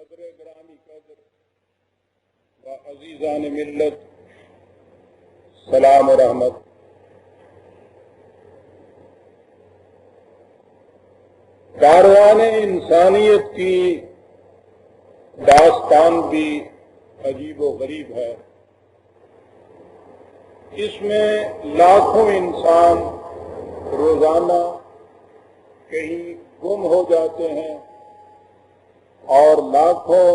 صدر گرامی قدر و عزیزان ملت سلام و رحمت. کاروان انسانیت کی داستان بھی عجیب و غریب ہے. اس میں لاکھوں انسان روزانہ کہیں گم ہو جاتے ہیں اور لاکھوں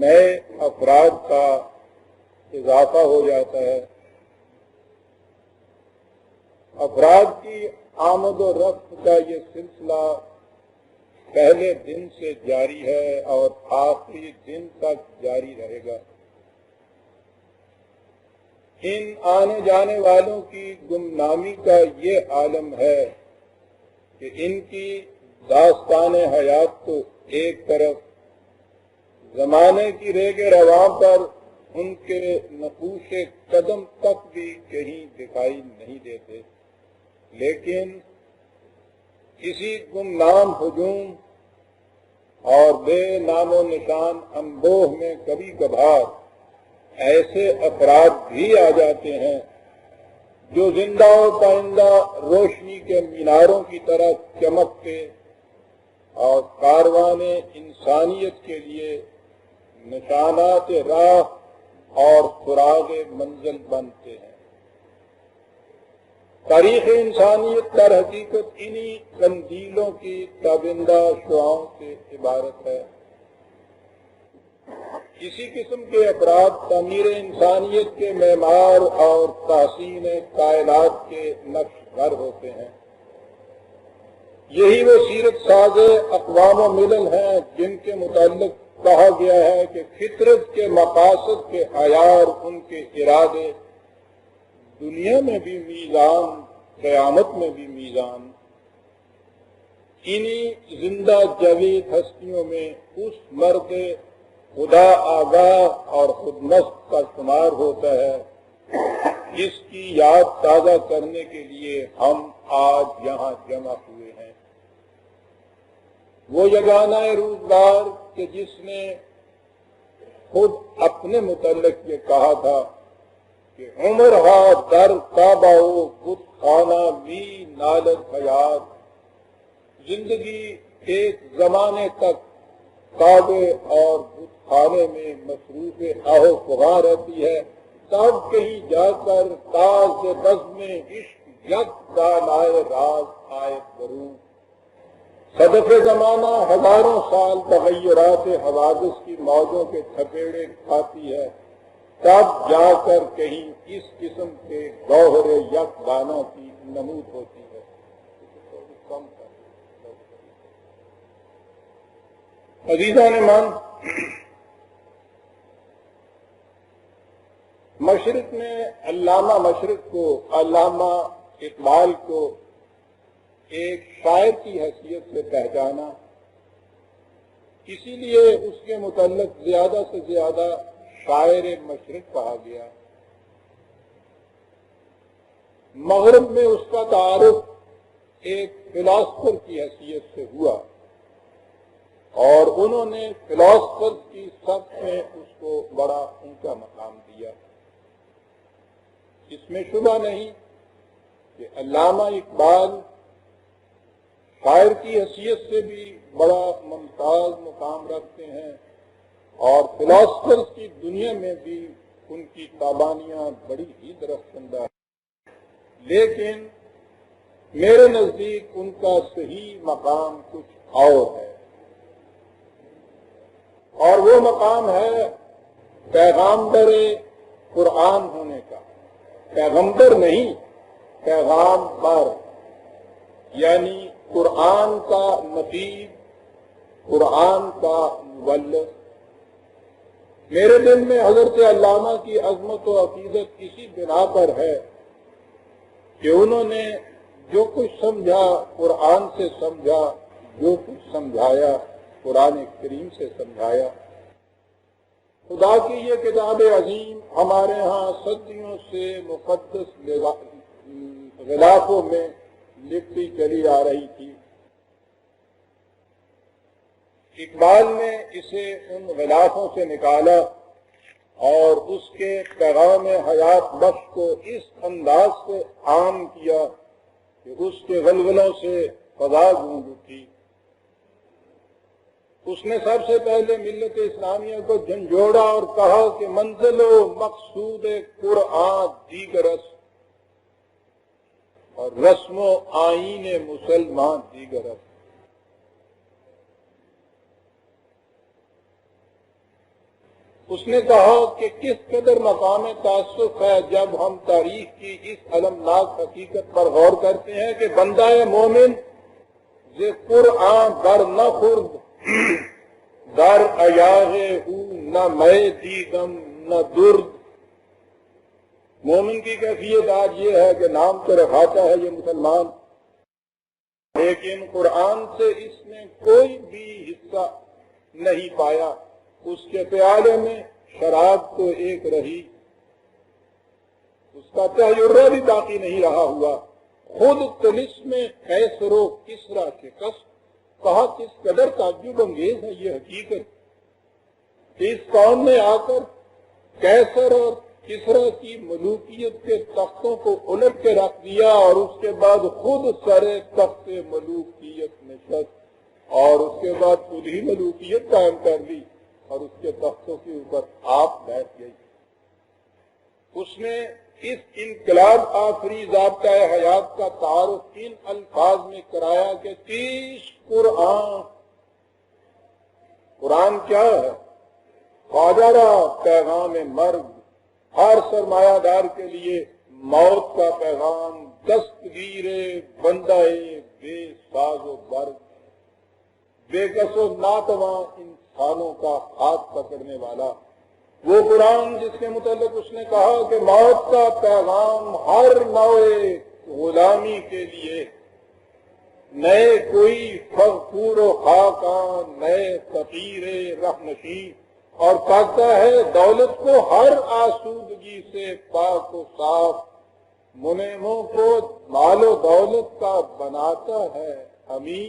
نئے افراد کا اضافہ ہو جاتا ہے. افراد کی آمد و رفت کا یہ سلسلہ پہلے دن سے جاری ہے اور آخری دن تک جاری رہے گا. ان آنے جانے والوں کی گمنامی کا یہ عالم ہے کہ ان کی داستان حیات تو ایک طرف، زمانے کی ریگ رواں پر ان کے نقوش قدم تک بھی کہیں دکھائی نہیں دیتے، لیکن کسی گمنام ہجوم اور بے نام و نشان انبوہ میں کبھی کبھار ایسے افراد بھی آ جاتے ہیں جو زندہ و پائندہ روشنی کے میناروں کی طرح چمکتے اور کاروان انسانیت کے لیے نشانات راہ اور سراغ منزل بنتے ہیں. تاریخ انسانیت در حقیقت انہی قندیلوں کی تابندہ شعاؤں سے عبارت ہے. اسی قسم کے افراد تعمیر انسانیت کے معمار اور تحسین کائنات کے نقش ور ہوتے ہیں. یہی وہ سیرت ساز اقوام و ملل ہیں جن کے متعلق کہا گیا ہے کہ فطرت کے مقاصد کے عیار، ان کے ارادے دنیا میں بھی میزان، قیامت میں بھی میزان. انہی زندہ جاوید ہستیوں میں اس مرد خدا آگاہ اور خود مست کا شمار ہوتا ہے جس کی یاد تازہ کرنے کے لیے ہم آج یہاں جمع ہوئے ہیں. وہ یگانہ روزگار کہ جس نے خود اپنے متعلق یہ کہا تھا کہ عمر ہا در کعبہ و بت خانہ می نالت حیات. زندگی ایک زمانے تک کعبے اور بت خانے میں مصروف آہو فغاں رہتی ہے، تب کہیں جا کر تاز بزم عشق یک دانائے راز آئے برو. صدف زمانہ ہزاروں سال تغیرات حوادث کی موجوں کے تھپیڑے کھاتی ہے، تب جا کر کہیں اس قسم کے گوہر یک دانہ کی نمود ہوتی ہے. عزیزان من، مشرق نے علامہ مشرق کو، علامہ اقبال کو ایک شاعر کی حیثیت سے پہچانا، اسی لیے اس کے متعلق زیادہ سے زیادہ شاعر مشرق کہا گیا. مغرب میں اس کا تعارف ایک فلاسفر کی حیثیت سے ہوا اور انہوں نے فلاسفر کی صف میں اس کو بڑا اونچا مقام دیا. اس میں شبہ نہیں کہ علامہ اقبال شاعر کی حیثیت سے بھی بڑا ممتاز مقام رکھتے ہیں اور فلاسفرز کی دنیا میں بھی ان کی تابانیاں بڑی ہی درخشندہ ہیں، لیکن میرے نزدیک ان کا صحیح مقام کچھ اور ہے، اور وہ مقام ہے پیغامبر قرآن ہونے کا. پیغمبر نہیں، پیغام بر، یعنی قرآن کا نقیب، قرآن کا مبلغ. میرے دل میں حضرت علامہ کی عظمت و عقیدت اسی بنا پر ہے کہ انہوں نے جو کچھ سمجھا قرآن سے سمجھا، جو کچھ سمجھایا قرآن کریم سے سمجھایا. خدا کی یہ کتاب عظیم ہمارے ہاں صدیوں سے مقدس غلافوں میں لکھتی چلی آ رہی تھی. اقبال نے اسے ان غلافوں سے نکالا اور اس کے پیغام حیات بخش کو اس انداز سے عام کیا کہ اس کے غلغلوں سے فضا گونج اٹھی۔ اس نے سب سے پہلے ملت اسلامیہ کو جھنجھوڑا اور کہا کہ منزل و مقصود قرآن دیگر است اور رسم و آئین مسلمان دیگر است۔ اس نے کہا کہ کس قدر مقام تاسف ہے جب ہم تاریخ کی اس المناک حقیقت پر غور کرتے ہیں کہ بندہ مومن ز قرآن در نہ خورد در ایاغ او نہ میں دیدم نہ درد۔ مومن کی کیفیت آج یہ ہے کہ نام تو رکھاتا ہے یہ مسلمان، لیکن قرآن سے اس نے کوئی بھی حصہ نہیں پایا۔ اس کے پیالے میں شراب تو ایک رہی، اس کا تجربہ بھی باقی نہیں رہا ہوا۔ خود طلسم کیسر و کسرا کے قصد کہا کس قدر تعجب انگیز ہے یہ حقیقت، اس قوم نے آ کر کیسر اور کسرا کی ملوکیت کے تختوں کو الٹ کے رکھ دیا اور اس کے بعد خود سر تخت ملوکیت نشست اور اس کے بعد خود ہی ملوکیت قائم کر لی اور اس کے تختوں کے اوپر آپ بیٹھ گئی۔ اس نے اس انقلاب آفری ضابطۂ حیات کا تعارف ان الفاظ میں کرایا کہ 30 قرآن کیا ہے؟ خواجہ پیغام مرگ، ہر سرمایہ دار کے لیے موت کا پیغام، دستگیر بندہ بے ساز و برگ، بے کس و ناتواں انسانوں کا ہاتھ پکڑنے والا وہ قرآن جس کے متعلق اس نے کہا کہ موت کا پیغام ہر نوع غلامی کے لیے، نئے کوئی فغفور و خاکان، نئے فقیر رحمشی، اور کہتا ہے دولت کو ہر آسودگی سے پاک و صاف، منعموں کو مال و دولت کا بناتا ہے حمی،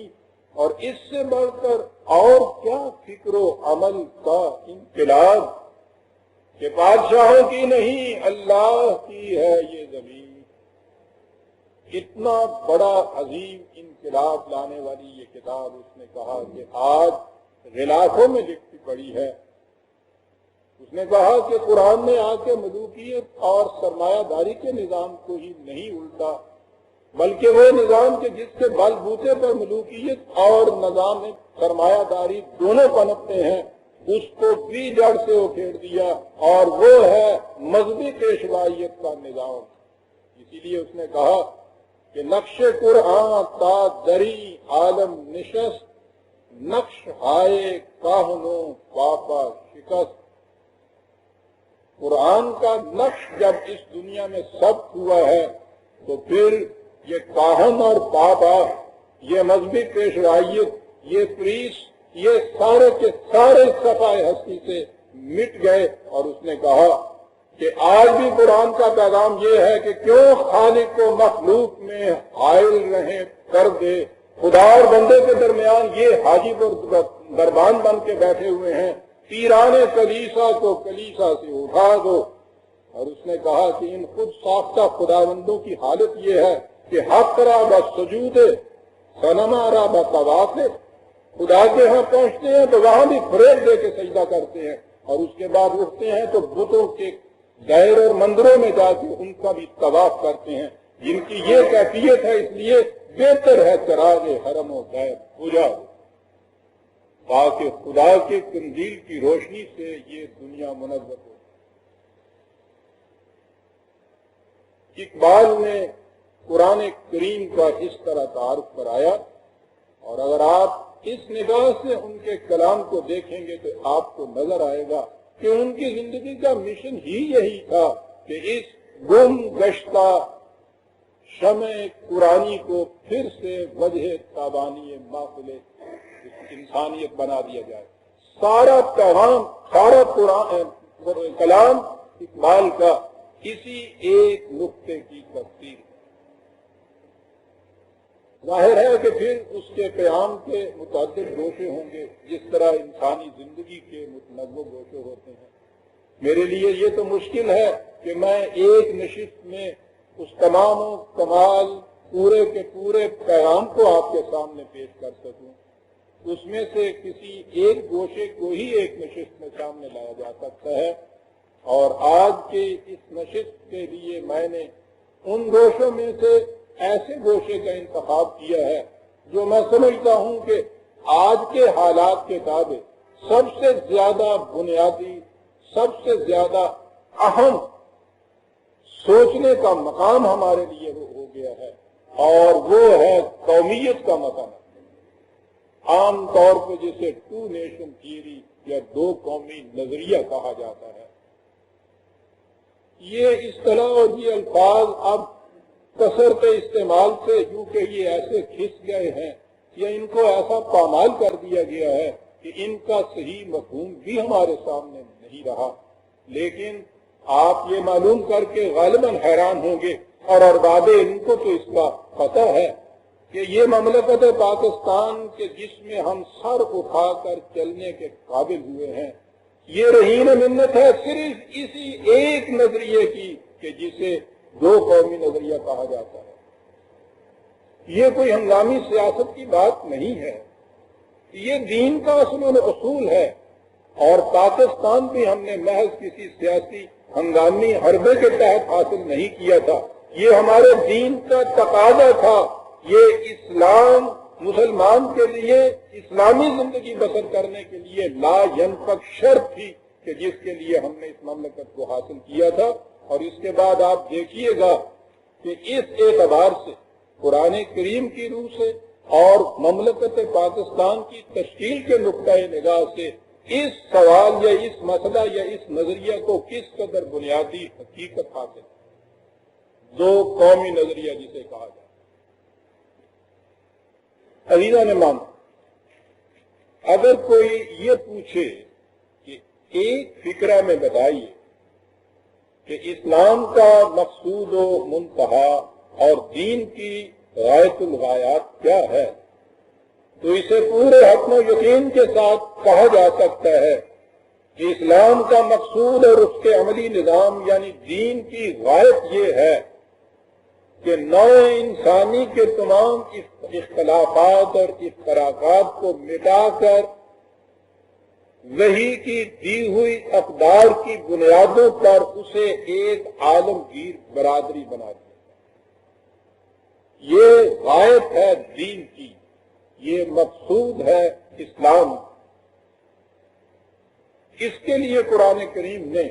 اور اس سے بڑھ کر اور کیا فکر و عمل کا انقلاب کہ بادشاہوں کی نہیں اللہ کی ہے یہ زمین۔ اتنا بڑا عظیم انقلاب لانے والی یہ کتاب اس نے کہا کہ آج غلافوں میں لکھتی پڑی ہے۔ اس نے کہا کہ قرآن نے آ کے ملوکیت اور سرمایہ داری کے نظام کو ہی نہیں الٹا، بلکہ وہ نظام کے جس کے بل بوتے پر ملوکیت اور نظام سرمایہ داری دونوں پنپتے ہیں اس کو بھی جڑ سے اکھیڑ دیا، اور وہ ہے مذہبی پیشوائیت کا نظام۔ اسی لیے اس نے کہا کہ نقش قرآن تا دری عالم نشست، نقش ہائے کاہنوں پاپا شکست۔ قرآن کا نقش جب اس دنیا میں ثبت ہوا ہے تو پھر یہ کاہن اور پاپا، یہ مذہبی پیشوائیت، یہ پریس، یہ سارے کے سارے صفائے ہستی سے مٹ گئے۔ اور اس نے کہا کہ آج بھی قرآن کا پیغام یہ ہے کہ کیوں خالق و مخلوق میں حائل رہیں کر دے، خدا اور بندے کے درمیان یہ حاجی دربان بن کے بیٹھے ہوئے ہیں، پیران کلیسا کو کلیسا سے اٹھا دو۔ اور اس نے کہا کہ ان خود ساختہ خداوندوں کی حالت یہ ہے کہ حق را بسجود صنما را بطواف، خدا کے ہاں پہنچتے ہیں تو وہاں بھی فریب دے کے سجدہ کرتے ہیں، اور اس کے بعد اٹھتے ہیں تو بتوں کے غیر اور مندروں میں جا کے ان کا بھی طواف کرتے ہیں۔ جن کی یہ کیفیت ہے اس لیے بہتر ہے چراغ حرم و غیر پوجا، تاکہ خدا کے قندیل کی روشنی سے یہ دنیا منور ہو۔ اقبال نے قرآن کریم کا اس طرح تعارف کرایا، اور اگر آپ اس نگاہ سے ان کے کلام کو دیکھیں گے تو آپ کو نظر آئے گا کہ ان کی زندگی کا مشن ہی یہی تھا کہ اس گم گشتہ شمع قرآنی کو پھر سے وجہ تابانی محفل انسانیت بنا دیا جائے۔ سارا پیغام، سارا قرآن کلام اقبال کا اسی ایک نقطے کی تفسیر ہے۔ ظاہر ہے کہ پھر اس کے قیام کے متعدد گوشے ہوں گے، جس طرح انسانی زندگی کے متنوع گوشے ہوتے ہیں۔ میرے لیے یہ تو مشکل ہے کہ میں ایک نشست میں اس تمام و کمال پورے کے پورے پیغام کو آپ کے سامنے پیش کر سکوں۔ اس میں سے کسی ایک گوشے کو ہی ایک نشست میں سامنے لایا جا سکتا ہے، اور آج کے اس نشست کے لیے میں نے ان گوشوں میں سے ایسے گوشے کا انتخاب کیا ہے جو میں سمجھتا ہوں کہ آج کے حالات کے تابع سب سے زیادہ بنیادی، سب سے زیادہ اہم سوچنے کا مقام ہمارے لیے ہو گیا ہے، اور وہ ہے قومیت کا مقام۔ عام طور پہ جسے ٹو نیشن تھیوری یا دو قومی نظریہ کہا جاتا ہے، یہ اصطلاح اور یہ الفاظ اب کثرت استعمال سے یوں کہ یہ ایسے کھس گئے ہیں یا ان کو ایسا پامال کر دیا گیا ہے کہ ان کا صحیح مفہوم بھی ہمارے سامنے نہیں رہا۔ لیکن آپ یہ معلوم کر کے غالباً حیران ہوں گے، اور ارباب ان کو تو اس کا پتہ ہے کہ یہ مملکت پاکستان کے جس میں ہم سر اٹھا کر چلنے کے قابل ہوئے ہیں، یہ رہین منت ہے صرف اسی ایک نظریے کی کہ جسے دو قومی نظریہ کہا جاتا ہے۔ یہ کوئی ہنگامی سیاست کی بات نہیں ہے، یہ دین کا اصل و اصول ہے، اور پاکستان بھی ہم نے محض کسی سیاسی ہنگامی حربے کے تحت حاصل نہیں کیا تھا، یہ ہمارے دین کا تقاضا تھا، یہ اسلام مسلمان کے لیے اسلامی زندگی بسر کرنے کے لیے لا ینفک شرط تھی کہ جس کے لیے ہم نے اس مملکت کو حاصل کیا تھا۔ اور اس کے بعد آپ دیکھیے گا کہ اس اعتبار سے قرآن کریم کی روح سے اور مملکت پاکستان کی تشکیل کے نقطۂ نگاہ سے اس سوال یا اس مسئلہ یا اس نظریہ کو کس قدر بنیادی حقیقت حاصل ہے، دو قومی نظریہ جسے کہا جائے۔ عزیزان مان، اگر کوئی یہ پوچھے کہ ایک فکرہ میں بتائیے کہ اسلام کا مقصود و منتہا اور دین کی غایت الغایات کیا ہے، تو اسے پورے حکم و یقین کے ساتھ کہا جا سکتا ہے کہ اسلام کا مقصود اور اس کے عملی نظام یعنی دین کی غایت یہ ہے کہ نوع انسانی کے تمام اختلافات اور افتراقات کو مٹا کر وحی کی دی ہوئی اقدار کی بنیادوں پر اسے ایک عالمگیر برادری بنا دیا۔ یہ غایت ہے دین کی، یہ مقصود ہے اسلام۔ اس کے لیے قرآن کریم نے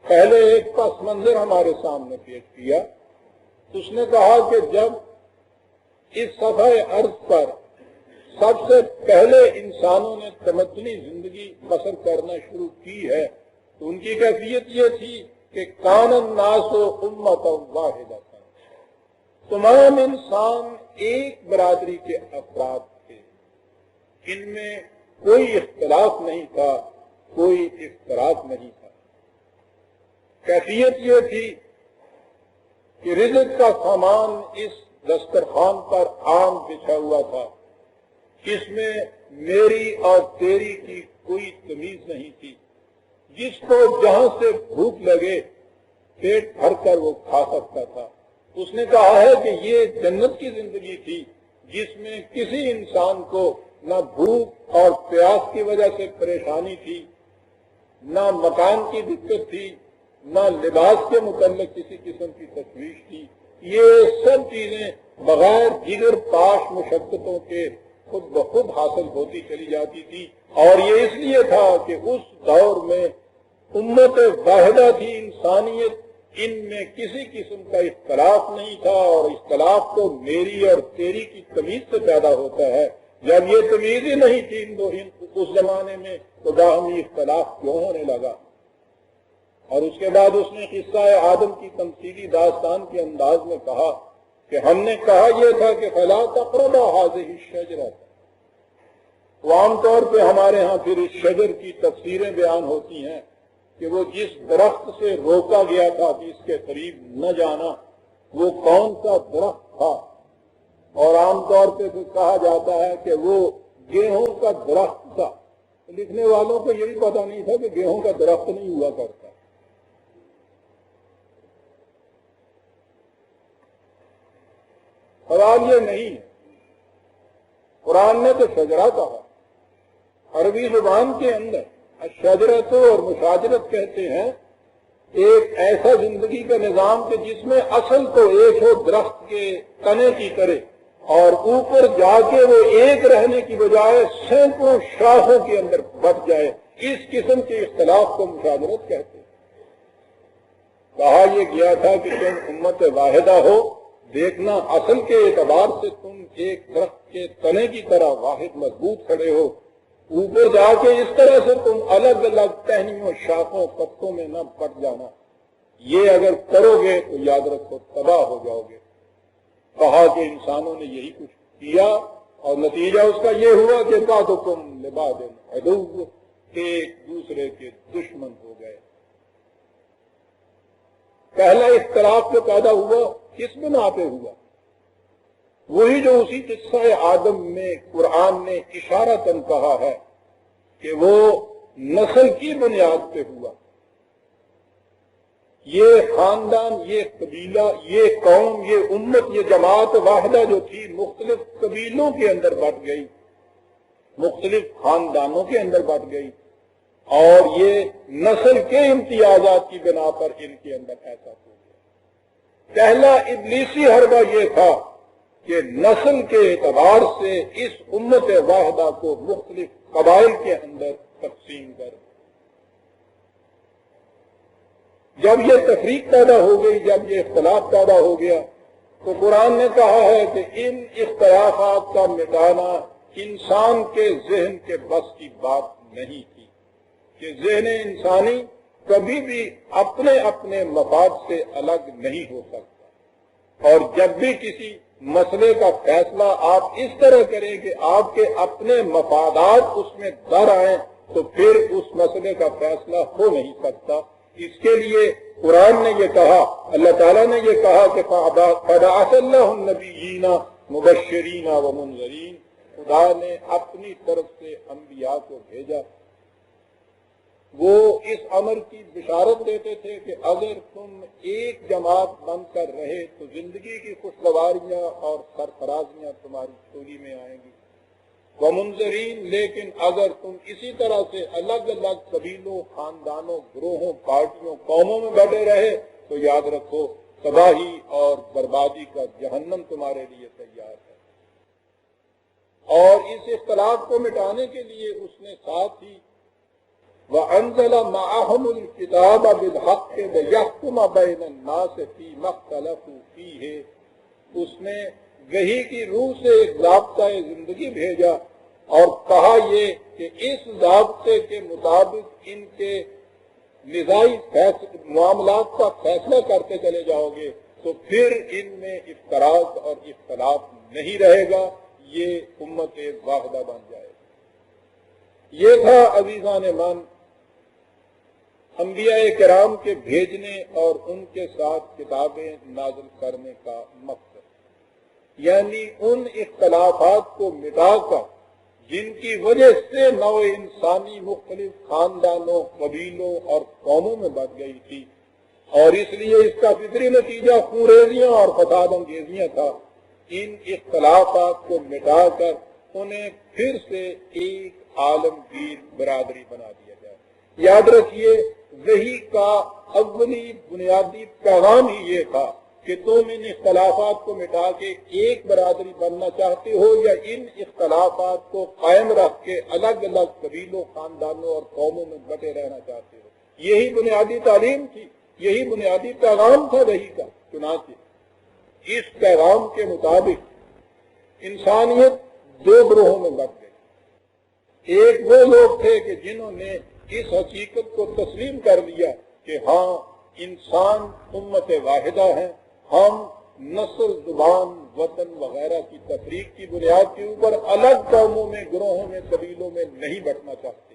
پہلے ایک پس منظر ہمارے سامنے پیش کیا۔ اس نے کہا کہ جب اس صفحہ ارض پر سب سے پہلے انسانوں نے تمدنی زندگی بسر کرنا شروع کی ہے تو ان کی کیفیت یہ تھی کہ کان الناس امۃ واحدۃ، تمام انسان ایک برادری کے افراد تھے، ان میں کوئی اختلاف نہیں تھا، کوئی اختلاف نہیں تھا۔ کیفیت یہ تھی کہ رزق کا سامان اس دسترخوان پر عام بچھا ہوا تھا، اس میں میری اور تیری کی کوئی تمیز نہیں تھی، جس کو جہاں سے بھوک لگے پیٹ بھر کر وہ کھا سکتا تھا۔ اس نے کہا ہے کہ یہ جنت کی زندگی تھی جس میں کسی انسان کو نہ بھوک اور پیاس کی وجہ سے پریشانی تھی، نہ مکان کی دقت تھی، نہ لباس کے متعلق کسی قسم کی تشویش تھی۔ یہ سب چیزیں بغیر دیگر پاش مشقتوں کے خود بخود حاصل ہوتی چلی جاتی تھی، اور یہ اس لیے تھا کہ اس دور میں امت واحدہ تھی انسانیت، ان میں کسی قسم کا اختلاف نہیں تھا، اور اختلاف تو میری اور تیری کی تمیز سے پیدا ہوتا ہے۔ جب یہ تمیز ہی نہیں تھی اس زمانے میں تو باہمی اختلاف کیوں ہونے لگا؟ اور اس کے بعد اس نے قصہ آدم کی تمثیلی داستان کے انداز میں کہا کہ ہم نے کہا یہ تھا کہ فلا تقربا هذه الشجرة، تو عام طور پہ ہمارے ہاں پھر اس شجر کی تفسیریں بیان ہوتی ہیں کہ وہ جس درخت سے روکا گیا تھا کہ اس کے قریب نہ جانا، وہ کون سا درخت تھا؟ اور عام طور پہ پھر کہا جاتا ہے کہ وہ گیہوں کا درخت تھا. لکھنے والوں کو یہی پتا نہیں تھا کہ گیہوں کا درخت نہیں ہوا کرتا. سوال یہ نہیں ہے. قرآن نے تو شجرہ کہا. عربی زبان کے اندر شجرت اور مشاجرت کہتے ہیں ایک ایسا زندگی کا نظام کہ جس میں اصل تو ایک ہو درخت کے تنے کی طرح اور اوپر جا کے وہ ایک رہنے کی بجائے سینکڑوں شاخوں کے اندر بٹ جائے. اس قسم کے اختلاف کو مشاجرت کہتے ہیں. کہا یہ گیا تھا کہ تم امت واحدہ ہو. دیکھنا اصل کے اعتبار سے تم ایک درخت کے تنے کی طرح واحد مضبوط کھڑے ہو. اوپر جا کے اس طرح سے تم الگ الگ ٹہنیوں شاخوں پتوں میں نہ بٹ جانا. یہ اگر کرو گے تو یاد رکھو تباہ ہو جاؤ گے. کہا کہ انسانوں نے یہی کچھ کیا اور نتیجہ اس کا یہ ہوا کہ بعضکم لبعض عدو، ایک دوسرے کے دشمن ہو گئے. پہلا اختلاف جو پیدا ہوا کس بنا پہ ہوا؟ وہی جو اسی قصہ آدم میں قرآن نے اشارتاً کہا ہے کہ وہ نسل کی بنیاد پہ ہوا. یہ خاندان، یہ قبیلہ، یہ قوم، یہ امت، یہ جماعت واحدہ جو تھی مختلف قبیلوں کے اندر بٹ گئی، مختلف خاندانوں کے اندر بٹ گئی اور یہ نسل کے امتیازات کی بنا پر ان کے اندر ایسا ہو گیا. پہلا ابلیسی حربہ یہ تھا کہ نسل کے اعتبار سے اس امت واحدہ کو مختلف قبائل کے اندر تقسیم کر. جب یہ تفریق پیدا ہو گئی، جب یہ اختلاف پیدا ہو گیا تو قرآن نے کہا ہے کہ ان اختلافات کا مٹانا انسان کے ذہن کے بس کی بات نہیں تھی کہ ذہن انسانی کبھی بھی اپنے اپنے مفاد سے الگ نہیں ہو سکتا. اور جب بھی کسی مسئلے کا فیصلہ آپ اس طرح کریں کہ آپ کے اپنے مفادات اس میں در آئیں تو پھر اس مسئلے کا فیصلہ ہو نہیں سکتا. اس کے لیے قرآن نے یہ کہا، اللہ تعالیٰ نے یہ کہا کہ فَبَعَثَ اللَّهُ النَّبِيِّينَ مُبَشِّرِينَ وَمُنذِرِينَ. خدا نے اپنی طرف سے انبیاء کو بھیجا. وہ اس امر کی بشارت دیتے تھے کہ اگر تم ایک جماعت بن کر رہے تو زندگی کی خوشگواریاں اور سرفرازیاں تمہاری چولی میں آئیں گی. ومنذرین، لیکن اگر تم اسی طرح سے الگ الگ قبیلوں، خاندانوں، گروہوں، پارٹیوں، قوموں میں بٹے رہے تو یاد رکھو تباہی اور بربادی کا جہنم تمہارے لیے تیار ہے. اور اس اختلاف کو مٹانے کے لیے اس نے ساتھ ہی وَأَنزَلَ مَعَهُمُ الْكِتَابَ بِالْحَقِّ لِيَحْكُمَ بَيْنَ النَّاسِ فِيمَا اخْتَلَفُوا فِيهِ. اس نے وحی کی روح سے ایک ضابطۂ زندگی بھیجا اور کہا یہ کہ اس ضابطے کے مطابق ان کے نزاعی معاملات کا فیصلہ کرتے چلے جاؤ گے تو پھر ان میں افتراق اور اختلاف نہیں رہے گا. یہ امت واحدہ بن جائے. یہ تھا عزیزان من انبیاء کرام کے بھیجنے اور ان کے ساتھ کتابیں نازل کرنے کا مقصد. یعنی ان اختلافات کو مٹا کر جن کی وجہ سے نوع انسانی مختلف خاندانوں، قبیلوں اور قوموں میں بٹ گئی تھی اور اس لیے اس کا فطری نتیجہ خونریزیاں اور فساد انگیزیاں تھا، ان اختلافات کو مٹا کر انہیں پھر سے ایک عالمگیر برادری بنا دیا جائے. یاد رکھیے وحی کا اولی بنیادی پیغام ہی یہ تھا کہ تم ان اختلافات کو مٹا کے ایک برادری بننا چاہتے ہو یا ان اختلافات کو قائم رکھ کے الگ الگ قبیلوں، خاندانوں اور قوموں میں بٹے رہنا چاہتے ہو. یہی بنیادی تعلیم تھی، یہی بنیادی پیغام تھا وحی کا. چنانچہ اس پیغام کے مطابق انسانیت دو گروہوں میں بٹ گئی. ایک وہ لوگ تھے کہ جنہوں نے اس حقیقت کو تسلیم کر لیا کہ ہاں انسان امت واحدہ ہیں، ہم نسل، زبان، وطن وغیرہ کی تفریق کی بنیاد کے اوپر الگ قوموں میں، گروہوں میں، قبیلوں میں نہیں بٹنا چاہتے.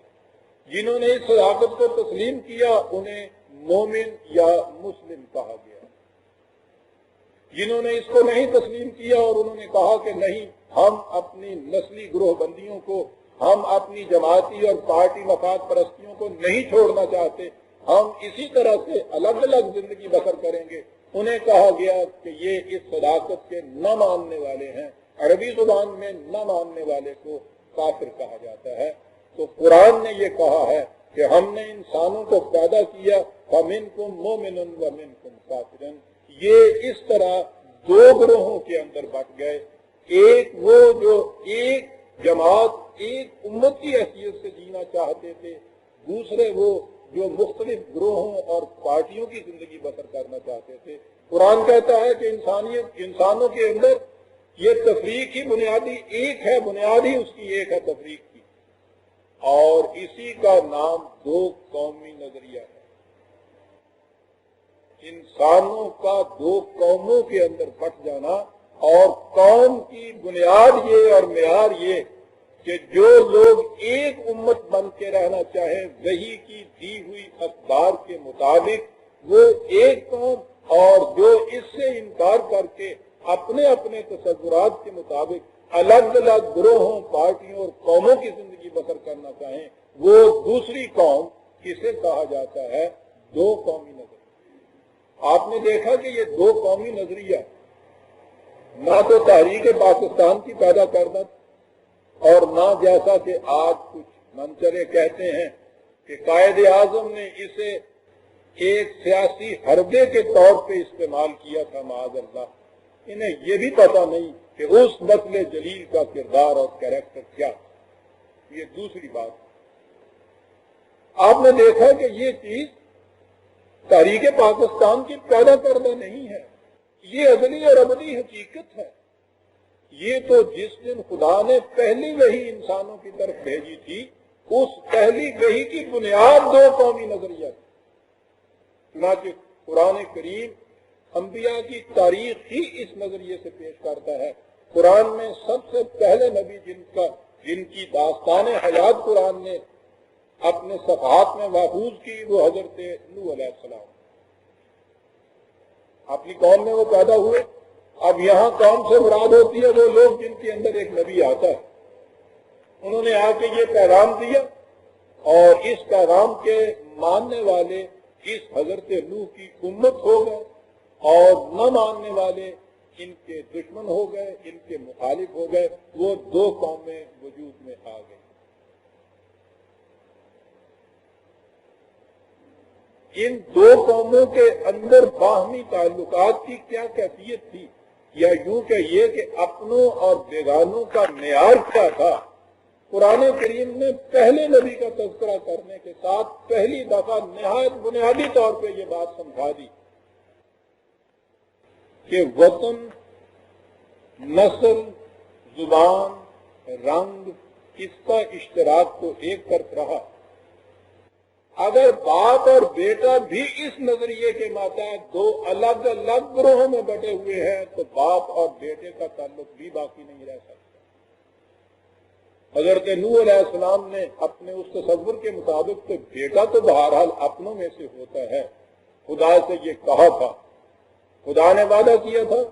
جنہوں نے اس حقیقت کو تسلیم کیا انہیں مومن یا مسلم کہا گیا. جنہوں نے اس کو نہیں تسلیم کیا اور انہوں نے کہا کہ نہیں، ہم اپنی نسلی گروہ بندیوں کو، ہم اپنی جماعتی اور پارٹی مفاد پرستیوں کو نہیں چھوڑنا چاہتے، ہم اسی طرح سے الگ الگ زندگی بسر کریں گے، انہیں کہا گیا کہ یہ اس صداقت کے نہ ماننے والے ہیں۔ عربی زبان میں نہ ماننے والے کو کافر کہا جاتا ہے۔ تو قرآن نے یہ کہا ہے کہ ہم نے انسانوں کو پیدا کیا فَمِنْكُمْ مُؤْمِنٌ وَمِنْكُمْ كَافِرٌ، یہ اس طرح دو گروہوں کے اندر بٹ گئے، ایک وہ جو ایک جماعت ایک امت کی حیثیت سے جینا چاہتے تھے، دوسرے وہ جو مختلف گروہوں اور پارٹیوں کی زندگی بسر کرنا چاہتے تھے۔ قرآن کہتا ہے کہ انسانوں کے اندر یہ تفریق ہی بنیادی ایک ہے، بنیاد ہی اس کی ایک ہے تفریق کی، اور اسی کا نام دو قومی نظریہ ہے۔ انسانوں کا دو قوموں کے اندر بٹ جانا، اور قوم کی بنیاد یہ اور معیار یہ کہ جو لوگ ایک امت بن کے رہنا چاہیں وہی کی دی ہوئی اقدار کے مطابق وہ ایک قوم، اور جو اس سے انکار کر کے اپنے اپنے تصورات کے مطابق الگ الگ گروہوں، پارٹیوں اور قوموں کی زندگی بسر کرنا چاہیں وہ دوسری قوم، کسے کہا جاتا ہے؟ دو قومی نظریہ۔ آپ نے دیکھا کہ یہ دو قومی نظریہ نہ تو تحریک پاکستان کی پیدا کرنا اور نہ جیسا کہ آج کچھ منچرے کہتے ہیں کہ قائد اعظم نے اسے ایک سیاسی حربے کے طور پہ استعمال کیا تھا، معاذ اللہ۔ انہیں یہ بھی پتہ نہیں کہ اس نسل جلیل کا کردار اور کیریکٹر کیا، یہ دوسری بات۔ آپ نے دیکھا کہ یہ چیز تحریک پاکستان کی پیدا کردہ نہیں ہے، یہ ازلی اور ابدی حقیقت ہے۔ یہ تو جس دن خدا نے پہلی وحی انسانوں کی طرف بھیجی تھی، اس پہلی وحی کی بنیاد دو قومی نظریہ تھی۔ چنانچہ قرآن کریم انبیاء کی تاریخ ہی اس نظریے سے پیش کرتا ہے۔ قرآن میں سب سے پہلے نبی جن کی داستان حیات قرآن نے اپنے صفحات میں محفوظ کی وہ حضرت نوح علیہ السلام، اپنی قوم میں وہ پیدا ہوئے۔ اب یہاں قوم سے مراد ہوتی ہے وہ لوگ جن کے اندر ایک نبی آتا ہے، انہوں نے آ کے یہ پیغام دیا، اور اس پیغام کے ماننے والے اس حضرت نوح کی امت ہو گئے، اور نہ ماننے والے ان کے دشمن ہو گئے، ان کے مخالف ہو گئے، وہ دو قومیں وجود میں آ گئی۔ ان دو قوموں کے اندر باہمی تعلقات کی کیا کیفیت تھی، یا یوں کہیے کہ اپنوں اور بیگانوں کا معیار کیا تھا، قرآن کریم نے پہلے نبی کا تذکرہ کرنے کے ساتھ پہلی دفعہ نہایت بنیادی طور پہ یہ بات سمجھا دی کہ وطن، نسل، زبان، رنگ، اس کا اشتراک تو ایک طرف رہا، اگر باپ اور بیٹا بھی اس نظریے کے ماتحت دو الگ الگ گروہوں میں بٹے ہوئے ہیں تو باپ اور بیٹے کا تعلق بھی باقی نہیں رہ سکتا۔ حضرت نوح علیہ السلام نے اپنے اس تصور کے مطابق تو بیٹا تو بہرحال اپنوں میں سے ہوتا ہے، خدا سے یہ کہا تھا، خدا نے وعدہ کیا تھا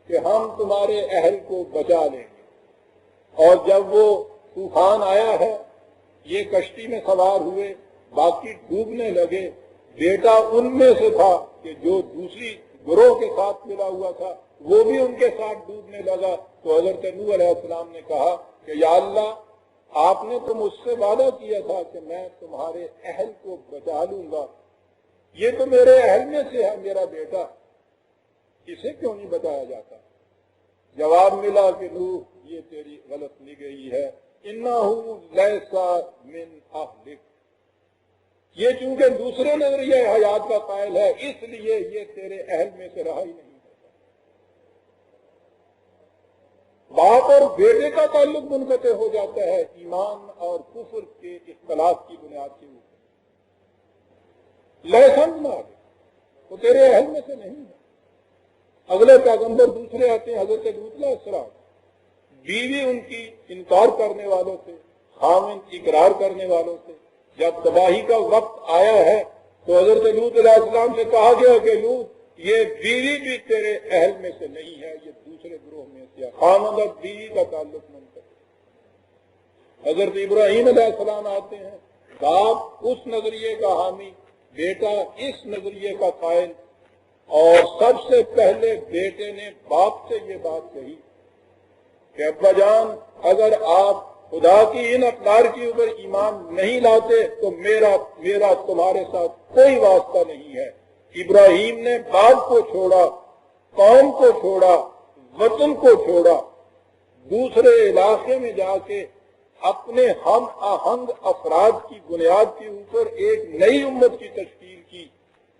کہ ہم تمہارے اہل کو بچا لیں گے، اور جب وہ طوفان آیا ہے، یہ کشتی میں سوار ہوئے، باقی ڈوبنے لگے، بیٹا ان میں سے تھا کہ جو دوسری گروہ کے ساتھ ملا ہوا تھا وہ بھی ان کے ساتھ ڈوبنے لگا، تو حضرت نوح علیہ السلام نے کہا کہ یا اللہ، آپ نے تو مجھ سے وعدہ کیا تھا کہ میں تمہارے اہل کو بچا لوں گا، یہ تو میرے اہل میں سے ہے میرا بیٹا، اسے کیوں نہیں بتایا جاتا؟ جواب ملا کہ نوح، یہ تیری غلط نگہی ہے، انہو لیسا من اہلک، یہ چونکہ دوسرے نظریہ حیات کا قائل ہے اس لیے یہ تیرے اہل میں سے رہا ہی نہیں ہوتا۔ باپ اور بیٹے کا تعلق منقطع ہو جاتا ہے ایمان اور کفر کے اختلاف کی بنیاد کے اوپر، لیسن نہ وہ تیرے اہل میں سے نہیں ہے۔ اگلے پیغمبر دوسرے آتے ہیں، حضرت لوط علیہ السلام، بیوی ان کی انکار کرنے والوں سے، خاوند اقرار کرنے والوں سے، جب تباہی کا وقت آیا ہے تو حضرت لوط علیہ السلام سے کہا گیا کہ لوط یہ بیوی بھی تیرے اہل میں سے نہیں ہے، یہ دوسرے گروہ میں سے، خاوند اور بیوی کا تعلق منقطع۔ حضرت ابراہیم علیہ السلام آتے ہیں، باپ اس نظریے کا حامی، بیٹا اس نظریے کا قائل، اور سب سے پہلے بیٹے نے باپ سے یہ بات کہی کہ ابا جان اگر آپ خدا کی ان اقدار کے اوپر ایمان نہیں لاتے تو میرا تمہارے ساتھ کوئی واسطہ نہیں ہے۔ ابراہیم نے باپ کو چھوڑا، قوم کو چھوڑا، وطن کو چھوڑا، دوسرے علاقے میں جا کے اپنے ہم آہنگ افراد کی بنیاد کے اوپر ایک نئی امت کی تشکیل کی۔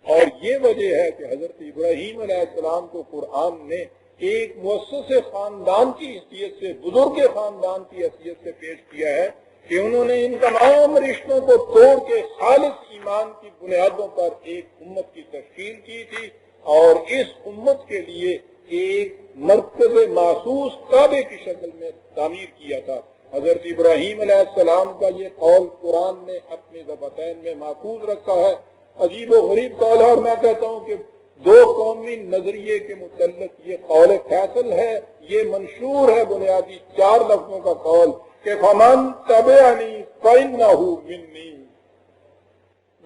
اور یہ وجہ ہے کہ حضرت ابراہیم علیہ السلام کو قرآن نے ایک مؤسس خاندان کی حیثیت سے، بزرگ خاندان کی حیثیت سے پیش کیا ہے کہ انہوں نے ان تمام رشتوں کو توڑ کے خالص ایمان کی بنیادوں پر ایک امت کی تشکیل کی تھی، اور اس امت کے لیے ایک مرکز محسوس کعبے کی شکل میں تعمیر کیا تھا۔ حضرت ابراہیم علیہ السلام کا یہ قول قرآن نے اپنے ضبطین میں محفوظ رکھا ہے۔ عجیب و غریب قول ہے، اور میں کہتا ہوں کہ دو قومی نظریے کے متعلق یہ قول فیصل ہے، یہ منشور ہے بنیادی 4 لفظوں کا قول کہ فمن تبعنی فإنہ منی،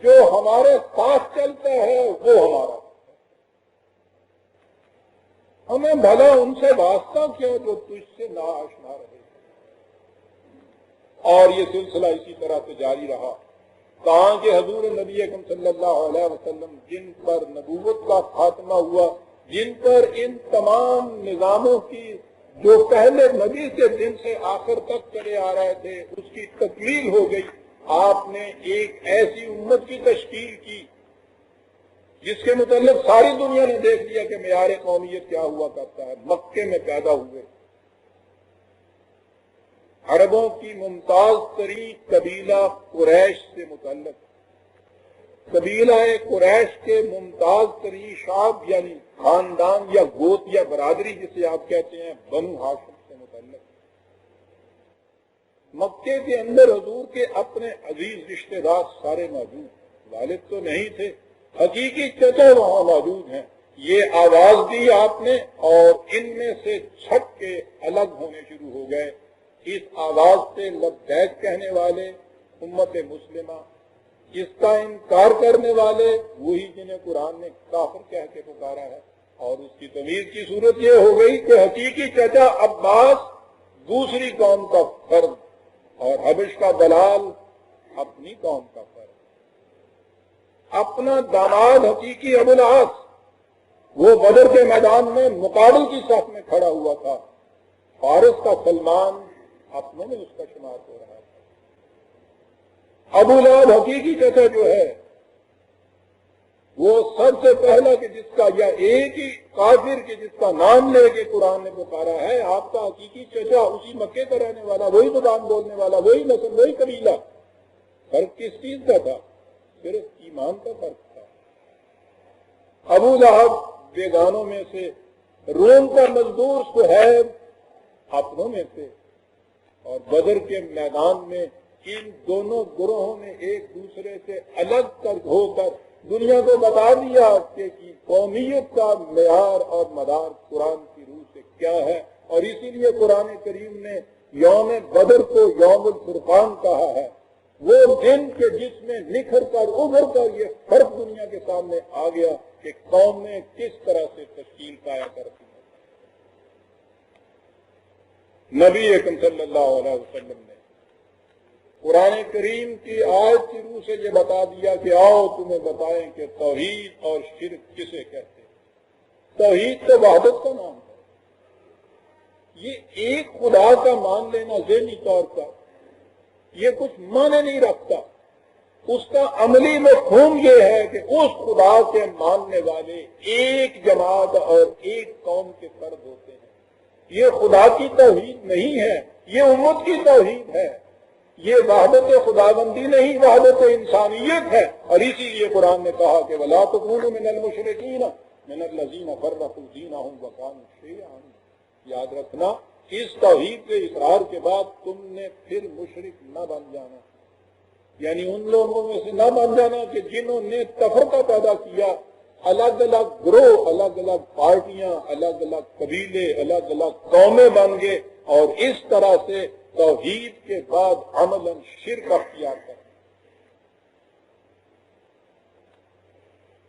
جو ہمارے ساتھ چلتا ہے وہ ہمارا، ہمیں بھلا ان سے واسطہ کیا جو تجھ سے ناآشنا رہے۔ اور یہ سلسلہ اسی طرح سے جاری رہا، کہاں کہ حضور نبی اکرم صلی اللہ علیہ وسلم جن پر نبوت کا خاتمہ ہوا، جن پر ان تمام نظاموں کی جو پہلے نبی کے دن سے آخر تک چلے آ رہے تھے اس کی تکمیل ہو گئی، آپ نے ایک ایسی امت کی تشکیل کی جس کے متعلق ساری دنیا نے دیکھ لیا کہ معیار قومیت کیا ہوا کرتا ہے۔ مکے میں پیدا ہوئے، عربوں کی ممتاز ترین قبیلہ قریش سے متعلق، قبیلہ قریش کے ممتاز ترین شعب یعنی خاندان یا گوت یا برادری جسے آپ کہتے ہیں بنو ہاشم سے متعلق۔ مکے کے اندر حضور کے اپنے عزیز رشتہ دار سارے موجود، والد تو نہیں تھے، حقیقی چچا وہاں موجود ہیں۔ یہ آواز دی آپ نے اور ان میں سے چھٹ کے الگ ہونے شروع ہو گئے۔ اس آواز سے لبیک کہنے والے امت مسلمہ، اس کا انکار کرنے والے وہی جنہیں قرآن نے کافر کہہ کے پکارا ہے، اور اس کی تمیز کی صورت یہ ہو گئی کہ حقیقی چچا عباس دوسری قوم کا فرد اور حبش کا دلال اپنی قوم کا فرد، اپنا داماد حقیقی ابو العاص وہ بدر کے میدان میں مقابل کی صف میں کھڑا ہوا تھا، فارس کا سلمان اپنوں میں اس کا شمار ہو رہا ہے۔ ابو لہب حقیقی چچا جو ہے وہ سب سے پہلا کہ جس کا یا ایک ہی کافر کے جس کا نام لے کے قرآن نے پکارا ہے، آپ کا حقیقی چچا اسی مکے کا رہنے والا، وہی زبان بولنے والا، وہی نسل، وہی قبیلہ۔ فرق کس چیز کا تھا؟ صرف ایمان کا فرق تھا۔ ابو لہب بیگانوں میں سے، روم کا مزدور صہیب اپنوں میں سے، اور بدر کے میدان میں ان دونوں گروہوں نے ایک دوسرے سے الگ ہو کر دنیا کو بتا دیا کہ قومیت کا معیار اور مدار قرآن کی روح سے کیا ہے، اور اسی لیے قرآن کریم نے یوم بدر کو یوم الفرقان کہا ہے، وہ دن کے جس میں نکھر کر ابھر کر یہ فرق دنیا کے سامنے آ گیا کہ قومیں کس طرح سے تشکیل پایا کرتی ہیں۔ نبی اکرم صلی اللہ علیہ وسلم نے قرآن کریم کی آیت کی روح سے یہ بتا دیا کہ آؤ تمہیں بتائیں کہ توحید اور شرک کسے کہتے ہیں۔ توحید تو وحدت کا نام ہے، یہ ایک خدا کا مان لینا ذہنی طور پر یہ کچھ معنی نہیں رکھتا، اس کا عملی مفہوم یہ ہے کہ اس خدا کے ماننے والے ایک جماعت اور ایک قوم کے فرد ہوتے ہیں۔ یہ خدا کی توحید نہیں ہے، یہ امت کی توحید ہے، یہ وحدت خداوندی نہیں، وحدت انسانیت ہے۔ اور اسی لیے قرآن نے کہا کہ وَلَا تَكُونُوا مِنَ الْمُشْرِكِينَ مِنَ الَّذِينَ فَرَّقُوا دِينَهُمْ وَكَانُوا شِيَعًا۔ یاد رکھنا، اس توحید کے اقرار کے بعد تم نے پھر مشرک نہ بن جانا، یعنی ان لوگوں میں سے نہ بن جانا کہ جنہوں نے تفرقہ پیدا کیا الگ الگ گروہ، الگ الگ پارٹیاں، الگ الگ قبیلے، الگ الگ قومیں بن گئے، اور اس طرح سے توحید کے بعد عملاً شرک اختیار کر۔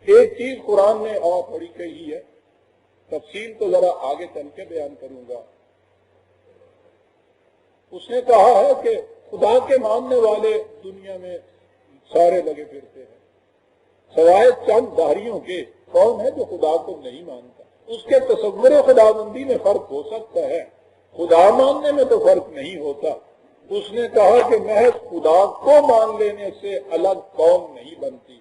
ایک چیز قرآن نے اور تھوڑی کہی ہے، تفصیل تو ذرا آگے چل کے بیان کروں گا۔ اس نے کہا ہے کہ خدا کے ماننے والے دنیا میں سارے لگے پھرتے ہیں، سوائے چند داہریوں کے کون ہے جو خدا کو نہیں مانتا؟ اس کے تصور خدا بندی میں فرق ہو سکتا ہے، خدا ماننے میں تو فرق نہیں ہوتا۔ اس نے کہا کہ محض خدا کو مان لینے سے الگ قوم نہیں بنتی،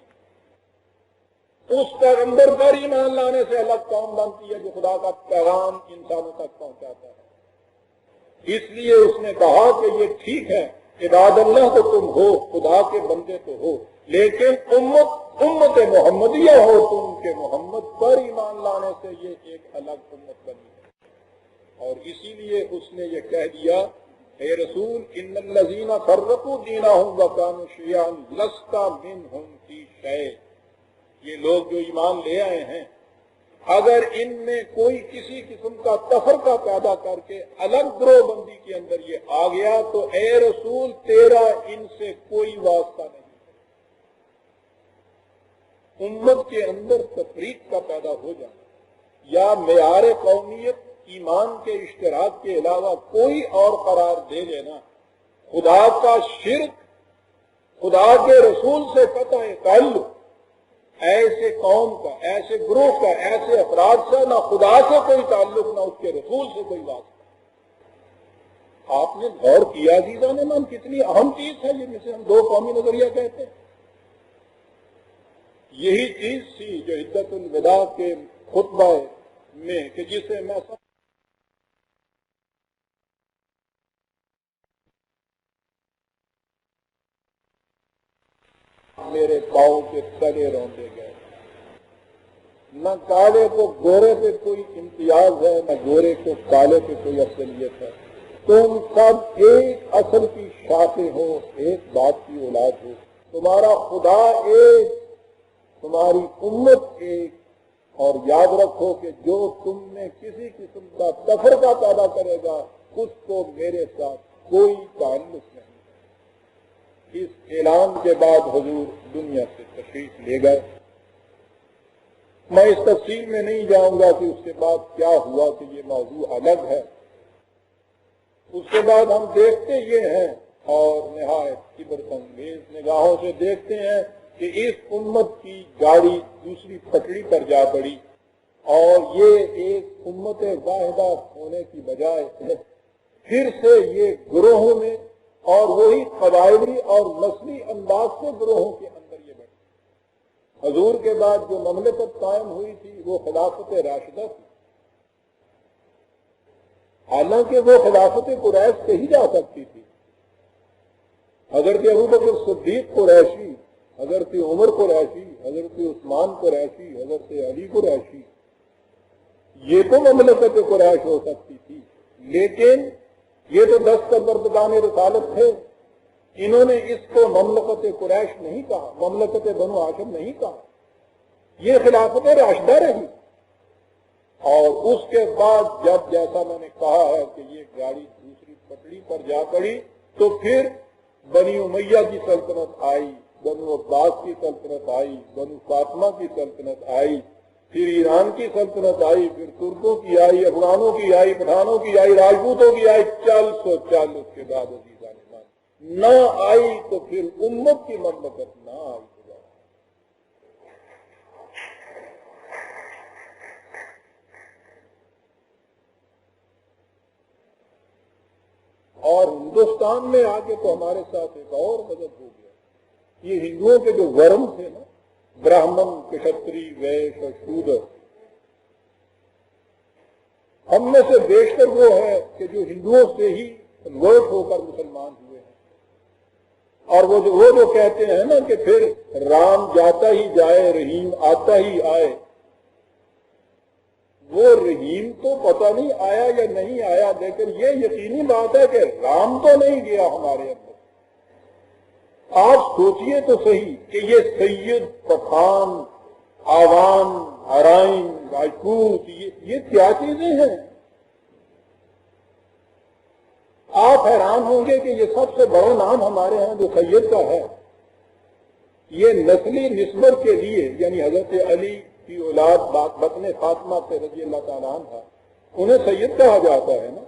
اس پیغمبر پر ایمان لانے سے الگ قوم بنتی ہے جو خدا کا پیغام انسانوں تک پہنچاتا ہے۔ اس لیے اس نے کہا کہ یہ ٹھیک ہے، عباد اللہ تو تم ہو، خدا کے بندے تو ہو، لیکن امت محمدیہ ہو تم، کہ محمد پر ایمان لانے سے یہ ایک الگ امت بنی ہے۔ اور اسی لیے اس نے یہ کہہ دیا، اے رسول ان الذین فرقوا دینہم وکانوا شیعا لست منہم فی شیء، یہ لوگ جو ایمان لے آئے ہیں، اگر ان میں کوئی کسی قسم کا تفرقہ پیدا کر کے الگ گروہ بندی کے اندر یہ آ گیا تو اے رسول تیرا ان سے کوئی واسطہ نہیں۔ امت کے اندر تفریق کا پیدا ہو جانا یا معیار قومیت ایمان کے اشتراک کے علاوہ کوئی اور قرار دے لینا، خدا کا شرک، خدا کے رسول سے قطع تعلق، ایسے قوم کا، ایسے گروہ کا، ایسے افراد سے نہ خدا سے کوئی تعلق نہ اس کے رسول سے کوئی واسطہ۔ آپ نے غور کیا عزیزان امام کتنی اہم چیز ہے یہ، جسے ہم دو قومی نظریہ کہتے ہیں؟ یہی چیز تھی جو عدت الوداع کے خطبہ میں کہ جسے میں میرے پاؤں کے تلے روندے گئے، نہ کالے کو گورے پہ کوئی امتیاز ہے، نہ گورے کو کالے پہ کوئی افضلیت ہے، تم سب ایک اصل کی شاخیں ہو، ایک باپ کی اولاد ہو، تمہارا خدا ایک، تمہاری امت ایک، اور یاد رکھو کہ جو تم میں کسی قسم کا تفرقہ پیدا کرے گا اس کو میرے ساتھ کوئی تعلق نہیں۔ اس اعلان کے بعد حضور دنیا سے تشریف لے گئے۔ میں اس تفصیل میں نہیں جاؤں گا کہ اس کے بعد کیا ہوا، کہ یہ موضوع الگ ہے۔ اس کے بعد ہم دیکھتے یہ ہیں اور نہایت عبرت انگیز نگاہوں سے دیکھتے ہیں کہ اس امت کی گاڑی دوسری پٹڑی پر جا پڑی، اور یہ ایک امت واحدہ ہونے کی بجائے پھر سے یہ گروہوں میں اور وہی قبائلی اور نسلی انداز سے گروہوں کے اندر یہ بڑھے۔ حضور کے بعد جو مملکت قائم ہوئی تھی وہ خلافت راشدہ تھی، حالانکہ وہ خلافت قریش کہی جا سکتی تھی۔ حضرت ابوبکر صدیق قریشی، حضرت عمر قریشی، حضرت عثمان قریشی، حضرت علی قریشی، یہ تو مملکت قریش ہو سکتی تھی، لیکن یہ تو 10 سربردگان رسالت تھے، انہوں نے اس کو مملکت قریش نہیں کہا، مملکت بنو ہاشم نہیں کہا، یہ خلافت راشدہ رہی۔ اور اس کے بعد جب جیسا میں نے کہا ہے کہ یہ گاڑی دوسری پٹڑی پر جا پڑی تو پھر بنی امیہ کی سلطنت آئی، بنو عباس کی سلطنت آئی، بنو فاطمہ کی سلطنت آئی، پھر ایران کی سلطنت آئی، پھر ترکوں کی آئی، افغانوں کی آئی، پٹھانوں کی آئی، راجپوتوں کی آئی، چل اس کے بعد عزیزان نہ آئی تو پھر امت کی مملکت نہ آئی۔ اور ہندوستان میں آ کے تو ہمارے ساتھ ایک اور مذہب ہو گیا، یہ ہندوؤں کے جو ورم تھے نا، براہمن، کشتری، ویش اور شودر، ہم میں سے بیشتر وہ ہے کہ جو ہندوؤں سے ہی کنورٹ ہو کر مسلمان ہوئے ہیں، اور وہ جو کہتے ہیں نا کہ پھر رام جاتا ہی جائے رحیم آتا ہی آئے، وہ رحیم تو پتہ نہیں آیا یا نہیں آیا، لیکن یہ یقینی بات ہے کہ رام تو نہیں گیا ہمارے اندر۔ آپ سوچئے تو صحیح کہ یہ سید، پٹھان، آوان، آرائن، راجپوت، یہ کیا چیزیں ہیں؟ آپ حیران ہوں گے کہ یہ سب سے بڑا نام ہمارے ہاں جو سید کا ہے، یہ نسلی نسبت کے لیے، یعنی حضرت علی کی اولاد بطن فاطمہ سے رضی اللہ تعالیٰ عنہ، انہیں سید کہا جاتا ہے نا،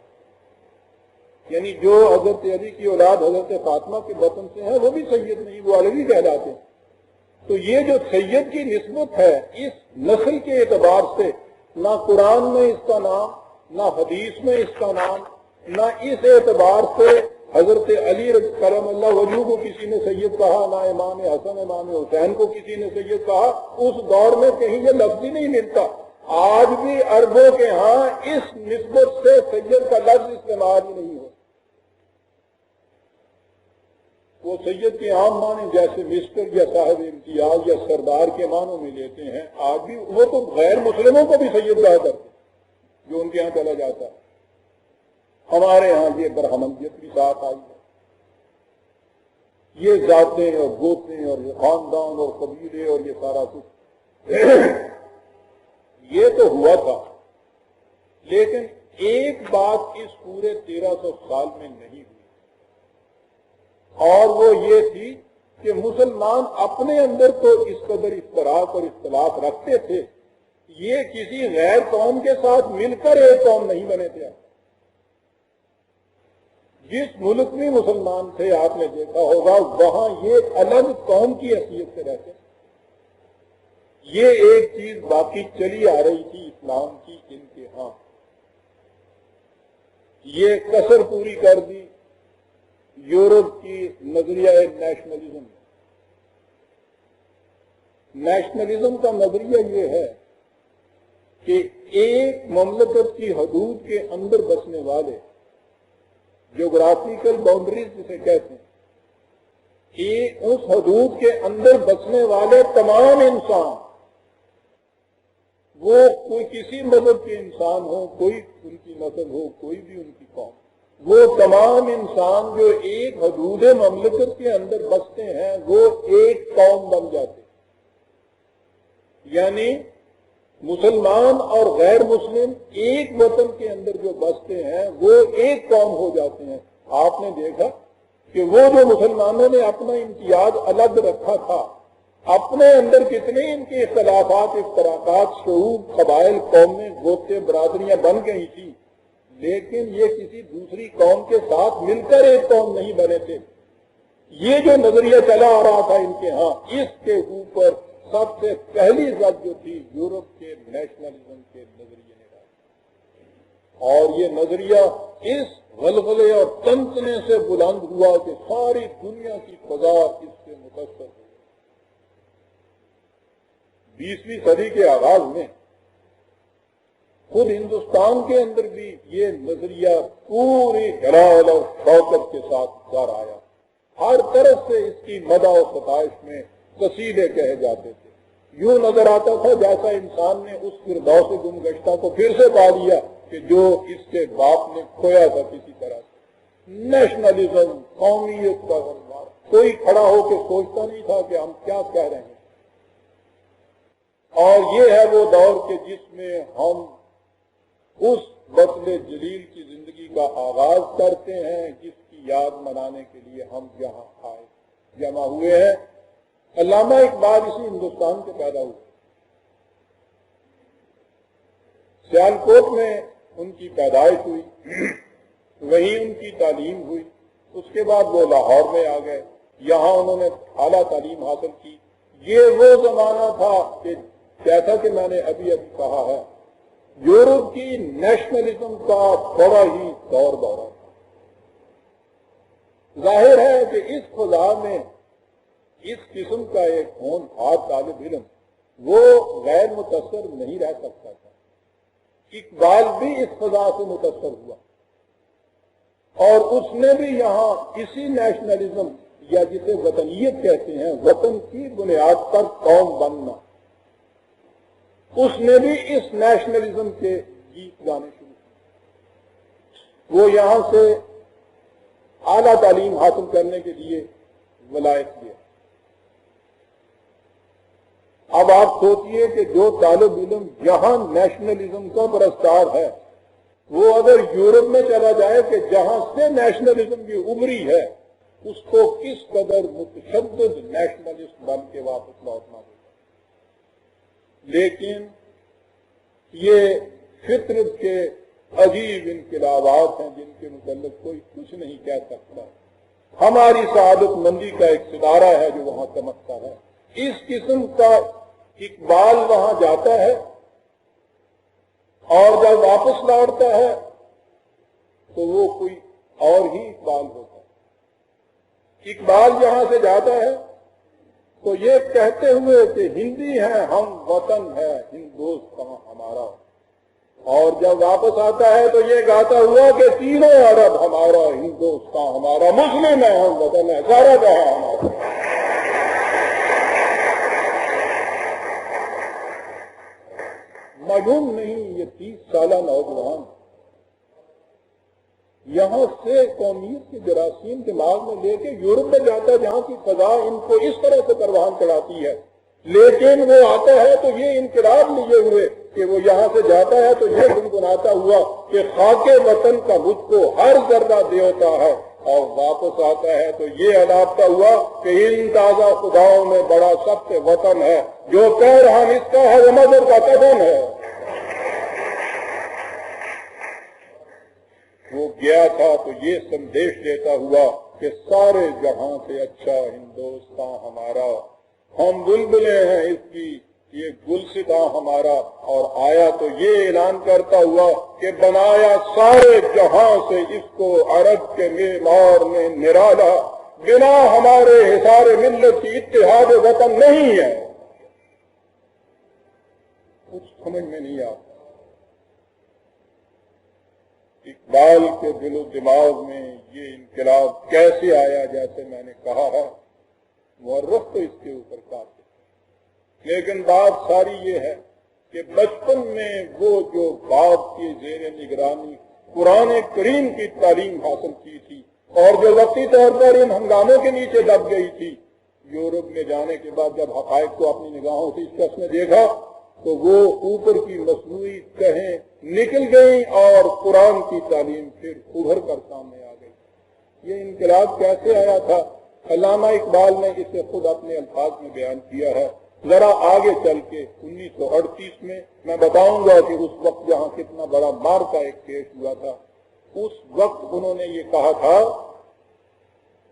یعنی جو حضرت علی کی اولاد حضرت فاطمہ کے بطن سے ہیں وہ بھی سید نہیں، وہ علوی کہلاتے ہیں۔ تو یہ جو سید کی نسبت ہے اس نسل کے اعتبار سے، نہ قرآن میں اس کا نام، نہ حدیث میں اس کا نام، نہ اس اعتبار سے حضرت علی کرم اللہ وجہہ کو کسی نے سید کہا، نہ امام حسن امام حسین کو کسی نے سید کہا، اس دور میں کہیں یہ لفظ ہی نہیں ملتا۔ آج بھی عربوں کے ہاں اس نسبت سے سید کا لفظ استعمال ہی نہیں ہو۔ وہ سید کے عام معنی جیسے مسٹر یا صاحب امتیاز یا سردار کے معنوں میں لیتے ہیں، آج بھی وہ تو غیر مسلموں کو بھی سید کہا کرتے جو ان کے ہاں چلا جاتا ہے۔ ہمارے ہاں یہ برہمنیت بھی ساتھ آئی ہے، یہ ذاتیں اور گوتیں اور یہ خاندان اور قبیلے اور یہ سارا کچھ یہ تو ہوا تھا، لیکن ایک بات اس پورے 1300 سال میں نہیں ہوئی، اور وہ یہ تھی کہ مسلمان اپنے اندر تو اس قدر اشتراک اور اختلاف رکھتے تھے، یہ کسی غیر قوم کے ساتھ مل کر ایک قوم نہیں بنے تھے۔ جس ملک میں مسلمان تھے آپ نے دیکھا ہوگا وہاں یہ الگ قوم کی حیثیت سے رہتے، یہ ایک چیز باقی چلی آ رہی تھی اسلام کی ان کے ہاں، یہ کسر پوری کر دی یورپ کی نظریہ نیشنلزم۔ نیشنلزم کا نظریہ یہ ہے کہ ایک مملکت کی حدود کے اندر بسنے والے، جغرافیکل باؤنڈریز جسے کہتے ہیں، کہ اس حدود کے اندر بسنے والے تمام انسان، وہ کوئی کسی مذہب کے انسان ہو، کوئی ان کی نسل ہو، کوئی بھی ان کی قوم، وہ تمام انسان جو ایک حدود مملکت کے اندر بستے ہیں وہ ایک قوم بن جاتے، یعنی مسلمان اور غیر مسلم ایک وطن کے اندر جو بستے ہیں وہ ایک قوم ہو جاتے ہیں۔ آپ نے دیکھا کہ وہ جو مسلمانوں نے اپنا امتیاز الگ رکھا تھا، اپنے اندر کتنے ان کے اختلافات، افتراقات، شعوب، قبائل، قومیں، گوتے، برادریاں بن گئی تھی، لیکن یہ کسی دوسری قوم کے ساتھ مل کر ایک قوم نہیں بنے تھے۔ یہ جو نظریہ چلا آ رہا تھا ان کے ہاں، اس کے اوپر سب سے پہلی زد جو تھی یورپ کے نیشنلزم کے نظریے نے ڈالی، اور یہ نظریہ اس غلغلے اور تنتنے سے بلند ہوا کہ ساری دنیا کی فضا اس سے متاثر ہوئی۔ 20ویں صدی کے آغاز میں خود ہندوستان کے اندر بھی یہ نظریہ پوری جلال اور شوکت کے ساتھ گھر آیا، ہر طرف سے اس کی مدح و ستائش میں قصیدے کہے جاتے تھے، یوں نظر آتا تھا جیسا انسان نے اس فردوس گمگشتہ کو پھر سے پا لیا کہ جو اس کے باپ نے کھویا تھا کسی طرح سے۔ نیشنلزم، قومیت کا غلبہ، کوئی کھڑا ہو کے سوچتا نہیں تھا کہ ہم کیا کہہ رہے ہیں، اور یہ ہے وہ دور کہ جس میں ہم اس بطل جلیل کی زندگی کا آغاز کرتے ہیں، جس کی یاد منانے کے لیے ہم یہاں آئے جمع ہوئے ہیں۔ علامہ اقبال اسی ہندوستان کے پیدا ہوئے، سیالکوٹ میں ان کی پیدائش ہوئی، وہیں ان کی تعلیم ہوئی، اس کے بعد وہ لاہور میں آ گئے، یہاں انہوں نے اعلیٰ تعلیم حاصل کی۔ یہ وہ زمانہ تھا کہ جیسا کہ میں نے ابھی کہا ہے، یورپ کی نیشنلزم کا بڑا ہی دور دورہ تھا۔ ظاہر ہے کہ اس فضا میں اس قسم کا ایک ہونہار طالب علم وہ غیر متاثر نہیں رہ سکتا تھا۔ اقبال بھی اس فضا سے متاثر ہوا، اور اس نے بھی یہاں اسی نیشنلزم یا جسے وطنیت کہتے ہیں، وطن کی بنیاد پر قوم بننا، اس نے بھی اس نیشنلزم کے گیت گانے شروع کیے۔ وہ یہاں سے اعلیٰ تعلیم حاصل کرنے کے لیے ولایت کیا۔ اب آپ سوچئے کہ جو طالب علم یہاں نیشنلزم کا پرستار ہے وہ اگر یورپ میں چلا جائے کہ جہاں سے نیشنلزم کی ابری ہے اس کو کس قدر متشدد نیشنلسٹ بن کے واپس لوٹنا ہوگا۔ لیکن یہ فطرت کے عجیب انقلابات ہیں جن کے متعلق کوئی کچھ نہیں کہہ سکتا۔ ہماری سعادت مندی کا ایک ستارہ ہے جو وہاں چمکتا ہے۔ اس قسم کا اقبال وہاں جاتا ہے اور جب واپس لوٹتا ہے تو وہ کوئی اور ہی اقبال ہوتا ہے۔ اقبال جہاں سے جاتا ہے تو یہ کہتے ہوئے کہ ہندی ہیں ہم، وطن ہے ہندوستان ہمارا، اور جب واپس آتا ہے تو یہ گاتا ہوا کہ تینوں عرب ہمارا، ہندوستان ہمارا، مسلم ہے ہم، وطن ہے سارا جہاں ہمارا۔ معلوم نہیں یہ 30 سالہ نوجوان یہاں سے قومیت کے جراثیم دماغ میں لے کے یورپ میں جاتا ہے جہاں کی فضا ان کو اس طرح سے پروان چڑھاتی ہے، لیکن وہ آتا ہے تو یہ انقلاب لیے ہوئے کہ وہ یہاں سے جاتا ہے تو یہ گنگناتا ہوا کہ خاک وطن کا مجھ کو ہر ذرہ دیوتا ہے، اور واپس آتا ہے تو یہ الاپتا ہوا کہ ان تازہ خداؤں میں بڑا سخت وطن ہے، جو پیر ہم اس کا ہے وہ مذہب کا کفن ہے۔ وہ گیا تھا تو یہ سندیش دیتا ہوا کہ سارے جہاں سے اچھا ہندوستان ہمارا، ہم بلبلیں ہیں اس کی یہ گلستاں ہمارا، اور آیا تو یہ اعلان کرتا ہوا کہ بنایا سارے جہاں سے اس کو عرب کے معمار نے نرالا، بنا ہمارے حصار ملت کی اتحاد وطن نہیں ہے۔ کچھ سمجھ میں نہیں آتا۔ اقبال کے دل و دماغ میں یہ انقلاب کیسے آیا؟ جیسے میں نے کہا ہے مورخ تو اس کے اوپر کافی، لیکن بات ساری یہ ہے کہ بچپن میں وہ جو باپ کی زیر نگرانی قرآن کریم کی تعلیم حاصل کی تھی اور جو وقتی طور پر ان ہنگاموں کے نیچے دب گئی تھی، یورپ میں جانے کے بعد جب حقائق کو اپنی نگاہوں سے اس شخص نے دیکھا تو وہ اوپر کی مصنوعی تہیں نکل گئیں اور قرآن کی تعلیم پھر ابھر کر سامنے آ گئی۔ یہ انقلاب کیسے آیا تھا؟ علامہ اقبال نے اسے خود اپنے الفاظ میں بیان کیا ہے۔ ذرا آگے چل کے 1938 میں میں بتاؤں گا کہ اس وقت جہاں کتنا بڑا مار کا ایک پیش ہوا تھا، اس وقت انہوں نے یہ کہا تھا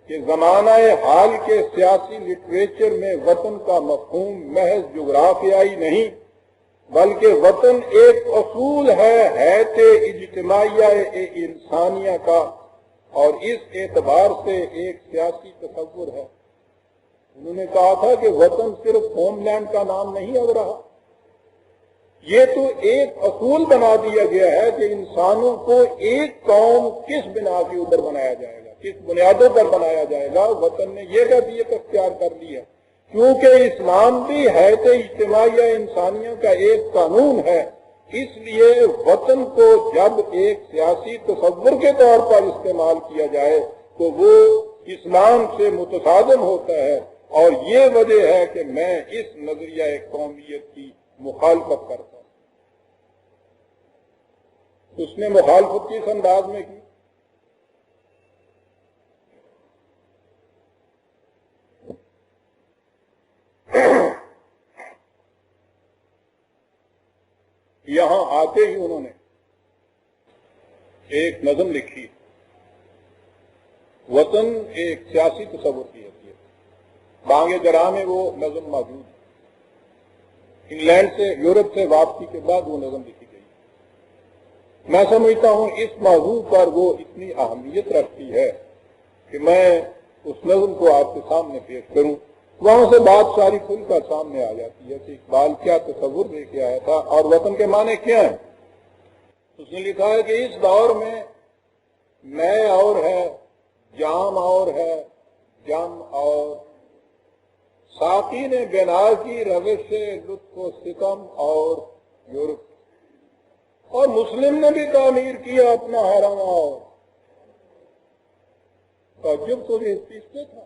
کہ زمانہ حال کے سیاسی لٹریچر میں وطن کا مفہوم محض جغرافیائی نہیں بلکہ وطن ایک اصول ہے حیث اجتماعیہ انسانیہ کا، اور اس اعتبار سے ایک سیاسی تصور ہے۔ انہوں نے کہا تھا کہ وطن صرف ہوم لینڈ کا نام نہیں اب رہا، یہ تو ایک اصول بنا دیا گیا ہے کہ انسانوں کو ایک قوم کس بنا کے اوپر بنایا جائے گا، کس بنیادوں پر بنایا جائے گا۔ وطن نے یہ کیفیت اختیار کر لی ہے، کیونکہ اسلام بھی حیث اجتماعیہ انسانیہ کا ایک قانون ہے، اس لیے وطن کو جب ایک سیاسی تصور کے طور پر استعمال کیا جائے تو وہ اسلام سے متصادم ہوتا ہے، اور یہ وجہ ہے کہ میں اس نظریہ قومیت کی مخالفت کرتا ہوں۔ اس نے مخالفت کس انداز میں کی؟ یہاں آتے ہی انہوں نے ایک نظم لکھی، وطن ایک سیاسی تصور کی حیثیت۔ بانگ جرا میں وہ نظم موجود ہے، انگلینڈ سے یورپ سے واپسی کے بعد وہ نظم لکھی گئی۔ میں سمجھتا ہوں اس موضوع پر وہ اتنی اہمیت رکھتی ہے کہ میں اس نظم کو آپ کے سامنے پیش کروں، وہاں سے بات ساری کھل کر سامنے آ جاتی ہے کہ اقبال کیا تصور لے کے آیا تھا اور وطن کے معنی کیا ہیں۔ اس نے لکھا ہے کہ اس دور میں میں اور ہے، جام اور ہے، جم اور ساقی نے بنا کی روش سے لطف و ستم اور یورپ، اور مسلم نے بھی تعمیر کیا اپنا حرم، اور تعجب تو اس چیز سے تھا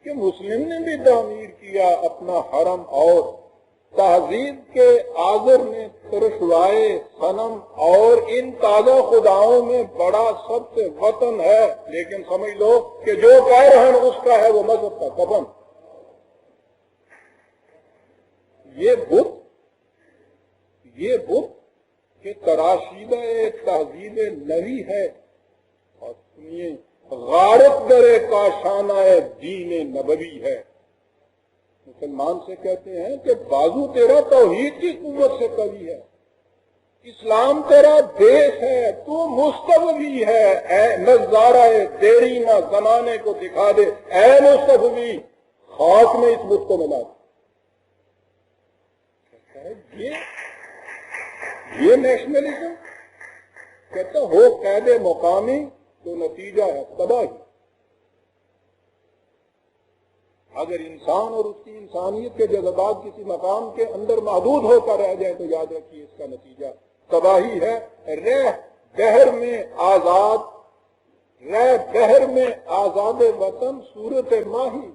کہ مسلم نے بھی تعمیر کیا اپنا حرم، اور تہذیب کے آذر نے ترشوائے صنم، اور ان تازہ خداؤں میں بڑا سب سے وطن ہے، لیکن سمجھ لو کہ جو پیرہن اس کا ہے وہ مذہب کا کفن۔ یہ بت کہ تراشیدہ تہذیب نوی ہے، اور سنیے غارت در کاشانہ دین نبوی ہے۔ مسلمان سے کہتے ہیں کہ بازو تیرا توحید کی قوت سے قوی ہے، اسلام تیرا دیش ہے، تو مستفوی ہے، اے نظارہ دیرینہ زمانے کو دکھا دے، اے مستفوی خاک میں اس بت کو ملا دے۔ یہ نیشنلزم کہتا ہو قید مقامی تو نتیجہ ہے تباہی۔ اگر انسان اور اس کی انسانیت کے جذبات کسی مقام کے اندر محدود ہو کر رہ جائے تو یاد رکھیے اس کا نتیجہ تباہی ہے۔ رہ بہر میں آزاد وطن صورت ماہی،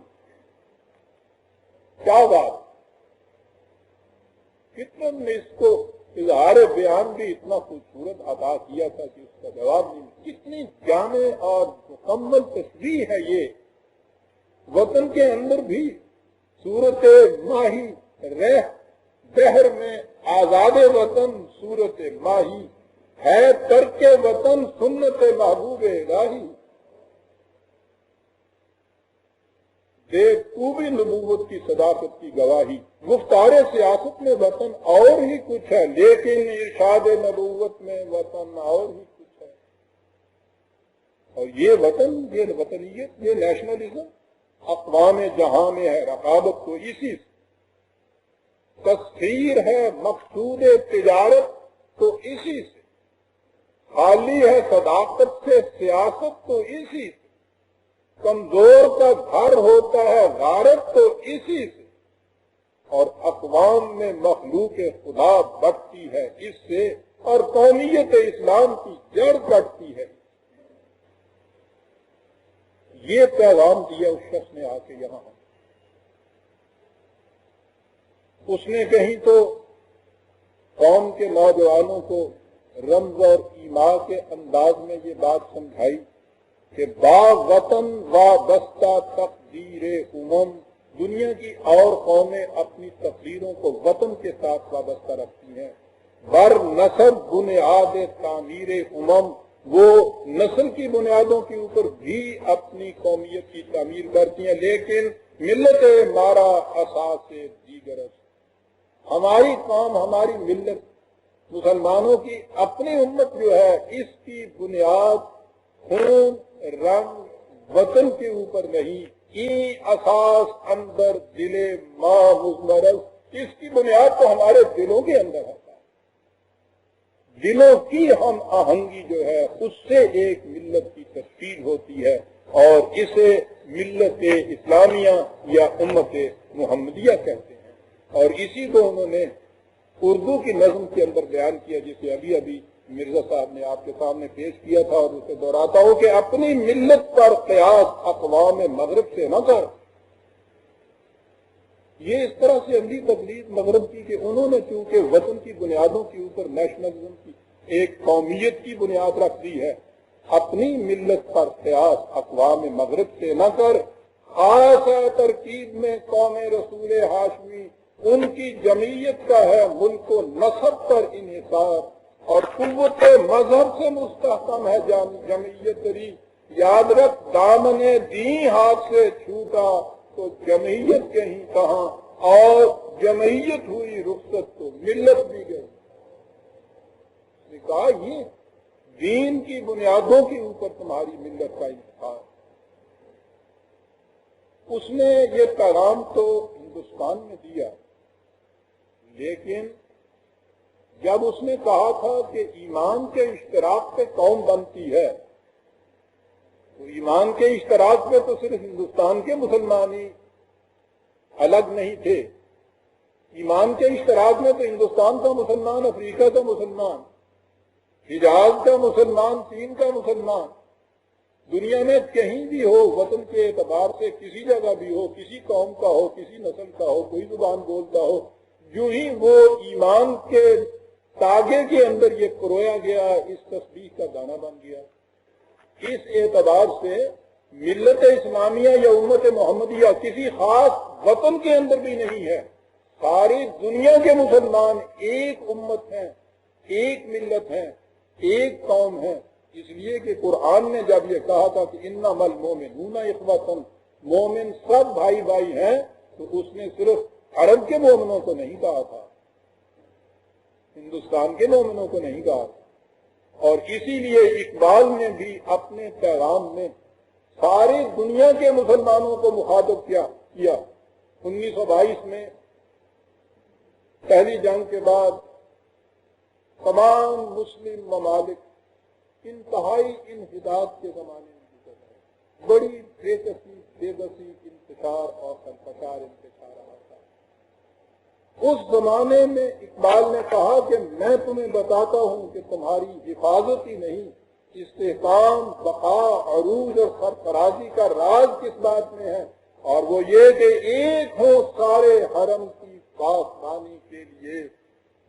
کیا بات! کتنے نے اس کو اظہار بیان بھی اتنا خوبصورت ادا کیا تھا کہ اس کا جواب نہیں۔ کتنی جامع اور مکمل تشریح ہے یہ، وطن کے اندر بھی صورت ماہی، رہ بحر میں آزاد وطن صورت ماہی، ہے ترک وطن سنت محبوب الہی، دے تو بھی نبوت کی صداقت کی گواہی۔ گفتار سیاست میں وطن اور ہی کچھ ہے، لیکن ارشاد نبوت میں وطن اور ہی کچھ ہے۔ اور یہ وطن، یہ وطنیت، یہ نیشنلزم اقوام جہاں میں ہے، رقابت تو اسی سے، تسخیر ہے مقصود تجارت تو اسی سے، خالی ہے صداقت سے سیاست تو اسی سے، کمزور کا گھر ہوتا ہے غارت تو اسی سے، اور اقوام میں مخلوق خدا بڑھتی ہے اس سے، اور قومیت اسلام کی جڑ کٹتی ہے۔ یہ پیغام دیا اس شخص نے آ کے یہاں، اس نے کہیں تو قوم کے نوجوانوں کو رمز اور ایما کے انداز میں یہ بات سمجھائی کہ با وطن وابستہ تقدیر دنیا کی اور قومیں اپنی تقدیروں کو وطن کے ساتھ وابستہ رکھتی ہیں، بر نسل بنیاد تعمیر وہ نسل کی بنیادوں کے اوپر بھی اپنی قومیت کی تعمیر کرتی ہیں، لیکن ملت مارا اساس دیگر، ہماری قوم، ہماری ملت، مسلمانوں کی اپنی امت جو ہے، اس کی بنیاد خون، رنگ، وطن کے اوپر نہیں، اساس اندر دل ماں مزمرز، اس کی بنیاد تو ہمارے دلوں کے اندر ہے۔ دلوں کی ہم آہنگی جو ہے اس سے ایک ملت کی تشکیل ہوتی ہے، اور اسے ملت اسلامیہ یا امت محمدیہ کہتے ہیں۔ اور اسی کو انہوں نے اردو کی نظم کے اندر بیان کیا، جسے ابھی مرزا صاحب نے آپ کے سامنے پیش کیا تھا، اور اسے دہراتا ہوں کہ اپنی ملت پر قیاس اقوام مغرب سے نہ کر۔ یہ اس طرح سے عملی تقلید مغرب کی کہ انہوں نے چونکہ وطن کی بنیادوں کے اوپر نیشنلزم کی ایک قومیت کی بنیاد رکھ دی ہے، اپنی ملت پر قیاس اقوام مغرب سے نہ کر۔ خاص ترکیب میں قوم رسول ہاشمی، ان کی جمعیت کا ہے ملک و نسب پر انحصار، اور قوت مذہب سے مستحکم ہے جمعیت تری۔ یاد رکھ دامن دین ہاتھ سے چھوٹا تو جمعیت کہیں کہاں، اور جمعیت ہوئی رخصت تو ملت بھی گئی۔ کہا یہ دین کی بنیادوں کے اوپر تمہاری ملت کا انتخاب۔ اس نے یہ پیغام تو ہندوستان میں دیا، لیکن جب اس نے کہا تھا کہ ایمان کے اشتراک پہ قوم بنتی ہے، تو ایمان کے اشتراک پہ تو صرف ہندوستان کے مسلمان ہی الگ نہیں تھے، ایمان کے اشتراک میں تو ہندوستان کا مسلمان، افریقہ کا مسلمان، حجاز کا مسلمان، چین کا مسلمان، دنیا میں کہیں بھی ہو، وطن کے اعتبار سے کسی جگہ بھی ہو، کسی قوم کا ہو، کسی نسل کا ہو، کوئی زبان بولتا ہو، جو ہی وہ ایمان کے تاگے کے اندر یہ پرویا گیا، اس تسبیح کا دانہ بن گیا۔ اس اعتبار سے ملت اسلامیہ یا امت محمدیہ کسی خاص وطن کے اندر بھی نہیں ہے، ساری دنیا کے مسلمان ایک امت ہیں، ایک ملت ہیں، ایک قوم ہے۔ اس لیے کہ قرآن نے جب یہ کہا تھا کہ انما المؤمنون اخوۃ، مومن سب بھائی بھائی ہیں، تو اس نے صرف عرب کے مومنوں کو نہیں کہا تھا، ہندوستان کے مومنوں کو نہیں کہا تھا۔ اور اسی لیے اقبال نے بھی اپنے پیغام میں ساری دنیا کے مسلمانوں کو مخاطب کیا۔ 1922 میں پہلی جنگ کے بعد تمام مسلم ممالک انتہائی انحطاط کے زمانے میں گزر رہے، بڑی بے بسی انتشار اور خلفشار انتشار رہا تھا۔ اس زمانے میں اقبال نے کہا کہ میں تمہیں بتاتا ہوں کہ تمہاری حفاظت ہی نہیں، استحکام، بقا، عروج اور سرفرازی کا راز کس بات میں ہے، اور وہ یہ کہ ایک ہو سارے حرم کی پاسبانی کے لیے،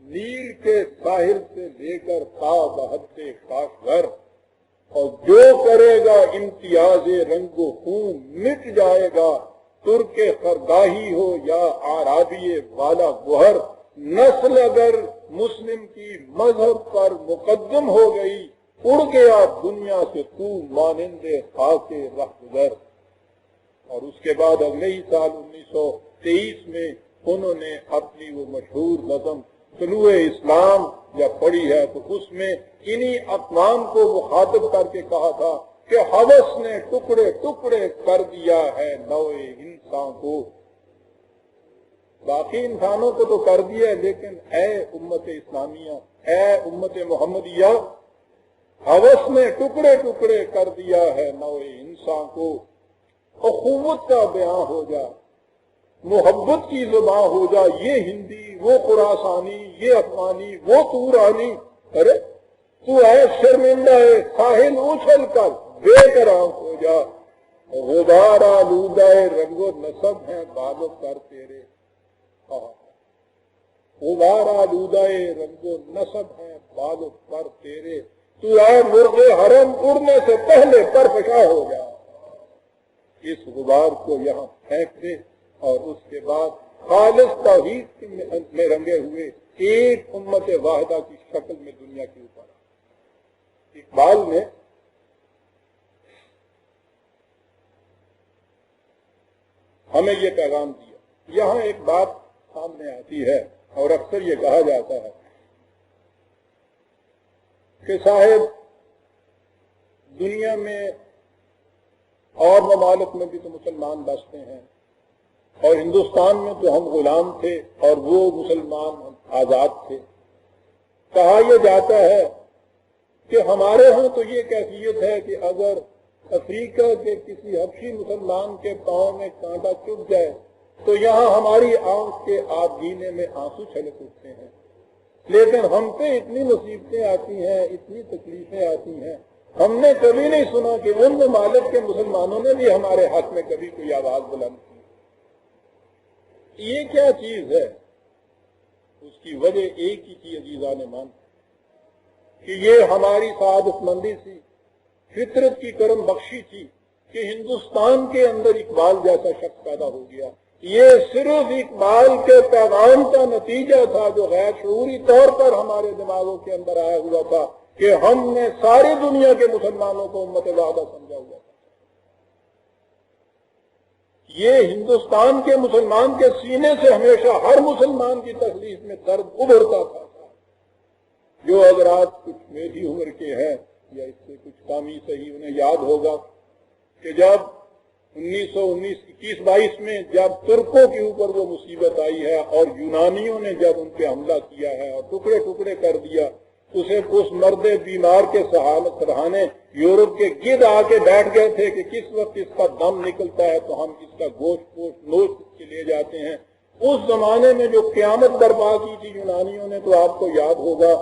نیل کے ساحل سے لے کر تا بحد کاشغر، اور جو کرے گا امتیاز رنگ و خون مٹ جائے گا، ترک خرگاہی ہو یا عرابی والا گوہر، نسل اگر مسلم کی مذہب پر مقدم ہو گئی، اڑ گیا دنیا سے تو مانند خاک رہگذر۔ اور اس کے بعد اگلے ہی سال 1923 میں انہوں نے اپنی وہ مشہور نظم طلوع اسلام جب پڑھی ہے تو اس میں انہی اقوام کو مخاطب کر کے کہا تھا کہ ہوس نے ٹکڑے ٹکڑے کر دیا ہے نوع انسان کو، باقی انسانوں کو تو کر دیا، لیکن اے امت اسلامیہ، اے امت محمدیہ، ہوس نے ٹکڑے ٹکڑے کر دیا ہے نوع انسان کو۔ اخوت کا بیان ہو جا، محبت کی زبان ہو جا، یہ ہندی، وہ خراسانی، یہ افغانی، وہ تورانی، ارے تو ہے شرمندہ ہے، ساحل اچھل کر بے قرار ہو جا، غبار آلودہ رنگ و نسب ہیں بال و پر تیرے، غبار آلودہ رنگ و نسب ہیں بال و پر تیرے، تو ہے مرغ حرم اڑنے سے پہلے پرفشاں ہو جا۔ اس غبار کو یہاں پھینک دے اور اس کے بعد خالص توحید میں رنگے ہوئے ایک امت واحدہ کی شکل میں دنیا کے اوپر آ۔ اقبال نے ہمیں یہ پیغام دیا۔ یہاں ایک بات سامنے آتی ہے اور اکثر یہ کہا جاتا ہے کہ صاحب دنیا میں اور ممالک میں بھی تو مسلمان بستے ہیں، اور ہندوستان میں تو ہم غلام تھے اور وہ مسلمان آزاد تھے۔ کہا یہ جاتا ہے کہ ہمارے ہاں تو یہ کیفیت ہے کہ اگر افریقہ کے کسی حبشی مسلمان کے پاؤں میں کانٹا چبھ جائے تو یہاں ہماری آنکھ کے آبگینے میں آنسو چھلک اٹھتے ہیں، لیکن ہم پہ اتنی مصیبتیں آتی ہیں، اتنی تکلیفیں آتی ہیں، ہم نے کبھی نہیں سنا کہ ان ممالک کے مسلمانوں نے بھی ہمارے حق میں کبھی کوئی آواز بلند کی۔ یہ کیا چیز ہے؟ اس کی وجہ ایک ہی تھی عزیزان من، کہ یہ ہماری سعادت مندی تھی، فطرت کی کرم بخشی تھی کہ ہندوستان کے اندر اقبال جیسا شخص پیدا ہو گیا۔ یہ صرف اقبال کے پیغام کا نتیجہ تھا جو غیر شعوری طور پر ہمارے دماغوں کے اندر آیا ہوا تھا کہ ہم نے ساری دنیا کے مسلمانوں کو امت واحدہ سمجھا ہوا تھا۔ یہ ہندوستان کے مسلمان کے سینے سے ہمیشہ ہر مسلمان کی تکلیف میں درد ابھرتا تھا۔ جو حضرات کچھ میری عمر کے ہیں یا اس سے کچھ کم ہی صحیح انہیں یاد ہوگا کہ جب 1919-21-22 میں جب ترکوں کے اوپر وہ مصیبت آئی ہے اور یونانیوں نے جب ان پہ حملہ کیا ہے اور ٹکڑے ٹکڑے کر دیا، اسے اس مرد بیمار کے سرہانے یورپ کے گرد آ کے بیٹھ گئے تھے کہ کس وقت اس کا دم نکلتا ہے تو ہم اس کا گوشت نوچ کے لے جاتے ہیں۔ اس زمانے میں جو قیامت برپا کی تھی یونانیوں نے، تو آپ کو یاد ہوگا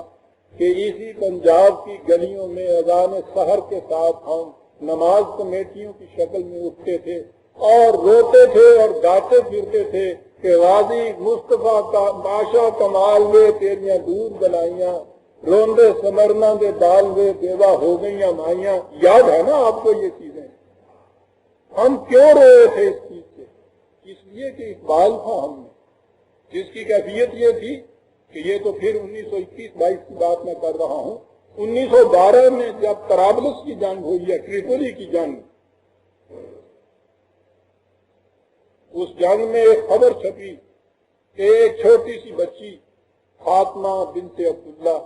کہ اسی پنجاب کی گلیوں میں اذان سحر کے ساتھ ہم نماز کمیٹیوں کی شکل میں اٹھتے تھے اور روتے تھے اور گاتے پھرتے تھے کہ غازی مصطفیٰ کا بادشاہ کمال وے تیریاں دور بلائیاں، روندے سمرنا دے بال وے بیوہ ہو گئیاں مائیاں. یاد ہے نا آپ کو یہ چیزیں؟ ہم کیوں روئے تھے اس چیز سے؟ اس لیے کہ اقبال تھا ہم نے، جس کی کیفیت یہ تھی کہ یہ تو پھر 1921-22 کی بات میں کر رہا ہوں. 1912 میں جب طرابلس کی جنگ ہوئی ہے، ٹریپولی کی جنگ، اس جنگ میں ایک خبر چھپی کہ ایک چھوٹی سی بچی فاطمہ بنت عبداللہ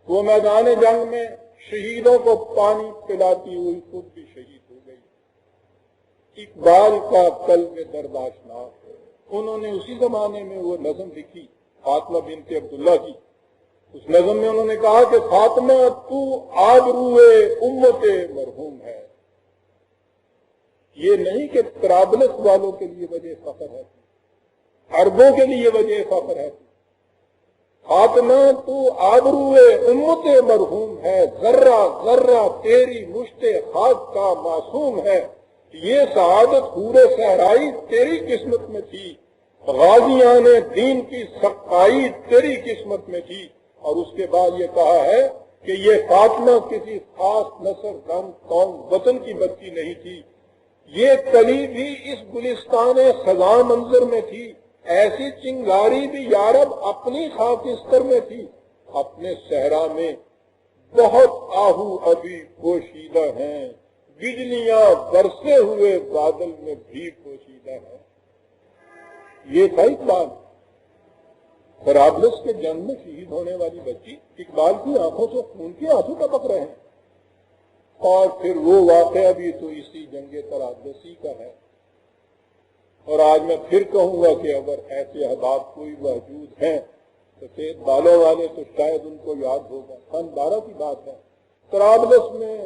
وہ میدان جنگ میں شہیدوں کو پانی پلاتی ہوئی خود بھی شہید ہو گئی. اقبال کا قلب برداشتناک، انہوں نے اسی زمانے میں وہ نظم لکھی فاطمہ بنت عبداللہ کی. اس نظم میں انہوں نے کہا کہ فاطمہ تو آبروئے امت مرحوم ہے. یہ نہیں کہ طرابلس والوں کے لیے وجہ فخر ہے، عربوں کے لیے وجہ فخر ہے. فاطمہ تو آبروئے امت مرحوم ہے، ذرہ ذرہ تیری مشت خاک کا معصوم ہے. یہ سعادت حور صحرائی تیری قسمت میں تھی، غازیان دین کی سقائی تیری قسمت میں تھی. اور اس کے بعد یہ کہا ہے کہ یہ فاطمہ کسی خاص نسل دم قوم وطن کی بچی نہیں تھی، یہ کلی بھی اس گلستان خزاں منظر میں تھی، ایسی چنگاری بھی یارب اپنی خاکستر میں تھی. اپنے صحرا میں بہت آہو ابھی پوشیدہ ہیں، بجلیاں برسے ہوئے بادل میں بھی پوشیدہ ہیں. یہ تھا اقبال. طرابلس کے جنگ میں شہید ہونے والی بچی اقبال کی آنکھوں سے خون کے آنسو ٹپک رہے ہیں. اور پھر وہ واقعہ بھی تو اسی جنگ طرابلسی کا ہے. اور آج میں پھر کہوں گا کہ اگر ایسے احباب کوئی موجود ہیں تو سید بالوں والے تو شاید ان کو یاد ہوگا. سن 12 کی بات ہے، طرابلس میں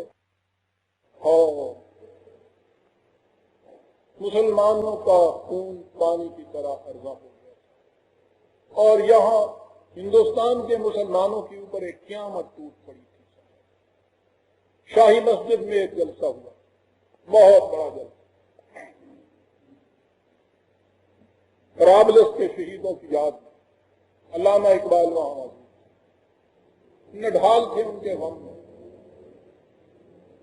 مسلمانوں کا خون پانی کی طرح ارزاں ہو گیا اور یہاں ہندوستان کے مسلمانوں کے اوپر ایک قیامت ٹوٹ پڑی تھی. شاہی مسجد میں ایک جلسہ ہوا، بہت بڑا جلسہ. طرابلس کے شہیدوں کی یاد میں علامہ اقبال وہاں موجود، نڈھال تھے ان کے غم میں.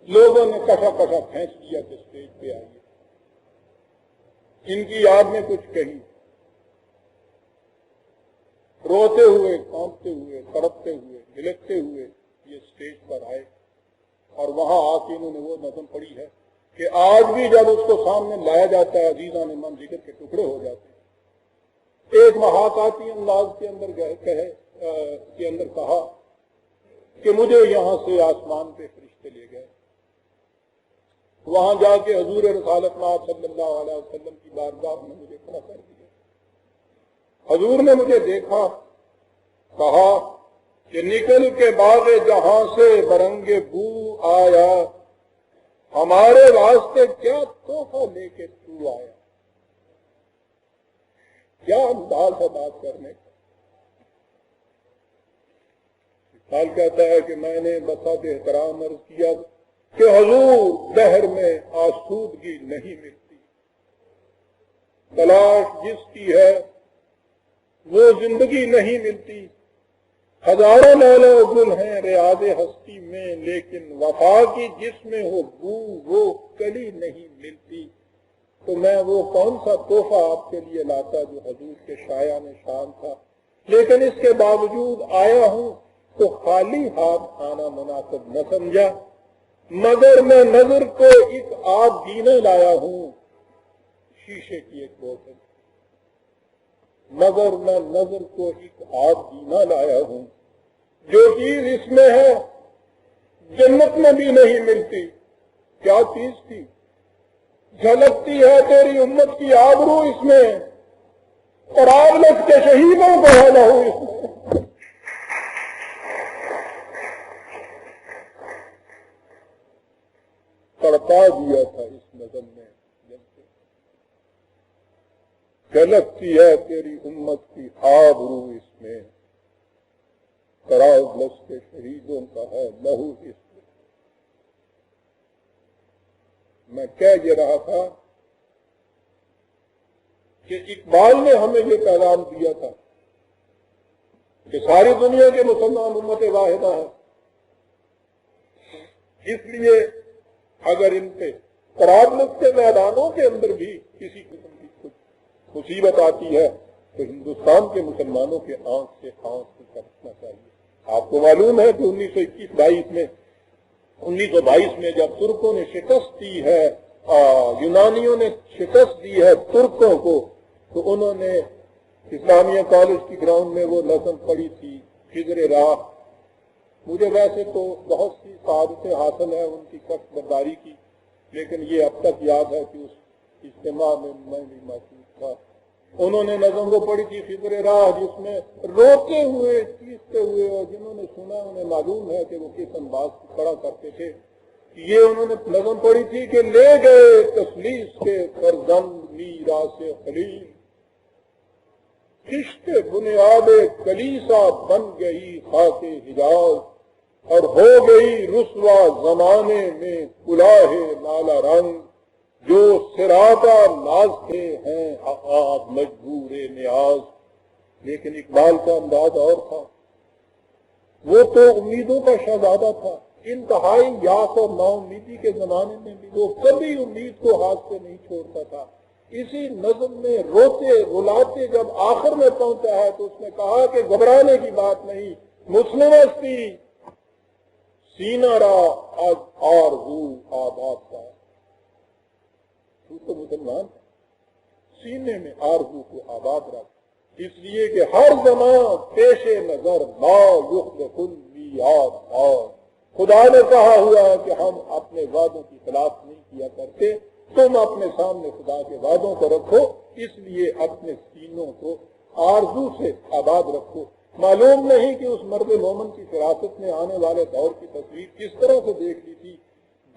لوگوں نے کشا کشا کھینچ دیا کہ اسٹیج پہ آئیے، ان کی یاد میں کچھ کہی. روتے ہوئے، کانپتے ہوئے، تڑپتے ہوئے، بلکتے ہوئے یہ اسٹیج پر آئے اور وہاں آ کے انہوں نے وہ نظم پڑھی ہے کہ آج بھی جب اس کو سامنے لایا جاتا ہے عزیزاں نے من جگر کے ٹکڑے ہو جاتے ہیں. ایک محاکاتی انداز کے اندر کہا کہ مجھے یہاں سے آسمان پہ فرشتے لے گئے. وہاں جا کے حضور رسالت مآب صلی اللہ علیہ وسلم کی بارگاہ میں مجھے کھڑا کر دیا. حضور نے مجھے دیکھا، کہا کہ نکل کے باغ جہاں سے برنگ بو آیا، ہمارے واسطے کیا تحفہ لے کے تو آیا. کیا انداز ہے بات کرنے کا. اقبال کہتا ہے کہ میں نے بسا احترام عرض کیا کہ حضور بحر میں آسودگی نہیں ملتی، تلاش جس کی ہے وہ زندگی نہیں ملتی. ہزاروں لالہ گل ہیں ریاض ہستی میں، لیکن وفا کی جس میں ہو بو وہ کلی نہیں ملتی. تو میں وہ کون سا تحفہ آپ کے لیے لاتا جو حضور کے شایان شان تھا، لیکن اس کے باوجود آیا ہوں تو خالی ہاتھ آنا مناسب نہ سمجھا. مگر میں نظر کو ایک آب گینے لایا ہوں، شیشے کی ایک بوتل. مگر میں نظر کو ایک آب گینا لایا ہوں، جو چیز اس میں ہے جنت میں بھی نہیں ملتی. کیا چیز تھی؟ جھلکتی ہے تیری امت کی آبرو اس میں، طرابلس کے شہیدوں کو ہے لہو اس میں. تڑپا دیا تھا اس نظم میں. جھلکتی ہے تیری امت کی آبرو اس میں، طرابلس کے شہیدوں کا ہے لہو اس میں. میں کہہ یہ رہا تھا کہ اقبال نے ہمیں یہ پیغام دیا تھا کہ ساری دنیا کے مسلمان امت واحدہ ہیں، اس لیے اگر ان پہ طرابلس کے میدانوں کے اندر بھی کسی قسم کی کچھ مصیبت آتی ہے تو ہندوستان کے مسلمانوں کے آنکھ سے کرنا چاہیے۔ آپ کو معلوم ہے کہ 1922 میں جب ترکوں نے شکست دی ہے، یونانیوں نے شکست دی ہے ترکوں کو، تو انہوں نے اسلامیہ کالج کی گراؤنڈ میں وہ نظم پڑھی تھی خضر راہ۔ مجھے ویسے تو بہت سی سعادتیں حاصل ہیں ان کی سخت برداری کی، لیکن یہ اب تک یاد ہے کہ اس اجتماع میں میں بھی موجود تھا۔ انہوں نے نظم کو پڑھی تھی خضر راہ، جس میں روتے ہوئے چیختے ہوئے، اور جنہوں نے سنا انہیں معلوم ہے کہ وہ کس انداز سے پڑھا کرتے تھے۔ یہ انہوں نے نظم پڑھی تھی کہ لے گئے تسلیس کے فرزند میراث خلیل، کشت بنیاد کلیسا بن گئی خاک حجاز، اور ہو گئی رسوا زمانے میں کلاہ لالا رنگ، جو سراپا نازتے ہیں عقاب مجبور نیاز۔ لیکن اقبال کا انداز اور تھا، وہ تو امیدوں کا شہزادہ تھا، انتہائی یاس اور نا امیدی کے زمانے میں بھی وہ کبھی امید کو ہاتھ سے نہیں چھوڑتا تھا۔ اسی نظم میں روتے رلاتے جب آخر میں پہنچا ہے تو اس نے کہا کہ گھبرانے کی بات نہیں، مسلمستی سینہ را از آرزو آباد کا، تو مسلمان سینے میں آرزو کو آباد رکھ، اس لیے کہ ہر زمان پیش نظر ما یخلف المیعاد اور خدا نے کہا ہوا ہے کہ ہم اپنے وعدوں کی خلاف نہیں کیا کرتے، تم اپنے سامنے خدا کے وعدوں کو رکھو، اس لیے اپنے سینوں کو آرزو سے آباد رکھو۔ معلوم نہیں کہ اس مرد مومن کی فراست نے آنے والے دور کی تصویر کس طرح سے دیکھ لی تھی۔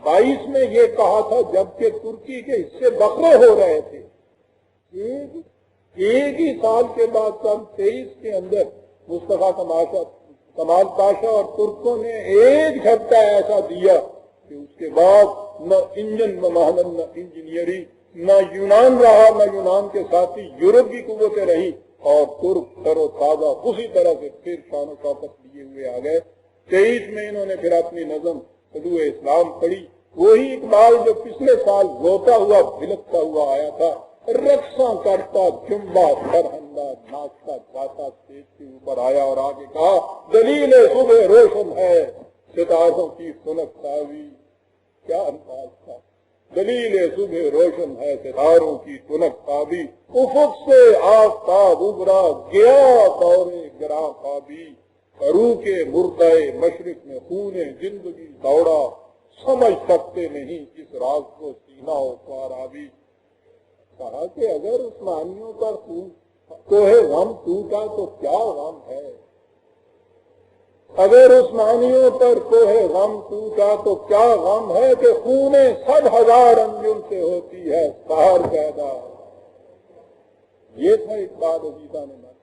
22 میں یہ کہا تھا جبکہ ترکی کے حصے بکرے ہو رہے تھے، ایک ہی سال کے بعد سن 23 کے اندر مصطفیٰ کمال پاشا اور ترکوں نے ایک جھٹکا ایسا دیا کہ اس کے بعد نہ انجن نہ محنت نہ انجینئرنگ، نہ یونان رہا نہ یونان کے ساتھی یورپ کی قوتیں رہی، اور ترک تر و تازہ اسی طرح سے پھر شان و شوکت لیے ہوئے آ گئے۔ 23 میں انہوں نے پھر اپنی نظم طلوع اسلام پڑھی، وہی اقبال جو پچھلے سال روتا ہوا بھلکتا ہوا آیا تھا، رقصاں کرتا جمبا سرہندہ ناچتا جاتا اسٹیج کے اوپر آیا اور آگے کہا دلیل صبح روشن ہے ستاروں کی خنک تابی۔ کیا انداز تھا، دلیل صبح روشن ہے ستاروں کی خنک تابی، افق سے آفتاب ابھرا گیا دور گراں خوابی، عروق کے مرتع مشرق میں خون زندگی دوڑا، سمجھ سکتے نہیں اس راز کو سینہ و خوارابی۔ کہا کہ اگر عثمانیوں پر کوہ غم ٹوٹا تو کیا غم ہے، اگر عثمانیوں پر کوہ غم ٹوٹا تو کیا غم ہے کہ خون 100,000 انجم سے ہوتی ہے سحر پیدا۔ یہ تھا اقبال عزیزان من،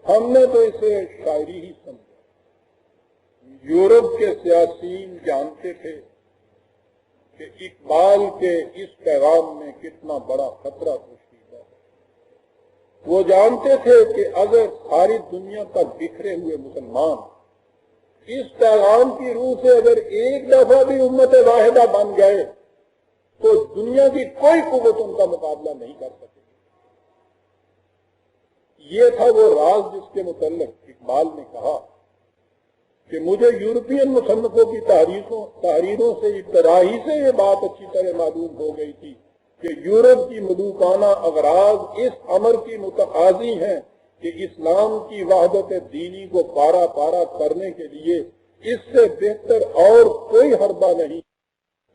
ہم نے تو اسے شاعری ہی سمجھا۔ یورپ کے سیاسیین جانتے تھے کہ اقبال کے اس پیغام میں کتنا بڑا خطرہ پوشیدہ ہے۔ وہ جانتے تھے کہ اگر ساری دنیا کا بکھرے ہوئے مسلمان اس پیغام کی روح سے اگر ایک دفعہ بھی امت واحدہ بن گئے تو دنیا کی کوئی قوت ان کا مقابلہ نہیں کر سکے۔ یہ تھا وہ راز جس کے متعلق اقبال نے کہا کہ مجھے یورپین مصنفوں کی تحریروں سے ابتدائی سے یہ بات اچھی طرح معلوم ہو گئی تھی کہ یورپ کی ملوکانہ اغراض اس امر کی متقاضی ہیں کہ اسلام کی وحدت دینی کو پارا پارا کرنے کے لیے اس سے بہتر اور کوئی حربہ نہیں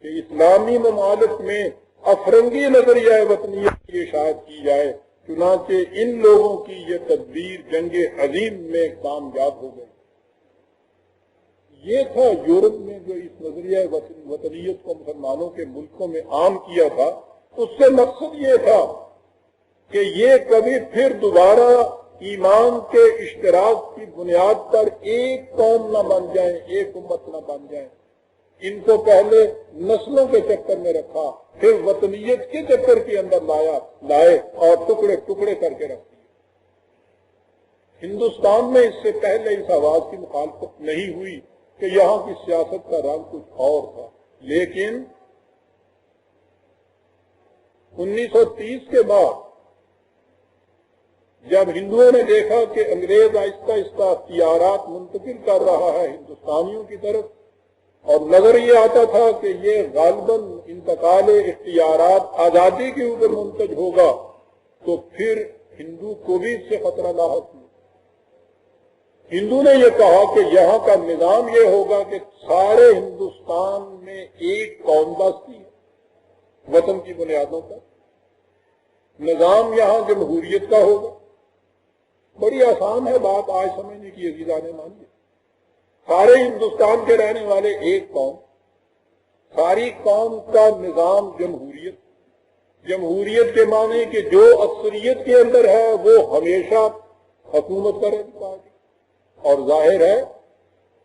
کہ اسلامی ممالک میں افرنگی نظریہ وطنیت کی اشاعت کی جائے۔ چنانچہ ان لوگوں کی یہ تدبیر جنگ عظیم میں کامیاب ہو گئی۔ یہ تھا یورپ میں جو اس نظریہ وطنیت کو مسلمانوں کے ملکوں میں عام کیا تھا، اس سے مقصد یہ تھا کہ یہ کبھی پھر دوبارہ ایمان کے اشتراک کی بنیاد پر ایک قوم نہ بن جائیں، ایک امت نہ بن جائیں۔ ان کو پہلے نسلوں کے چکر میں رکھا، پھر وطنیت کے چکر کے اندر لائے اور ٹکڑے ٹکڑے کر کے رکھ دیے۔ ہندوستان میں اس سے پہلے اس آواز کی مخالفت نہیں ہوئی کہ یہاں کی سیاست کا رنگ کچھ اور تھا، لیکن 1930 کے بعد جب ہندوؤں نے دیکھا کہ انگریز آہستہ آہستہ اختیارات منتقل کر رہا ہے ہندوستانیوں کی طرف، اور نظر یہ آتا تھا کہ یہ غالباً انتقال اختیارات آزادی کے اوپر منتج ہوگا، تو پھر ہندو کو بھی اس سے خطرہ لاحق ہوا۔ ہندو نے یہ کہا کہ یہاں کا نظام یہ ہوگا کہ سارے ہندوستان میں ایک قوم بستی ہے وطن کی بنیادوں پر، نظام یہاں جمہوریت کا ہوگا۔ بڑی آسان ہے بات آج سمجھنے کی، عزیزان مانیے، سارے ہندوستان کے رہنے والے ایک قوم، ساری قوم کا نظام جمہوریت، جمہوریت کے معنی کہ جو اکثریت کے اندر ہے وہ ہمیشہ حکومت کرے گی پارٹی، اور ظاہر ہے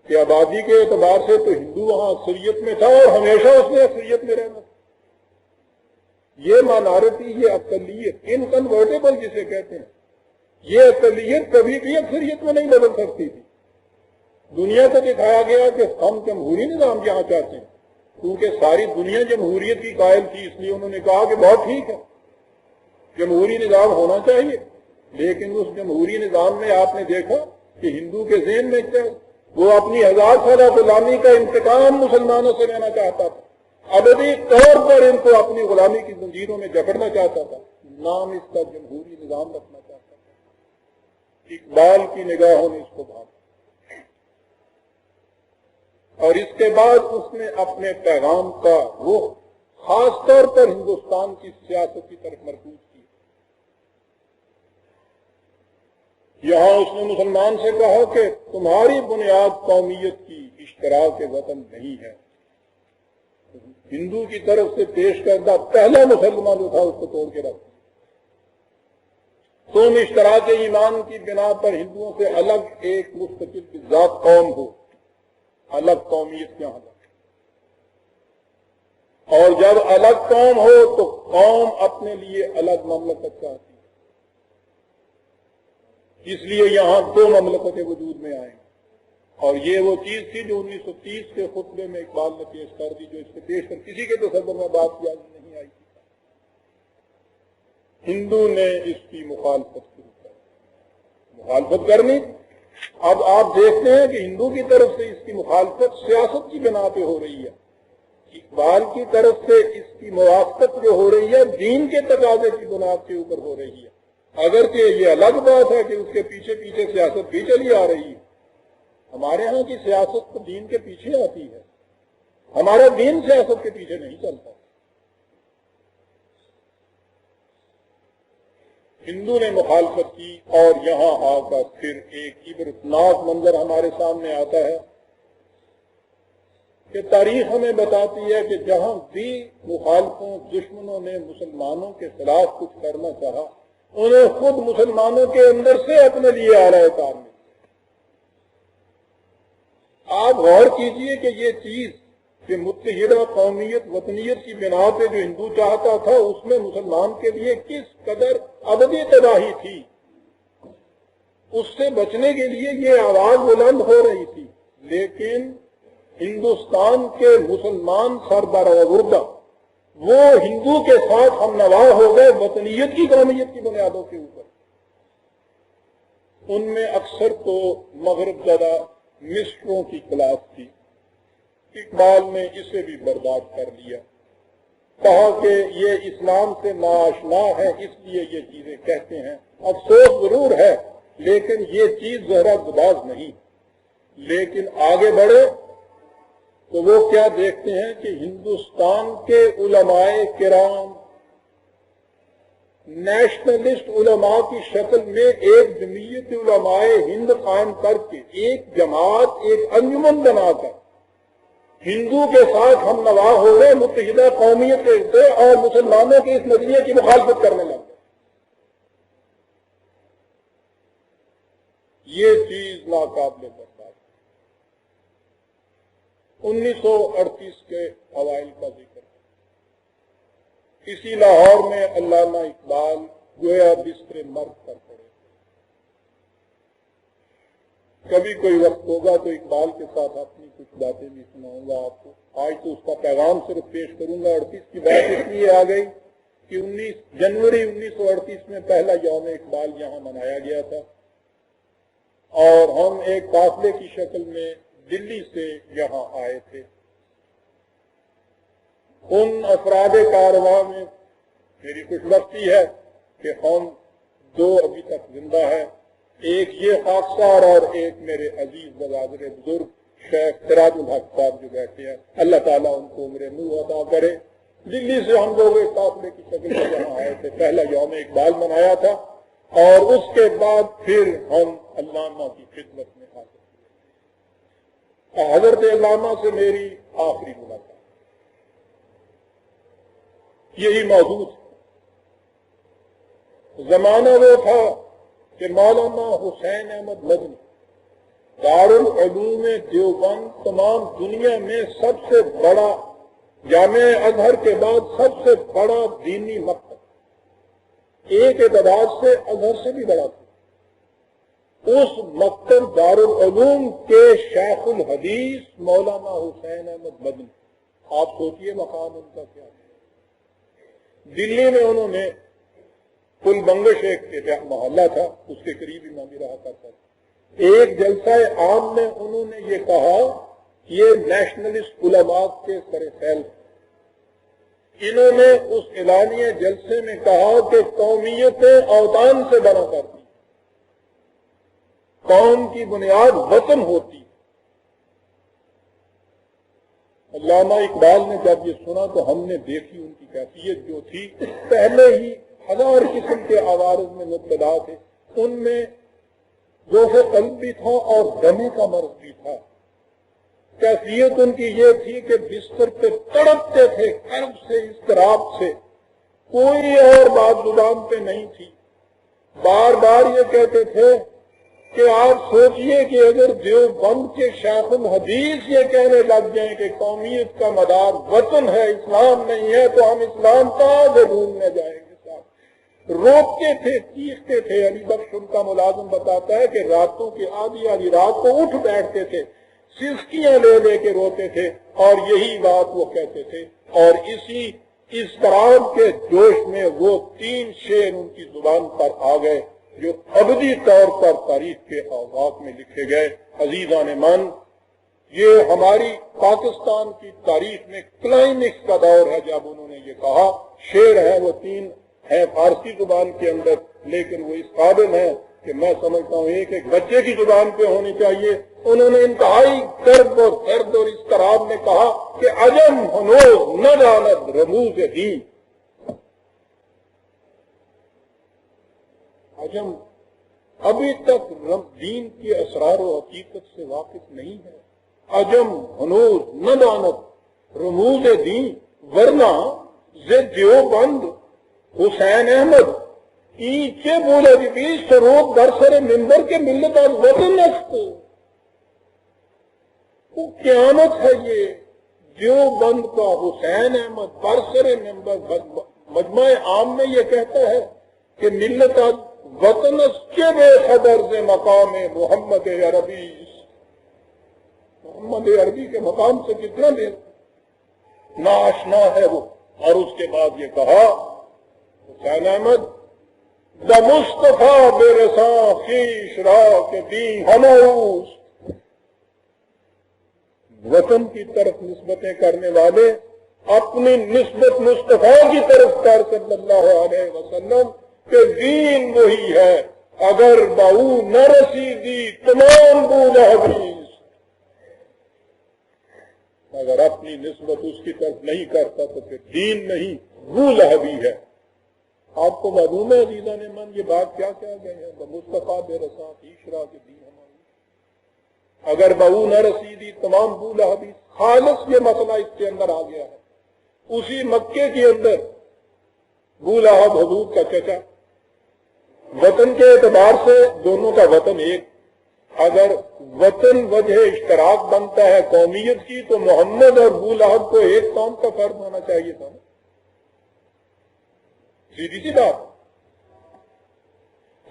کہ آبادی کے اعتبار سے تو ہندو وہاں اکثریت میں تھا اور ہمیشہ اس نے اکثریت میں رہنا تھا۔ یہ مائنارٹی، یہ اقلیت، انکنورٹیبل جسے کہتے ہیں، یہ اقلیت کبھی بھی اکثریت میں نہیں بدل سکتی تھی۔ دنیا کو دکھایا گیا کہ ہم جمہوری نظام یہاں چاہتے ہیں، کیونکہ ساری دنیا جمہوریت کی قائل تھی، اس لیے انہوں نے کہا کہ بہت ٹھیک ہے، جمہوری نظام ہونا چاہیے۔ لیکن اس جمہوری نظام میں آپ نے دیکھا کہ ہندو کے ذہن میں کیا، وہ اپنی 1000 سالہ غلامی کا انتقام مسلمانوں سے لینا چاہتا تھا، ابدی طور پر ان کو اپنی غلامی کی زنجیروں میں جکڑنا چاہتا تھا، نام اس کا جمہوری نظام رکھنا چاہتا تھا۔ اقبال کی نگاہوں نے اس کو بھالا، اور اس کے بعد اس نے اپنے پیغام کا رخ خاص طور پر ہندوستان کی سیاست کی طرف مرکوز کیا۔ یہاں اس نے مسلمان سے کہا کہ تمہاری بنیاد قومیت کی اشتراک وطن نہیں ہے۔ ہندو کی طرف سے پیش کردہ پہلا مسلمان جو تھا اس کو توڑ کے رکھ، تم اشتراک ایمان کی بنا پر ہندوؤں سے الگ ایک مستقل ذات قوم ہو، الگ قومیت کے الگ، اور جب الگ قوم ہو تو قوم اپنے لیے الگ مملکت چاہتی، اس لیے یہاں 2 مملکتیں وجود میں آئیں، اور یہ وہ چیز تھی جو 1930 کے خطبے میں اقبال نے پیش کر دی، جو اس سے پیش کر کسی کے تصور میں بات یاد نہیں آئی تھی۔ ہندو نے اس کی مخالفت شروع کر دی، مخالفت کرنی۔ اب آپ دیکھتے ہیں کہ ہندو کی طرف سے اس کی مخالفت سیاست کی بنا پہ ہو رہی ہے، اقبال کی طرف سے اس کی موافقت جو ہو رہی ہے دین کے تقاضے کی بنیاد کے اوپر ہو رہی ہے، اگرچہ یہ الگ بات ہے کہ اس کے پیچھے پیچھے سیاست بھی چلی آ رہی ہے۔ ہمارے ہاں کی سیاست تو دین کے پیچھے آتی ہے، ہمارا دین سیاست کے پیچھے نہیں چلتا۔ ہندو نے مخالفت کی، اور یہاں آ کر پھر ایک عبرتناک منظر ہمارے سامنے آتا ہے کہ تاریخ ہمیں بتاتی ہے کہ جہاں بھی مخالفوں، دشمنوں نے مسلمانوں کے خلاف کچھ کرنا چاہا، انہیں خود مسلمانوں کے اندر سے اپنے لیے اعلی کار میں۔ آپ غور کیجئے کہ یہ چیز کہ متحدہ قومیت وطنیت کی بنا پہ جو ہندو چاہتا تھا، اس میں مسلمان کے لیے کس قدر ابدی تباہی تھی، اس سے بچنے کے لیے یہ آواز بلند ہو رہی تھی، لیکن ہندوستان کے مسلمان سربراہ وہ ہندو کے ساتھ ہم نوا ہو گئے وطنیت کی قومیت کی بنیادوں کے اوپر۔ ان میں اکثر تو مغرب زدہ مصروں کی کلاس تھی، اقبال نے اسے بھی برداشت کر لیا، کہا کہ یہ اسلام سے ناآشنا ہے اس لیے یہ چیزیں کہتے ہیں، افسوس ضرور ہے لیکن یہ چیز زہرا گداز نہیں۔ لیکن آگے بڑھے تو وہ کیا دیکھتے ہیں کہ ہندوستان کے علماء کرام نیشنلسٹ علماء کی شکل میں ایک جمعیت علماء ہند قائم کر کے، ایک جماعت، ایک انجمن بنا کر ہندو کے ساتھ ہم نوا ہو گئے متحدہ قومیت سے، اور مسلمانوں کے اس نظریے کی مخالفت کرنے لگے۔ یہ چیز ناقابل برداشت۔ 1938 کے اوائل کا ذکر ہے۔ اسی لاہور میں علامہ اقبال گویا بستر مرگ پر پڑے۔ کبھی کوئی وقت ہوگا تو اقبال کے ساتھ اپنی کچھ باتیں بھی سناؤں گا آپ کو۔ آج تو اس کا پیغام صرف پیش کروں گا۔ 38 کی بات اس لیے آ گئی کہ 19 جنوری 1938 میں پہلا یوم اقبال یہاں منایا گیا تھا، اور ہم ایک قافلے کی شکل میں دلی سے یہاں آئے تھے۔ ان افراد کارواں میں میری خوش بختی ہے کہ ہم دو ابھی تک زندہ ہیں، ایک یہ خاکسار اور ایک میرے عزیز برادر بزرگ شیخ سراج الحق صاحب جو بیٹھے ہیں، اللہ تعالیٰ ان کو عمر نور عطا کرے۔ دلی سے ہم لوگ ایک قافلے کی شکل میں یہاں آئے تھے، پہلا یوم اقبال منایا تھا، اور اس کے بعد پھر ہم علامہ کی خدمت میں حاضر ہوئے۔ حضرت علامہ سے میری آخری ملاقات یہی موضوع تھا۔ زمانہ وہ تھا کہ مولانا حسین احمد مدنی دارالعلوم دیوبند تمام دنیا میں سب سے بڑا، جامع ازہر کے بعد سب سے بڑا دینی مکتب، ایک اعتبار سے ازہر سے بھی بڑا تھا۔ اس مکتب دارالعلوم کے شیخ الحدیث مولانا حسین احمد مدنی، آپ سوچئے مقام ان کا کیا ہے۔ دلی میں انہوں نے پل بنگش ایک محلہ تھا، اس کے قریب امام رہا کرتا تھا۔ ایک جلسہ عام میں انہوں نے یہ کہا، یہ نیشنلسٹ علماء کے سر خیل، انہوں نے اس اعلانیہ جلسے میں کہا کہ قومیتیں اوطان سے بنا کرتی، قوم کی بنیاد وطن ہوتی۔ علامہ اقبال نے جب یہ سنا تو ہم نے دیکھی ان کی کیفیت جو تھی، پہلے ہی 1000 قسم کے عوارض میں مبتلا تھے، ان میں ذوق قلب بھی تھا اور دمے کا مرض بھی تھا۔ کیفیت ان کی یہ تھی کہ بستر پہ تڑپتے تھے، کرب سے، اضطراب سے، کوئی اور بات زبان پہ نہیں تھی۔ بار بار یہ کہتے تھے کہ آپ سوچئے کہ اگر دیوبند کے شیخ الحدیث یہ کہنے لگ جائیں کہ قومیت کا مدار وطن ہے، اسلام نہیں ہے، تو ہم اسلام کہاں سے ڈھونڈنے جائیں گے۔ روکتے تھے، چیختے تھے۔ علی بخش ان کا ملازم بتاتا ہے کہ راتوں کی آدھی رات کو اٹھ بیٹھتے تھے، سسکیاں لے لے کے روتے تھے، اور یہی بات وہ کہتے تھے۔ اور اسی اضطراب کے جوش میں وہ 3 شعر ان کی زبان پر آ گئے جو ابدی طور پر تاریخ کے اوراق میں لکھے گئے۔ عزیزان من، یہ ہماری پاکستان کی تاریخ میں کلائمیکس کا دور ہے جب انہوں نے یہ کہا۔ شعر ہے وہ 3 ہے فارسی زبان کے اندر، لیکن وہ اس قابل ہے کہ میں سمجھتا ہوں ایک ایک بچے کی زبان پہ ہونی چاہیے۔ انہوں نے انتہائی درد اور اضطراب میں کہا کہ عجم ہنوز نہ داند رموز دین، عجم ابھی تک دین کی اسرار و حقیقت سے واقف نہیں ہے۔ عجم ہنوز نہ داند رموز دین، ورنہ دیوبند حسین احمد ایچے بولے بھی سروت برسر ممبر کے ملت از وطن است۔ وہ قیامت ہے یہ دیوبند کا حسین احمد برسر ممبر مجمع عام میں یہ کہتا ہے کہ ملت از وطن است کے بے خبر سے مقام محمد عربی، محمد عربی کے مقام سے کتنا دیر ناشنا ہے وہ۔ اور اس کے بعد یہ کہا حسین احمد دا مصطفیٰ بے رساں خیش را کے دی ہموس، وطن کی طرف نسبتیں کرنے والے اپنی نسبت مصطفیٰ کی طرف کر صلی اللہ علیہ وسلم کہ دین وہی ہے، اگر باؤ نہ رسیدی تمام بول حدیث، اگر اپنی نسبت اس کی طرف نہیں کرتا تو پھر دین نہیں، بول حبی ہے۔ آپ کو معلوم ہے عزیزان من یہ بات کیا کہہ گئے ہیں؟ مصطفیٰ بے رساں عشرا کے دین ہماری، اگر بہو نہ رسیدی تمام بول حدیث، خالص یہ مسئلہ اس کے اندر آ گیا ہے۔ اسی مکے کے اندر بولا حضور کا چچا، وطن کے اعتبار سے دونوں کا وطن ایک، اگر وطن وجہ اشتراک بنتا ہے قومیت کی تو محمد اور ابو لہب کو ایک قوم کا فرد ہونا چاہیے تھا. سیدھی سی بات.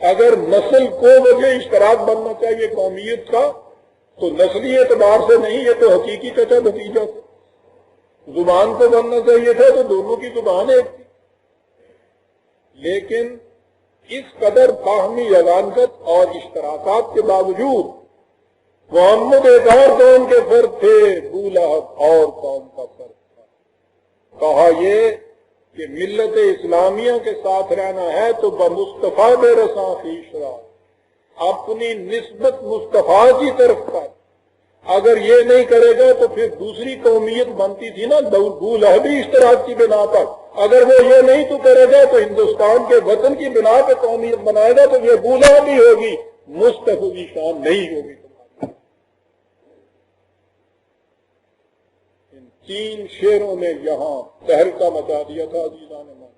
اگر نسل کو وجہ اشتراک بننا چاہیے قومیت کا تو نسلی اعتبار سے نہیں، یہ تو حقیقی چچا بھتیجا تھا. زبان کو بننا چاہیے تھا تو دونوں کی زبان ایک تھی. لیکن اس قدر باہمی یگانگت اور اشتراکات کے باوجود محمد ایک اور قوم کے فرد تھے، ابو لہب اور قوم کا فرد تھا. کہا یہ کہ ملت اسلامیہ کے ساتھ رہنا ہے تو بمصطفیٰ بے رساں خویش را، اپنی نسبت مصطفیٰ کی طرف کر. اگر یہ نہیں کرے گا تو پھر دوسری قومیت بنتی تھی نا ابو لہبی اشتراک کی بنا پر. اگر وہ یہ نہیں تو کرے گا تو ہندوستان کے وطن کی بنا پہ قومیت بنائے گا تو یہ ابو لہبی ہوگی، مصطفی شان نہیں ہوگی. ان تین شیروں نے یہاں تہلکہ مچا دیا تھا عزیزان من.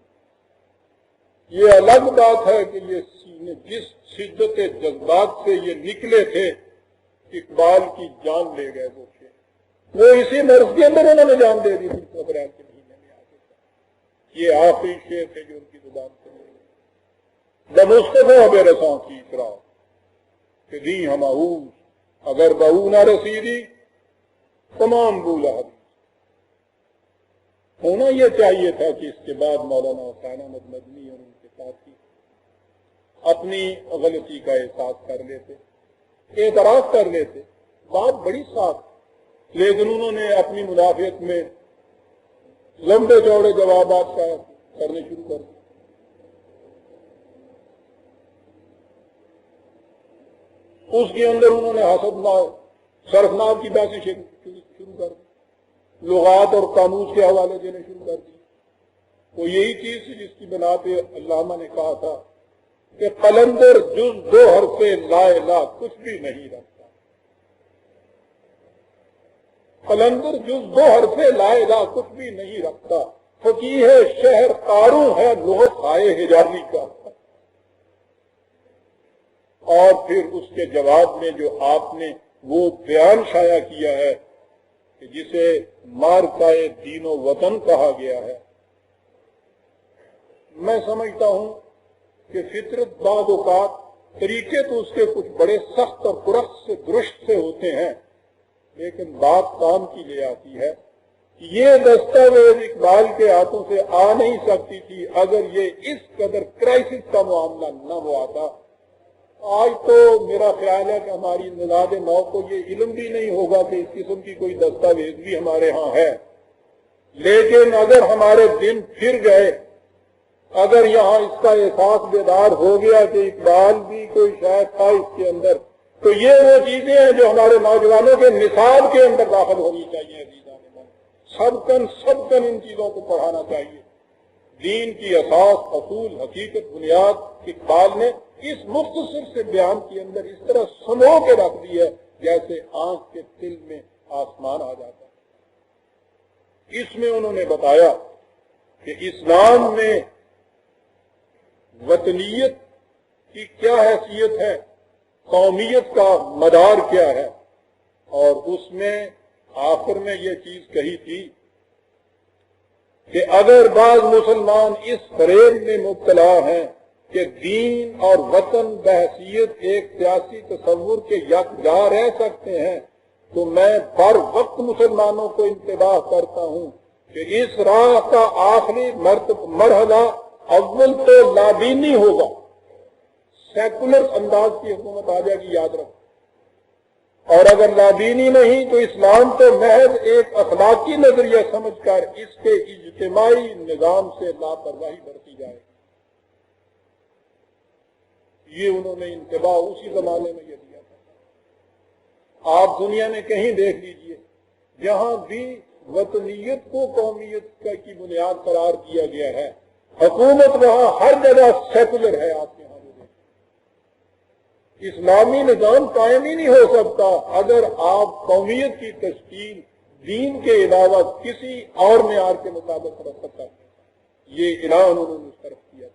یہ الگ بات ہے کہ یہ سینے جس شدت جذبات سے یہ نکلے تھے اقبال کی جان لے گئے وہ تھے. وہ اسی مرض کے اندر انہوں نے جان دے دی تھی اپریل کے مہینے میں آگے. یہ آخری شعر تھے جو ان کی زبان سے لے گئے. مصطفیٰ بے رساں کی اقرا کہ دی ہم اگر بہو نہ رسیدی تمام بو لہب. ہونا یہ چاہیے تھا کہ اس کے بعد مولانا حسین احمد مدنی اور ان کے ساتھی اپنی غلطی کا احساس کر لیتے، اعتراف کر لیتے. بات بڑی صاف، لیکن انہوں نے اپنی مدافعت میں لمبے چوڑے جوابات کرنے شروع کر دیے. اس کے اندر انہوں نے حسب صرفناب کی بحثیں شروع کر دی، لغات اور قاموس کے حوالے دینے شروع کر دی. وہ یہی چیز تھی جس کی بنا پہ علامہ نے کہا تھا کہ قلندر جز دو حرف لا الہ کچھ بھی نہیں رکھتا. قلندر جز دو حرف لا الہ کچھ بھی نہیں رکھتا. فقیہ شہر قاروں ہے لغت آئے حجازی کا. اور پھر اس کے جواب میں جو آپ نے وہ بیان شائع کیا ہے کہ جسے مارکائے دین و وطن کہا گیا ہے، میں سمجھتا ہوں کہ فطرت بعض اوقات طریقے تو اس کے کچھ بڑے سخت اور درست سے ہوتے ہیں، لیکن بات کام کی لے آتی ہے. یہ دستاویز اقبال کے ہاتھوں سے آ نہیں سکتی تھی اگر یہ اس قدر کرائسس کا معاملہ نہ ہوا تھا. آج تو میرا خیال ہے کہ ہماری نژاد نو کو یہ علم بھی نہیں ہوگا کہ اس قسم کی کوئی دستاویز بھی ہمارے ہاں ہے. لیکن اگر ہمارے دن پھر گئے، اگر یہاں اس کا احساس بیدار ہو گیا کہ اقبال بھی کوئی شاید تھا اس کے اندر، تو یہ وہ چیزیں ہیں جو ہمارے نوجوانوں کے نصاب کے اندر داخل ہونی چاہیے. سب کن ان چیزوں کو پڑھانا چاہیے. دین کی اساس، اصول، حقیقت، بنیاد اقبال نے اس مختصر سے بیان کے اندر اس طرح سمو کے رکھ دی ہے جیسے آنکھ کے تل میں آسمان آ جاتا ہے. اس میں انہوں نے بتایا کہ اسلام میں وطنیت کی کیا حیثیت ہے، قومیت کا مدار کیا ہے، اور اس میں آخر میں یہ چیز کہی تھی کہ اگر بعض مسلمان اس فریب میں مبتلا ہیں کہ دین اور وطن بحیثیت ایک سیاسی تصور کے یکجا رہ سکتے ہیں، تو میں بر وقت مسلمانوں کو انتباہ کرتا ہوں کہ اس راہ کا آخری مرحلہ اول تو لادینی ہوگا. سیکولر انداز کی حکومت آ جائے گی، یاد رکھو. اور اگر لادینی نہیں تو اسلام تو محض ایک اخلاقی نظریہ سمجھ کر اس کے اجتماعی نظام سے لاپرواہی برتی جائے گی. یہ انہوں نے انتباہ اسی زمانے میں یہ دیا تھا. آپ دنیا میں کہیں دیکھ لیجئے جہاں بھی وطنیت کو قومیت کی بنیاد قرار دیا گیا ہے، حکومت وہاں ہر جگہ سیکولر ہے. آپ یہاں اسلامی نظام قائم ہی نہیں ہو سکتا اگر آپ قومیت کی تشکیل دین کے علاوہ کسی اور معیار کے مطابق رکھ سکتا ہے. یہ اعلان انہوں نے اس طرف کیا تھا.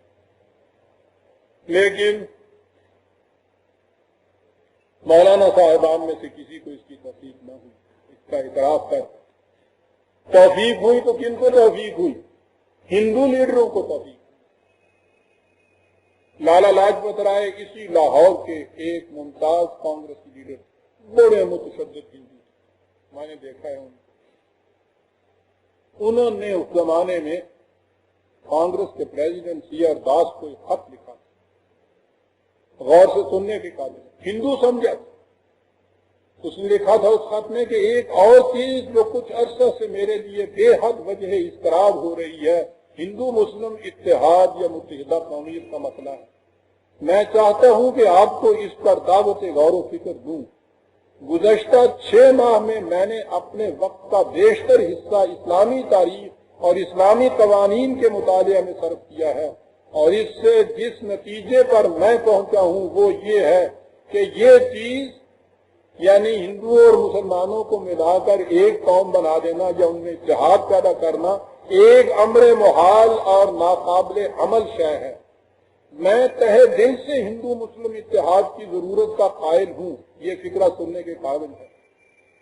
لیکن مولانا صاحبان میں سے کسی کو اس کی توفیق نہ ہوئی، اس کا اعتراف کر توفیق ہوئی تو کن کو توفیق ہوئی؟ ہندو لیڈروں کو توفیق۔ لالا لاجپت رائے اسی لاہور کے ایک ممتاز کانگریسی لیڈر، بڑے متشدد ہندو، میں نے دیکھا ہے انہوں نے اس زمانے میں کانگریس کے پریزیڈنٹ سی آر داس کو ایک خط لکھا، غور سے سننے کے قابل، ہندو سمجھا، اس نے لکھا تھا اس خط میں کہ ایک اور چیز جو کچھ عرصہ سے میرے لیے بے حد وجہ اضطراب ہو رہی ہے، ہندو مسلم اتحاد یا متحدہ قومیت کا مسئلہ ہے، میں چاہتا ہوں کہ آپ کو اس پر دعوت غور و فکر دوں۔ گزشتہ 6 ماہ میں نے اپنے وقت کا بیشتر حصہ اسلامی تاریخ اور اسلامی قوانین کے مطالعہ میں صرف کیا ہے، اور اس سے جس نتیجے پر میں پہنچا ہوں وہ یہ ہے کہ یہ چیز یعنی ہندوؤں اور مسلمانوں کو ملا کر ایک قوم بنا دینا یا ان میں اتحاد پیدا کرنا ایک امر محال اور ناقابل عمل شے ہے۔ میں تہہ دل سے ہندو مسلم اتحاد کی ضرورت کا قائل ہوں، یہ فکرہ سننے کے قابل ہے۔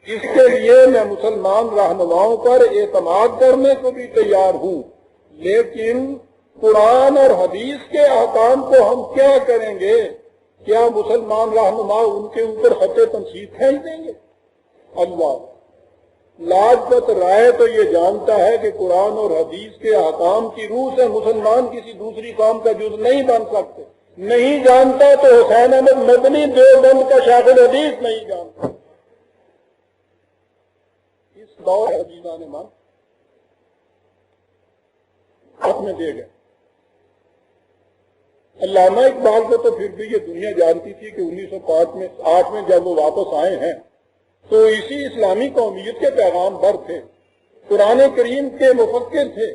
اس کے لیے میں مسلمان رہنماؤں پر اعتماد کرنے کو بھی تیار ہوں، لیکن قرآن اور حدیث کے احکام کو ہم کیا کریں گے؟ کیا مسلمان رہنما ان کے اوپر خط تنصیب پھینک دیں گے؟ اللہ لاجپت رائے تو یہ جانتا ہے کہ قرآن اور حدیث کے احکام کی روح سے مسلمان کسی دوسری قوم کا جز نہیں بن سکتے، نہیں جانتا تو حسین احمد مدنی دیوبند کا شیخ الحدیث نہیں جانتا۔ اس دور عزیزان من حق میں دے گئے۔ علامہ اقبال کو تو پھر بھی یہ دنیا جانتی تھی کہ 1908 میں جب وہ واپس آئے ہیں تو اسی اسلامی قومیت کے پیغام بر تھے، قرآن کریم کے مفکر تھے،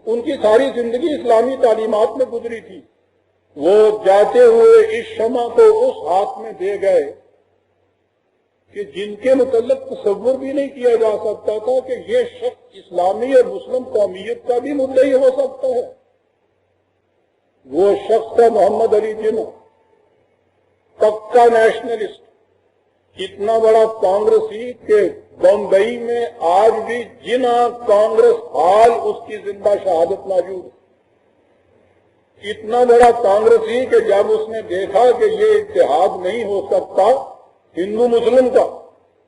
ان کی ساری زندگی اسلامی تعلیمات میں گزری تھی۔ وہ جاتے ہوئے اس شمع کو اس ہاتھ میں دے گئے کہ جن کے متعلق تصور بھی نہیں کیا جا سکتا تھا کہ یہ شخص اسلامی اور مسلم قومیت کا بھی مدعی ہو سکتا ہے۔ وہ شخص تھا محمد علی جناح، پکا نیشنلسٹ، اتنا بڑا کانگریسی کہ بمبئی میں آج بھی جناح کانگریس ہال اس کی زندہ شہادت موجود ہے۔ اتنا بڑا کانگریسی کہ جب اس نے دیکھا کہ یہ اتحاد نہیں ہو سکتا ہندو مسلم کا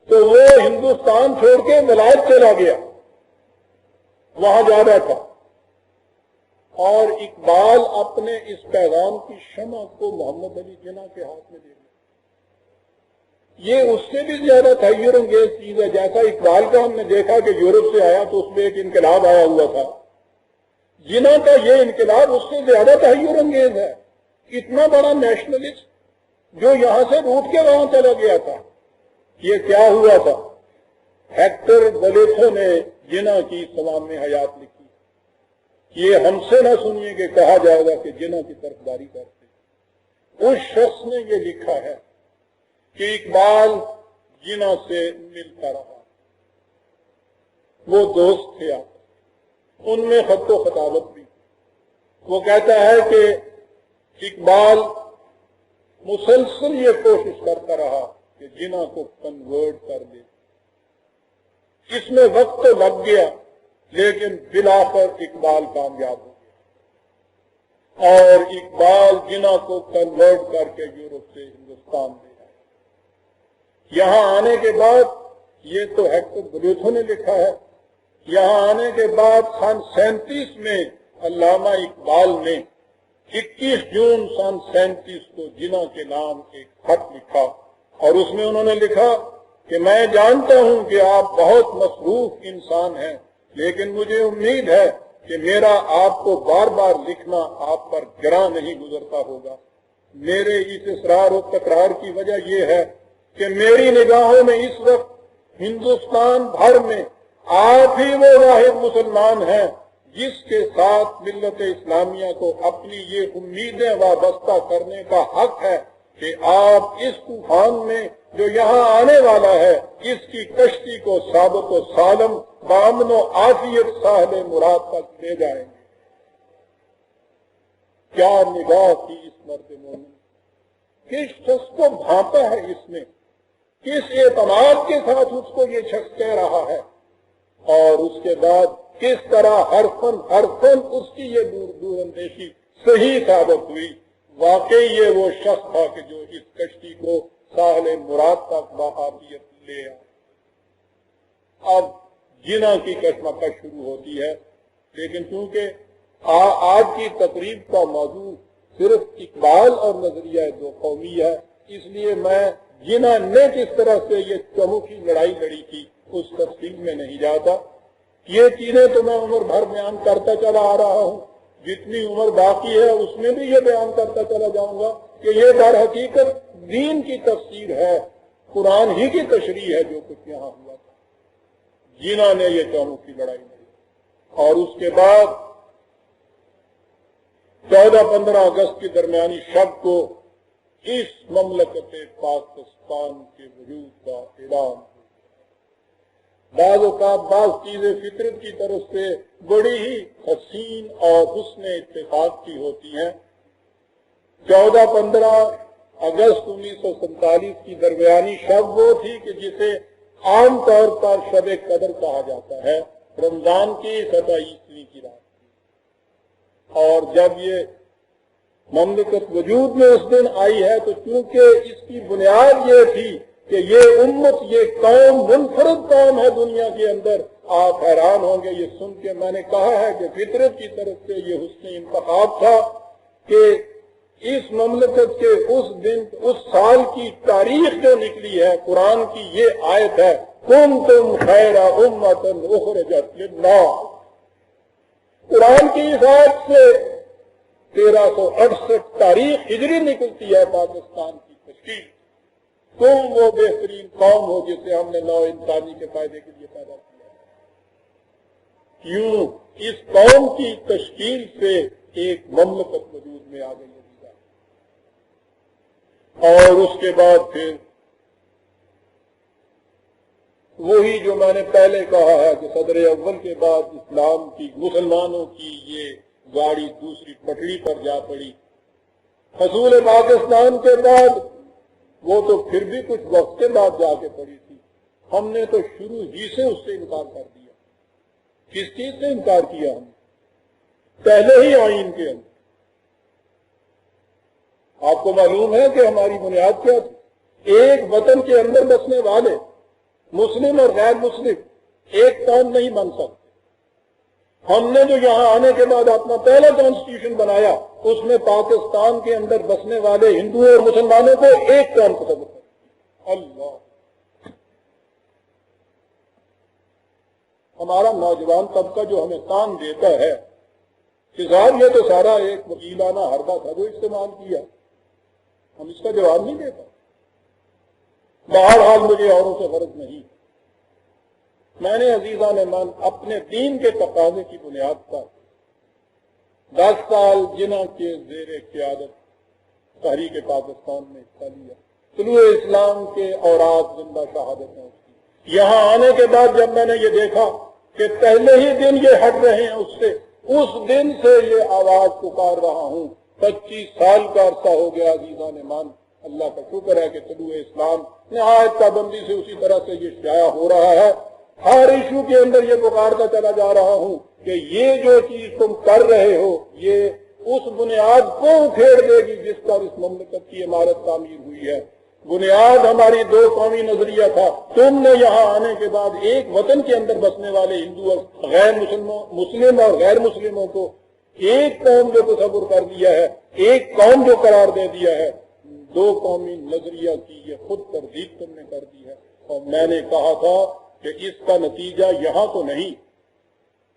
تو وہ ہندوستان چھوڑ کے ولایت چلا گیا، وہاں جا بیٹھا، اور اقبال اپنے اس پیغام کی شمع کو محمد علی جناح کے ہاتھ میں دے دیا۔ یہ اس سے بھی زیادہ تحیر انگیز چیز ہے، جیسا اقبال کا ہم نے دیکھا کہ یورپ سے آیا تو اس میں ایک انقلاب آیا ہوا تھا، جناح کا یہ انقلاب اس سے زیادہ تحیر انگیز ہے۔ اتنا بڑا نیشنلسٹ جو یہاں سے روٹ کے وہاں چلا گیا تھا۔ یہ کیا ہوا تھا؟ ہیکٹر ولیتھو نے جناح کی سوام حیات لکھی۔ یہ ہم سے نہ سنیے کہ کہا جائے گا کہ جناح کی طرفداری کرتے، اس شخص نے یہ لکھا ہے کہ اقبال جناح سے ملتا رہا، وہ دوست تھے، ان میں خط و خطابت بھی۔ وہ کہتا ہے کہ اقبال مسلسل یہ کوشش کرتا رہا کہ جناح کو کنورٹ کر دے، اس میں وقت تو لگ گیا لیکن بلاخر اقبال کامیاب ہو گیا، اور اقبال جناح کو کنورٹ کر کے یورپ سے ہندوستان میں آیا۔ یہاں آنے کے بعد، یہ تو ہیکٹر ولیتھو نے لکھا ہے، یہاں آنے کے بعد سن 37 میں علامہ اقبال نے 21 جون سن 37 کو جناح کے نام ایک خط لکھا، اور اس میں انہوں نے لکھا کہ میں جانتا ہوں کہ آپ بہت مصروف انسان ہیں، لیکن مجھے امید ہے کہ میرا آپ کو بار بار لکھنا آپ پر گراں نہیں گزرتا ہوگا۔ میرے اس اصرار و تکرار کی وجہ یہ ہے کہ میری نگاہوں میں اس وقت ہندوستان بھر میں آپ ہی وہ واحد مسلمان ہیں جس کے ساتھ ملت اسلامیہ کو اپنی یہ امیدیں وابستہ کرنے کا حق ہے کہ آپ اس طوفان میں جو یہاں آنے والا ہے اس کی کشتی کو ثابت و سالم بامن و عافیت ساحل مراد تک لے جائیں گے۔ کیا نگاہ تھی اس مرد مومن، کس شخص کو بھانپا ہے اس نے، کس اعتماد کے ساتھ اس کو یہ شخص کہہ رہا ہے، اور اس کے بعد کس طرح ہر فن اس کی یہ دور اندیشی صحیح ثابت ہوئی۔ واقعی یہ وہ شخص تھا کہ جو اس کشتی کو ساحل مراد تک بآفیت لے آیا۔ اب جنا کی کشمکش شروع ہوتی ہے، لیکن چونکہ آج کی تقریب کا موضوع صرف اقبال اور نظریہ دو قومی ہے، اس لیے میں جنا نے کس طرح سے یہ چموکھی لڑائی لڑی تھی اس تفصیل میں نہیں جاتا۔ یہ چیزیں تو میں عمر بھر بیان کرتا چلا آ رہا ہوں، جتنی عمر باقی ہے اس میں بھی یہ بیان کرتا چلا جاؤں گا کہ یہ در حقیقت دین کی تفسیر ہے، قرآن ہی کی تشریح ہے جو کچھ یہاں ہوا تھا۔ جنا نے یہ چموکھی لڑائی لڑی، اور اس کے بعد 14-15 اگست کی درمیانی شب کو اس مملکت پاکستان کے وجود کا اعلان ہوا۔ بعض اوقات بعض چیزیں فطرت کی طرف سے بڑی ہی حسین اور حسن اتفاق کی ہوتی ہیں۔ 14-15 اگست 1947 کی درمیانی شب وہ تھی کہ جسے عام طور پر شب قدر کہا جاتا ہے، رمضان کی 27ویں کی رات تھی، اور جب یہ مملکت وجود میں اس دن آئی ہے تو چونکہ اس کی بنیاد یہ تھی کہ یہ امت، یہ قوم منفرد قوم ہے دنیا کے اندر۔ آپ حیران ہوں گے یہ سن کے، میں نے کہا ہے کہ فطرت کی طرف سے یہ حسن انتخاب تھا کہ اس مملکت کے اس دن، اس سال کی تاریخ جو نکلی ہے، قرآن کی یہ آیت ہے، کنتم خیر امۃ اخرجت للناس۔ قرآن کی اس آیت سے 1368 تاریخ ہجری نکلتی ہے پاکستان کی تشکیل۔ تم وہ بہترین قوم ہو جسے ہم نے نو انسانی کے فائدے کے لیے پیدا کیا ہے۔ کیوں؟ اس قوم کی تشکیل سے ایک مملکت وجود میں آ گئی ہے، اور اس کے بعد پھر وہی جو میں نے پہلے کہا ہے کہ صدر اول کے بعد اسلام کی، مسلمانوں کی یہ گاڑی دوسری پٹڑی پر جا پڑی۔ حصول پاکستان کے بعد وہ تو پھر بھی کچھ وقت کے بعد جا کے پڑی تھی، ہم نے تو شروع ہی سے اس سے انکار کر دیا۔ کس چیز سے انکار کیا ہم نے؟ پہلے ہی آئین کے اندر آپ کو معلوم ہے کہ ہماری بنیاد کیا تھی؟ ایک وطن کے اندر بسنے والے مسلم اور غیر مسلم ایک قوم نہیں بن سکتے۔ ہم نے جو یہاں آنے کے بعد اپنا پہلا کانسٹیٹیوشن بنایا، اس میں پاکستان کے اندر بسنے والے ہندوؤں اور مسلمانوں کو ایک قوم تصور کر اللہ۔ ہمارا نوجوان طبقہ جو ہمیں کام دیتا ہے کہ صاحب یہ تو سارا ایک وکیلانہ حربہ تھا جو استعمال کیا، ہم اس کا جواب نہیں دیتا۔ بہرحال مجھے اوروں سے غرض نہیں، میں نے عزیزان من اپنے دین کے تقاضے کی بنیاد پر 10 سال جنا کے زیر قیادت تحریک پاکستان میں حصہ لیا۔ طلوع اسلام کے اوراق زندہ شہادت ہیں اس کی۔ یہاں آنے کے بعد جب میں نے یہ دیکھا کہ پہلے ہی دن یہ ہٹ رہے ہیں اس سے، اس دن سے یہ آواز پکار رہا ہوں۔ 25 سال کا عرصہ ہو گیا عزیزان من، اللہ کا شکر ہے کہ طلوع اسلام نہایت پابندی سے اسی طرح سے یہ شائع ہو رہا ہے۔ ہر ایشو کے اندر یہ پکارتا چلا جا رہا ہوں کہ یہ جو چیز تم کر رہے ہو یہ اس بنیاد کو اکھیڑ دے گی جس پر اس مملکت کی عمارت تعمیر ہوئی ہے۔ بنیاد ہماری دو قومی نظریہ تھا، تم نے یہاں آنے کے بعد ایک وطن کے اندر بسنے والے ہندو اور غیر مسلم اور غیر مسلموں کو ایک قوم جو تصور کر دیا ہے، ایک قوم جو قرار دے دیا ہے، دو قومی نظریہ کی یہ خود تردید تم نے کر دی ہے۔ اور میں نے کہا تھا کہ اس کا نتیجہ یہاں تو نہیں،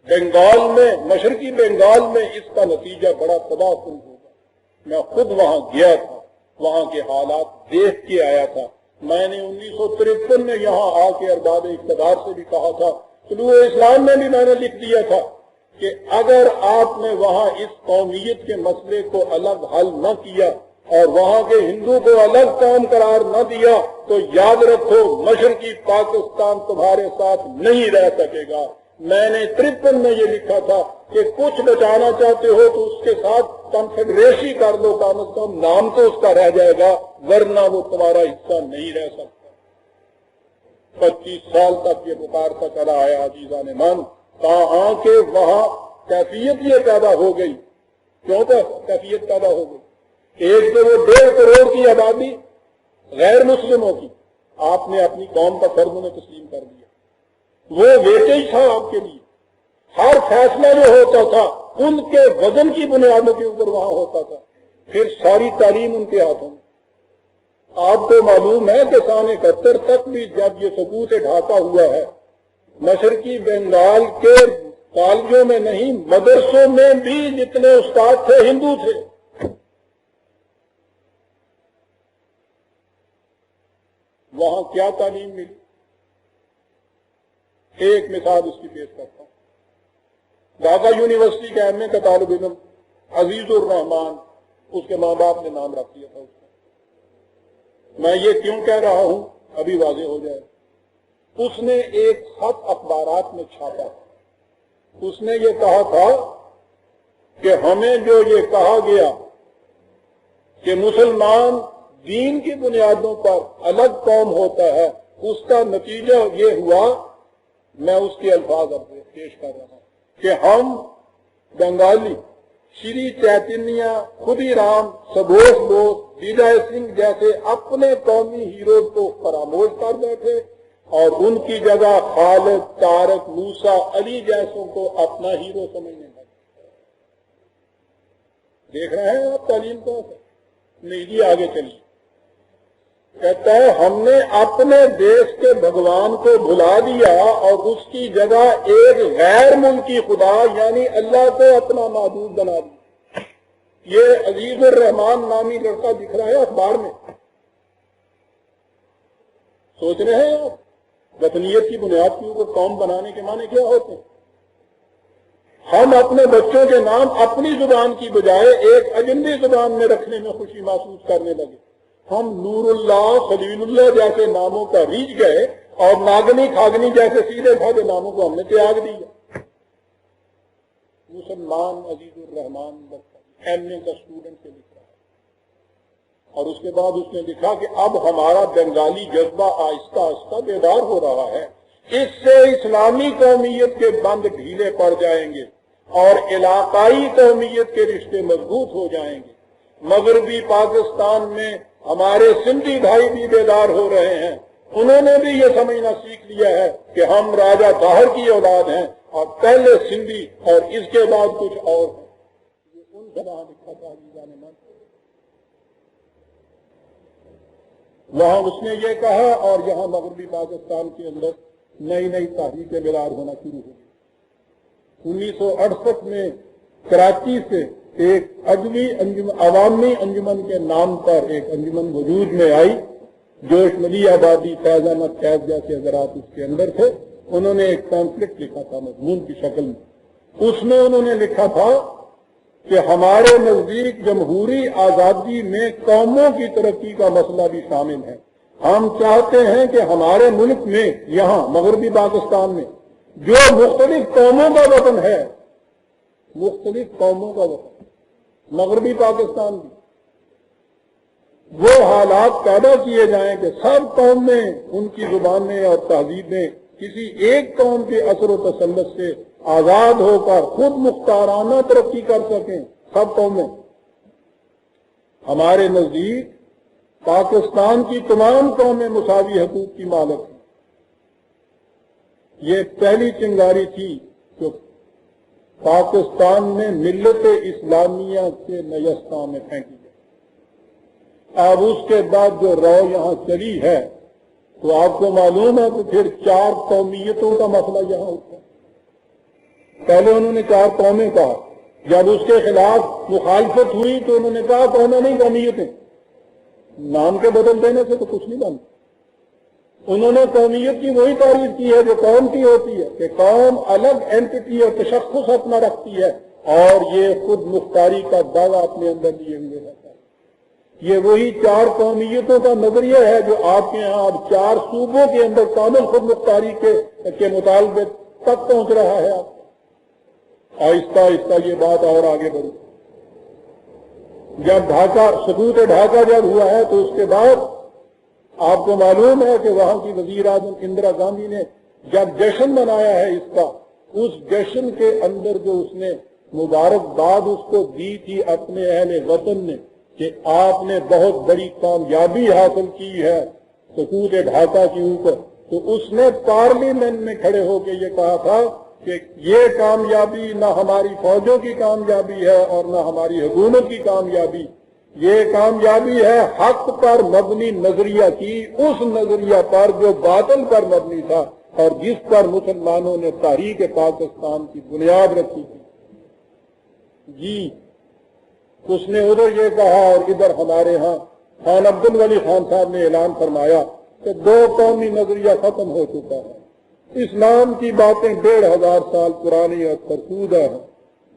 بنگال میں، مشرقی بنگال میں اس کا نتیجہ بڑا تباہ کن ہوگا۔ میں خود وہاں گیا تھا، وہاں کے حالات دیکھ کے آیا تھا۔ میں نے 1953 میں یہاں آ کے ارباب اقتدار سے بھی کہا تھا، طلوع اسلام میں بھی میں نے لکھ دیا تھا کہ اگر آپ نے وہاں اس قومیت کے مسئلے کو الگ حل نہ کیا اور وہاں کے ہندو کو الگ قوم قرار نہ دیا تو یاد رکھو مشرقی پاکستان تمہارے ساتھ نہیں رہ سکے گا۔ میں نے 53 میں یہ لکھا تھا کہ کچھ بچانا چاہتے ہو تو اس کے ساتھ کنفیڈریسی کر دو، کم از کم نام تو اس کا رہ جائے گا، ورنہ وہ تمہارا حصہ نہیں رہ سکتا۔ 25 سال تک یہ پکارتا چلا آیا عزیزان من، تاہاں کہ وہاں کیفیت یہ پیدا ہو گئی۔ کیوں کیفیت پیدا ہو گئی؟ ایک تو وہ 1.5 کروڑ کی آبادی غیر مسلموں کی آپ نے اپنی قوم کا فرض انہیں تسلیم کر دیا، وہ ویٹیج تھا آپ کے لیے، ہر فیصلہ جو ہوتا تھا ان کے وزن کی بنیادوں کے اوپر وہاں ہوتا تھا، پھر ساری تعلیم ان کے ہاتھوں میں۔ آپ کو معلوم ہے کہ سن 71 تک بھی جب یہ سکوت ڈھاکہ ہوا ہے، مشرقی بنگال کے کالجوں میں نہیں مدرسوں میں بھی جتنے استاد تھے ہندو تھے۔ وہاں کیا تعلیم ملی؟ ایک مثال اس کی پیش کرتا ہوں۔ ڈھاکہ یونیورسٹی کے ایم اے کا طالب علم عزیز الرحمان، اس کے ماں باپ نے نام رکھ دیا تھا اس کا۔ میں یہ کیوں کہہ رہا ہوں ابھی واضح ہو جائے۔ اس نے ایک خط اخبارات میں چھاپا، اس نے یہ کہا تھا کہ ہمیں جو یہ کہا گیا کہ مسلمان دین کی بنیادوں پر الگ قوم ہوتا ہے، اس کا نتیجہ یہ ہوا، میں اس کے الفاظ اب پیش کر رہا ہوں کہ ہم بنگالی شری چیتنیہ، خودی رام، سبوس بوس، وجے سنگھ جیسے اپنے قومی ہیروز کو فراموش کر بیٹھے اور ان کی جگہ خالد، طارق، موسیٰ، علی جیسوں کو اپنا ہیرو سمجھنے لگے۔ دیکھ رہے ہیں آپ تعلیم کو؟ نہیں جی، آگے چلیے۔ کہتا ہے ہم نے اپنے دیش کے بھگوان کو بھلا دیا اور اس کی جگہ ایک غیر ملکی خدا یعنی اللہ کو اپنا معبود بنا دیا۔ یہ عزیز الرحمان نامی لڑکا دکھ رہا ہے اخبار میں۔ سوچ رہے ہیں آپ وطنیت کی بنیاد کے اوپر قوم بنانے کے معنی کیا ہوتے ہیں؟ ہم اپنے بچوں کے نام اپنی زبان کی بجائے ایک اجنبی زبان میں رکھنے میں خوشی محسوس کرنے لگے۔ ہم نور اللہ، خلیل اللہ جیسے ناموں کا ریچھ گئے اور ناگنی کھاگنی جیسے سیدھے سادھے ناموں کو ہم نے تیاگ دیا۔ مسلمان عزیز الرحمان ایم اے کا اسٹوڈنٹ سے لکھ رہا ہے، اور اس کے بعد اس نے لکھا کہ اب ہمارا بنگالی جذبہ آہستہ آہستہ بیدار ہو رہا ہے، اس سے اسلامی قومیت کے بند ڈھیلے پڑ جائیں گے اور علاقائی قومیت کے رشتے مضبوط ہو جائیں گے۔ مغربی پاکستان میں ہمارے سندھی بھائی بھی بیدار ہو رہے ہیں، انہوں نے بھی یہ سمجھنا سیکھ لیا ہے کہ ہم راجہ طاہر کی اولاد ہیں اور پہلے سندھی اور اس کے بعد کچھ اور ہیں۔ یہ ان سے وہاں لکھا تھا وہاں اس نے یہ کہا، اور یہاں مغربی پاکستان کے اندر نئی نئی تحریکیں بیدار ہونا شروع ہو گئی۔ 1968 میں کراچی سے ایک عوامی انجمن کے نام پر ایک انجمن وجود میں آئی۔ جوش ملی آبادی، فیض احمد فیض جیسے حضرات اس کے اندر تھے۔ انہوں نے ایک پمفلٹ لکھا تھا مضمون کی شکل میں، اس میں انہوں نے لکھا تھا کہ ہمارے نزدیک جمہوری آزادی میں قوموں کی ترقی کا مسئلہ بھی شامل ہے۔ ہم چاہتے ہیں کہ ہمارے ملک میں، یہاں مغربی پاکستان میں جو مختلف قوموں کا وطن ہے، مختلف قوموں کا وطن مغربی پاکستان بھی، وہ حالات پیدا کیے جائیں کہ سب قومیں ان کی زبانیں اور تہذیبیں کسی ایک قوم کے اثر و تسلط سے آزاد ہو کر خود مختارانہ ترقی کر سکیں سب قومیں۔ ہمارے نزدیک پاکستان کی تمام قومیں مساوی حقوق کی مالک ہیں۔ یہ پہلی چنگاری تھی جو پاکستان میں ملت اسلامیہ کے نیستان میں پھینکی گئی۔ اب اس کے بعد جو رو یہاں چلی ہے تو آپ کو معلوم ہے کہ پھر 4 قومیتوں کا مسئلہ یہاں اٹھا۔ پہلے انہوں نے 4 قومیں کہا، جب اس کے خلاف مخالفت ہوئی تو انہوں نے کہا قومیں نہیں قومیتیں۔ نام کے بدل دینے سے تو کچھ نہیں بنتا۔ انہوں نے قومیت کی وہی تعریف کی ہے جو قوم کی ہوتی ہے کہ قوم الگ اینٹی اور تشخص اپنا رکھتی ہے اور یہ خود مختاری کا دعویٰ اپنے اندر لیے ہوئے رہتا ہے۔ یہ وہی 4 قومیتوں کا نظریہ ہے جو آپ کے یہاں اب 4 صوبوں کے اندر کامل خود مختاری کے مطالبے تک پہنچ رہا ہے۔ آپ آہستہ آہستہ یہ بات اور آگے بڑھی۔ جب ڈھاکہ سقوط ڈھاکہ جب ہوا ہے تو اس کے بعد آپ کو معلوم ہے کہ وہاں کی وزیر اعظم اندرا گاندھی نے جب جشن منایا ہے اس کا، اس جشن کے اندر جو اس نے مبارکباد اس کو دی تھی اپنے اہل وطن نے کہ آپ نے بہت بڑی کامیابی حاصل کی ہے سقوط ڈھاکہ کے اوپر، تو اس نے پارلیمنٹ میں کھڑے ہو کے یہ کہا تھا کہ یہ کامیابی نہ ہماری فوجوں کی کامیابی ہے اور نہ ہماری حکومت کی کامیابی، یہ کامیابی ہے حق پر مبنی نظریہ کی، اس نظریہ پر جو باطل پر مبنی تھا اور جس پر مسلمانوں نے تحریک پاکستان کی بنیاد رکھی تھی۔ جی اس نے ادھر یہ کہا اور ادھر ہمارے ہاں خان عبد الولی خان صاحب نے اعلان فرمایا کہ 2 قومی نظریہ ختم ہو چکا ہے، اسلام کی باتیں 1500 سال پرانی اور فرسودہ ہیں،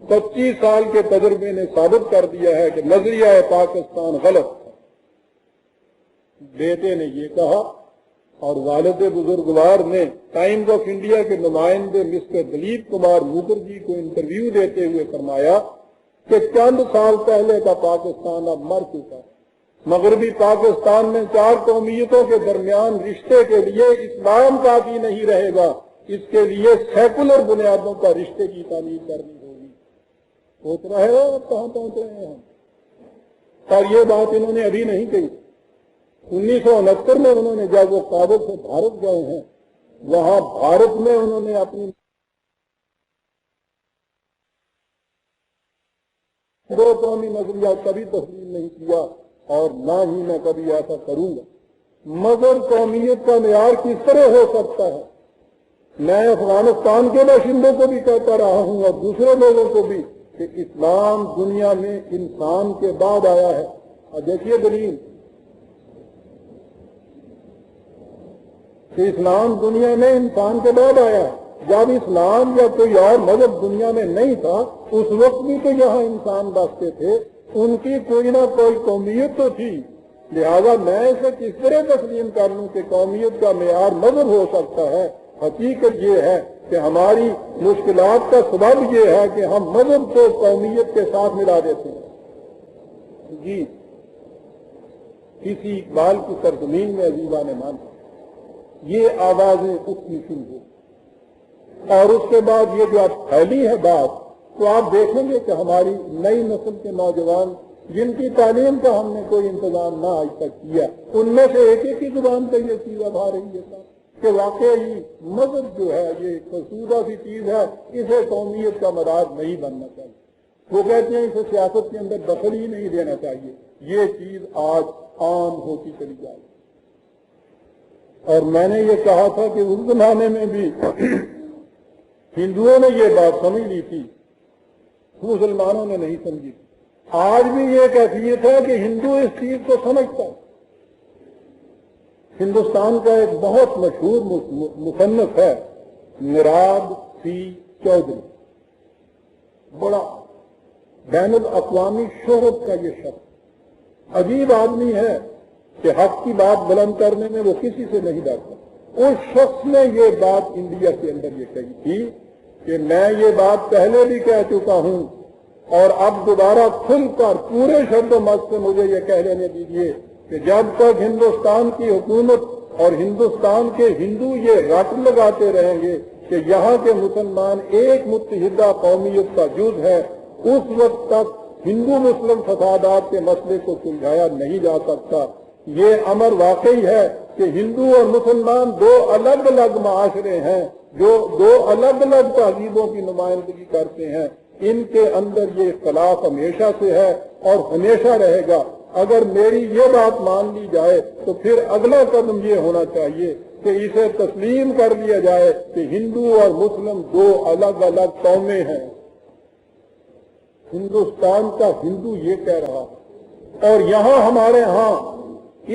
25 سال کے تجربے نے ثابت کر دیا ہے کہ نظریہ پاکستان غلط تھا۔ بیٹے نے یہ کہا اور والد بزرگوار نے ٹائمز آف انڈیا کے نمائندے مسٹر دلیپ کمار مکھرجی کو انٹرویو دیتے ہوئے فرمایا کہ چند سال پہلے کا پاکستان اب مر چکا ہے، مغربی پاکستان میں 4 قومیتوں کے درمیان رشتے کے لیے اسلام کافی نہیں رہے گا، اس کے لیے سیکولر بنیادوں پر رشتے کی تعمیر کرنی ہوگی۔ سوچ رہے ہو کہاں پہنچ رہے ہیں ہم؟ اور یہ بات انہوں نے ابھی نہیں کہی، 1969 میں انہوں نے جب وہ کابل سے بھارت گئے ہیں، وہاں بھارت میں انہوں نے اپنی 2 قومی نظریہ کبھی تسلیم نہیں کیا اور نہ ہی میں کبھی ایسا کروں گا۔ مگر قومیت کا معیار کس طرح ہو سکتا ہے؟ میں افغانستان کے باشندوں کو بھی کہتا رہا ہوں اور دوسرے لوگوں کو بھی کہ اسلام دنیا میں انسان کے بعد آیا ہے۔ اور دیکھیے دلیل کہ اسلام دنیا میں انسان کے بعد آیا ہے۔ جب اسلام یا کوئی اور مذہب دنیا میں نہیں تھا اس وقت بھی تو یہاں انسان بستے تھے، ان کی کوئی نہ کوئی قومیت تو تھی، لہذا میں اسے کس طرح تسلیم کر لوں کہ قومیت کا معیار مذہب ہو سکتا ہے؟ حقیقت یہ ہے کہ ہماری مشکلات کا سبب یہ ہے کہ ہم مذہب کو قومیت کے ساتھ ملا دیتے ہیں۔ جی کسی اقبال کی سرزمین میں عزیزان مان یہ آوازیں اٹھنی شروع ہو، اور اس کے بعد یہ جو اب پھیلی ہے بات، تو آپ دیکھیں گے کہ ہماری نئی نسل کے نوجوان جن کی تعلیم کا ہم نے کوئی انتظام نہ آج تک کیا، ان میں سے ایک ایک ہی زبان پہ یہ چیز اب آ رہی ہے کہ واقعی مذہب جو ہے یہ فرسودہ سی چیز ہے، اسے قومیت کا مدار نہیں بننا چاہیے۔ وہ کہتے ہیں اسے سیاست کے اندر دخل ہی نہیں دینا چاہیے۔ یہ چیز آج عام ہوتی چلی جائے، اور میں نے یہ کہا تھا کہ اس زمانے میں بھی ہندوؤں نے یہ بات سمجھ لی تھی، مسلمانوں نے نہیں سمجھی تھی۔ آج بھی یہ کیفیت ہے کہ ہندو اس چیز کو سمجھتا ہے۔ ہندوستان کا ایک بہت مشہور مصنف ہے مراد سی چودھری، بڑا بین الاقوامی شہرت کا یہ شخص، عجیب آدمی ہے کہ حق کی بات بلند کرنے میں وہ کسی سے نہیں ڈرتا۔ اس شخص نے یہ بات انڈیا کے اندر یہ کہی تھی کہ میں یہ بات پہلے بھی کہہ چکا ہوں اور اب دوبارہ کھل کر پورے شد و مت سے مجھے یہ کہہ لینے دیجیے کہ جب تک ہندوستان کی حکومت اور ہندوستان کے ہندو یہ رٹ لگاتے رہیں گے کہ یہاں کے مسلمان ایک متحدہ قومیت کا جز ہے، اس وقت تک ہندو مسلم فسادات کے مسئلے کو سلجھایا نہیں جا سکتا۔ یہ امر واقعی ہے کہ ہندو اور مسلمان 2 الگ الگ معاشرے ہیں جو 2 الگ الگ تہذیبوں کی نمائندگی کرتے ہیں، ان کے اندر یہ اختلاف ہمیشہ سے ہے اور ہمیشہ رہے گا۔ اگر میری یہ بات مان لی جائے تو پھر اگلا قدم یہ ہونا چاہیے کہ اسے تسلیم کر لیا جائے کہ ہندو اور مسلم 2 الگ الگ قومیں ہیں۔ ہندوستان کا ہندو یہ کہہ رہا ہے، اور یہاں ہمارے ہاں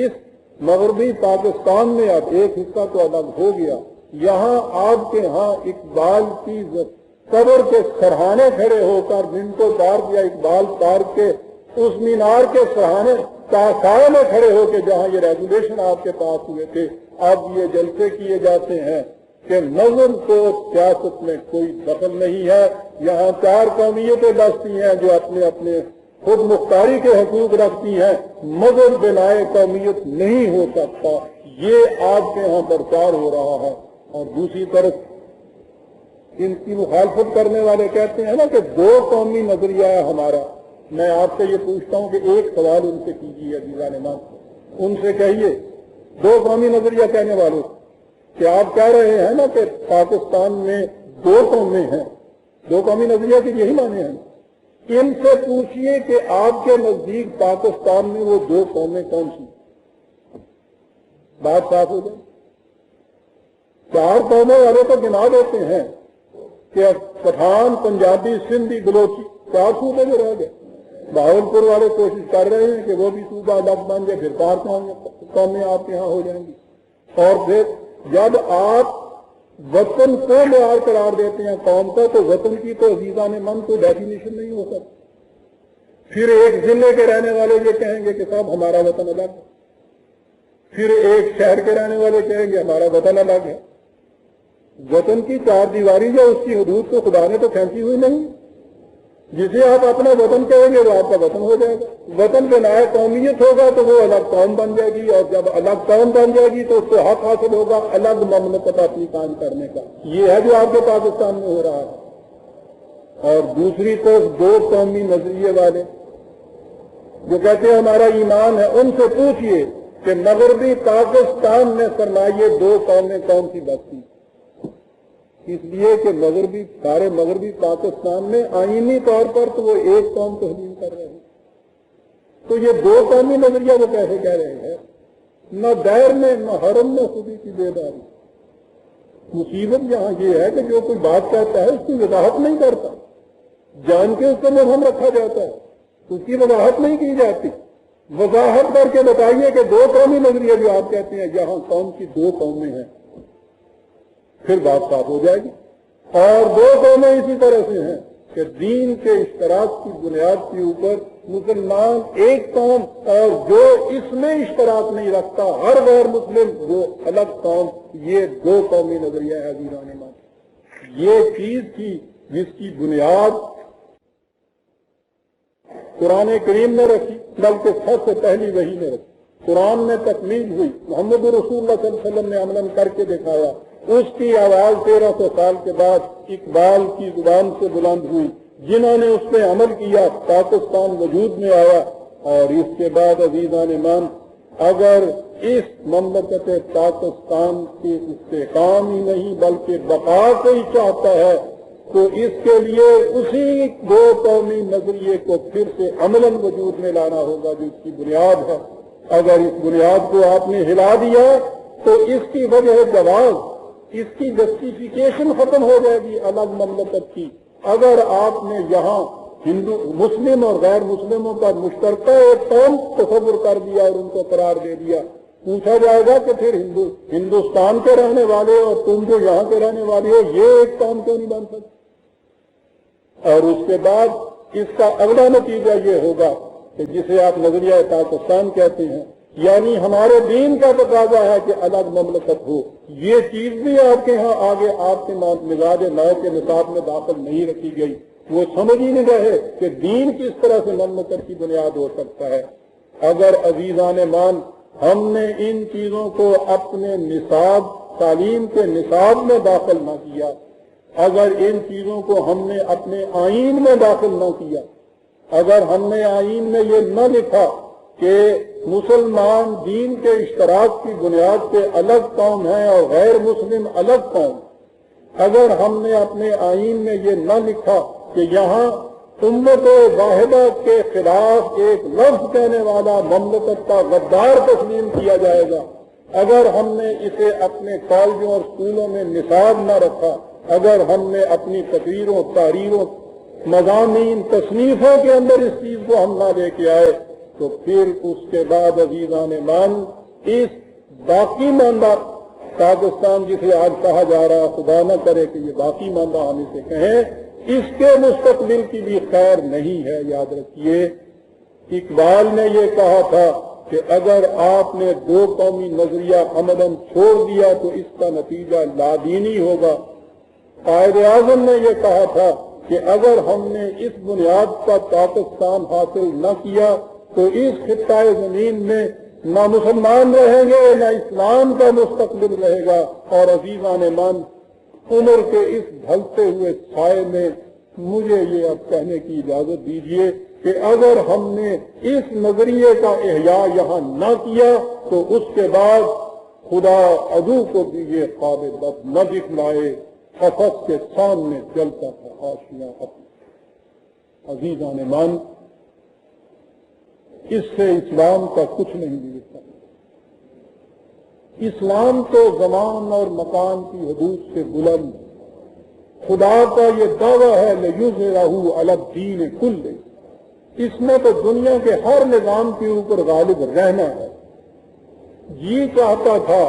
اس مغربی پاکستان میں اب ایک حصہ تو الگ ہو گیا، یہاں آپ کے ہاں اقبال کی قبر کے سرہانے کھڑے ہو کر منٹو پارک یا اقبال پارک کے اس مینار کے سرہانے سائے میں کھڑے ہو کے جہاں یہ ریگولیشن آپ کے پاس ہوئے تھے، اب یہ جلسے کیے جاتے ہیں کہ نظم کو سیاست میں کوئی دخل نہیں ہے، یہاں 4 قومیتیں بستی ہیں جو اپنے اپنے خود مختاری کے حقوق رکھتی ہیں، مگر بنائے قومیت نہیں ہو سکتا، یہ آپ کے ہاں پرچار ہو رہا ہے۔ اور دوسری طرف ان کی مخالفت کرنے والے کہتے ہیں نا کہ دو قومی نظریہ ہے ہمارا۔ میں آپ سے یہ پوچھتا ہوں کہ ایک سوال ان سے کیجیے عزیزان امام، ان سے کہیے دو قومی نظریہ کہنے والوں کہ آپ کہہ رہے ہیں نا کہ پاکستان میں دو قومیں ہیں، دو قومی نظریہ کے یہی معنی ہیں، ان سے پوچھئے کہ آپ کے نزدیک پاکستان میں وہ دو قومیں کون سی؟ بات صاف ہو جائے۔ چار قوموں والے تو گنا دیتے ہیں کہ پٹھان، پنجابی، سندھی، بلوچی، چار صوبے جو رہ گئے۔ بہاولپور والے کوشش کر رہے ہیں کہ وہ بھی صوبہ الگ بن جائے، پھر چار قومیں آپ کے ہاں ہو جائیں گی۔ اور پھر جب آپ وطن کو معیار قرار دیتے ہیں قوم کا، تو وطن کی تو عزیزان من کو ڈیفینیشن نہیں ہو سکتی۔ پھر ایک ضلع کے رہنے والے یہ کہیں گے کہ صاحب ہمارا وطن الگ ہے، پھر ایک شہر کے رہنے والے کہیں گے ہمارا وطن الگ ہے۔ وطن کی چار دیواری جو اس کی حدود کو خدا نے تو کھینچی ہوئی نہیں، جسے آپ اپنا وطن کہیں گے وہ آپ کا وطن ہو جائے گا۔ وطن بنائے قومیت ہوگا تو وہ الگ قوم بن جائے گی، اور جب الگ قوم بن جائے گی تو اس کو حق حاصل ہوگا الگ مملکت اپنی قائم کرنے کا۔ یہ ہے جو آپ کے پاکستان میں ہو رہا ہے۔ اور دوسری طرف دو قومی نظریے والے جو کہتے ہیں ہمارا ایمان ہے، ان سے پوچھئے کہ مغربی پاکستان میں فرمائیے دو قومیں کون سی بستی؟ اس لیے کہ سارے مغربی پاکستان میں آئینی طور پر تو وہ ایک قوم تسلیم کر رہے ہیں، تو یہ دو قومی نظریہ وہ کیسے کہہ رہے ہیں؟ نہ دیر میں نہ حرم میں خودی کی بیداری۔ مصیبت یہاں یہ ہے کہ جو کوئی بات کہتا ہے اس کی وضاحت نہیں کرتا، جان کے اس کو مبہم رکھا جاتا ہے، اس کی وضاحت نہیں کی جاتی۔ وضاحت کر کے بتائیے کہ دو قومی نظریہ جو آپ کہتے ہیں یہاں قوم کی دو قومیں ہیں، پھر بات صاف ہو جائے گی۔ اور دو قومیں اسی طرح سے ہیں کہ دین کے اشتراک کی بنیاد کے اوپر مسلمان ایک قوم، اور جو اس میں اشتراک نہیں رکھتا ہر غیر مسلم وہ الگ قوم، یہ دو قومی نظریہ ہے عزیزان ایمان۔ یہ چیز تھی جس کی بنیاد قرآن کریم نے رکھی، بلکہ سب سے پہلی وحی نے رکھی۔ قرآن میں تکمیل ہوئی، محمد رسول اللہ صلی اللہ علیہ وسلم نے عملاً کر کے دکھایا، اس کی آواز 1300 سال کے بعد اقبال کی زبان سے بلند ہوئی، جنہوں نے اس پہ عمل کیا پاکستان وجود میں آیا۔ اور اس کے بعد عزیزان ایمان، اگر اس مملکت پاکستان کے استحکام ہی نہیں بلکہ بقا کو ہی چاہتا ہے تو اس کے لیے اسی دو قومی نظریے کو پھر سے عملاً وجود میں لانا ہوگا جو اس کی بنیاد ہے۔ اگر اس بنیاد کو آپ نے ہلا دیا تو اس کی وجہ جواز، اس کی جسٹیفیکیشن ختم ہو جائے گی الگ مملکت کی۔ اگر آپ نے یہاں مسلم اور غیر مسلموں کا مشترکہ ایک قوم تصور کر دیا اور ان کو قرار دے دیا، پوچھا جائے گا کہ پھر ہندوستان کے رہنے والے اور تم جو یہاں کے رہنے والے ہو یہ ایک قوم کیوں نہیں بن سکتے؟ اور اس کے بعد اس کا اگلا نتیجہ یہ ہوگا کہ جسے آپ نظریہ پاکستان کہتے ہیں، یعنی ہمارے دین کا تقاضا ہے کہ الگ مملکت ہو، یہ چیز بھی آپ کے ہاں آگے آپ کے مزاج نو کے نصاب میں داخل نہیں رکھی گئی۔ وہ سمجھ ہی نہیں رہے کہ دین کس طرح سے مملکت کی بنیاد ہو سکتا ہے۔ اگر عزیزان مان ہم نے ان چیزوں کو اپنے نصاب، تعلیم کے نصاب میں داخل نہ کیا، اگر ان چیزوں کو ہم نے اپنے آئین میں داخل نہ کیا، اگر ہم نے آئین میں یہ نہ لکھا کہ مسلمان دین کے اشتراک کی بنیاد پہ الگ قوم ہے اور غیر مسلم الگ قوم، اگر ہم نے اپنے آئین میں یہ نہ لکھا کہ یہاں امت واحدہ کے خلاف ایک لفظ کہنے والا مملکت کا غدار تسلیم کیا جائے گا، اگر ہم نے اسے اپنے کالجوں اور اسکولوں میں نصاب نہ رکھا، اگر ہم نے اپنی تقریروں، تحریروں، مضامین، تصنیفوں کے اندر اس چیز کو ہم نہ لے کے آئے، تو پھر اس کے بعد عزیزان مان اس باقی ماندہ پاکستان جسے آج کہا جا رہا، خدا نہ کرے کہ یہ باقی ماندہ ہم اسے کہیں، اس کے مستقبل کی بھی خیر نہیں ہے۔ یاد رکھیے اقبال نے یہ کہا تھا کہ اگر آپ نے دو قومی نظریہ عملاً چھوڑ دیا تو اس کا نتیجہ لادینی ہوگا۔ قائد اعظم نے یہ کہا تھا کہ اگر ہم نے اس بنیاد پر پاکستان حاصل نہ کیا تو اس خطۂ زمین میں نہ مسلمان رہیں گے نہ اسلام کا مستقبل رہے گا۔ اور عزیزان من، عمر کے اس ڈھلتے ہوئے سائے میں مجھے یہ اب کہنے کی اجازت دیجیے کہ اگر ہم نے اس نظریے کا احیاء یہاں نہ کیا تو اس کے بعد خدا عدو کو بھی یہ خواب بد نہ دکھلائے، قفس کے سامنے چلتا تھا آشیاں اپنی۔ عزیزان من، اس سے اسلام کا کچھ نہیں بگڑتا۔ اسلام تو زمان اور مکان کی حدود سے بلند، خدا کا یہ دعویٰ ہے لِیُظْهِرَهُ عَلَى الدِّینِ کُلِّهِ، اس میں تو دنیا کے ہر نظام کے اوپر غالب رہنا ہے۔ جی چاہتا تھا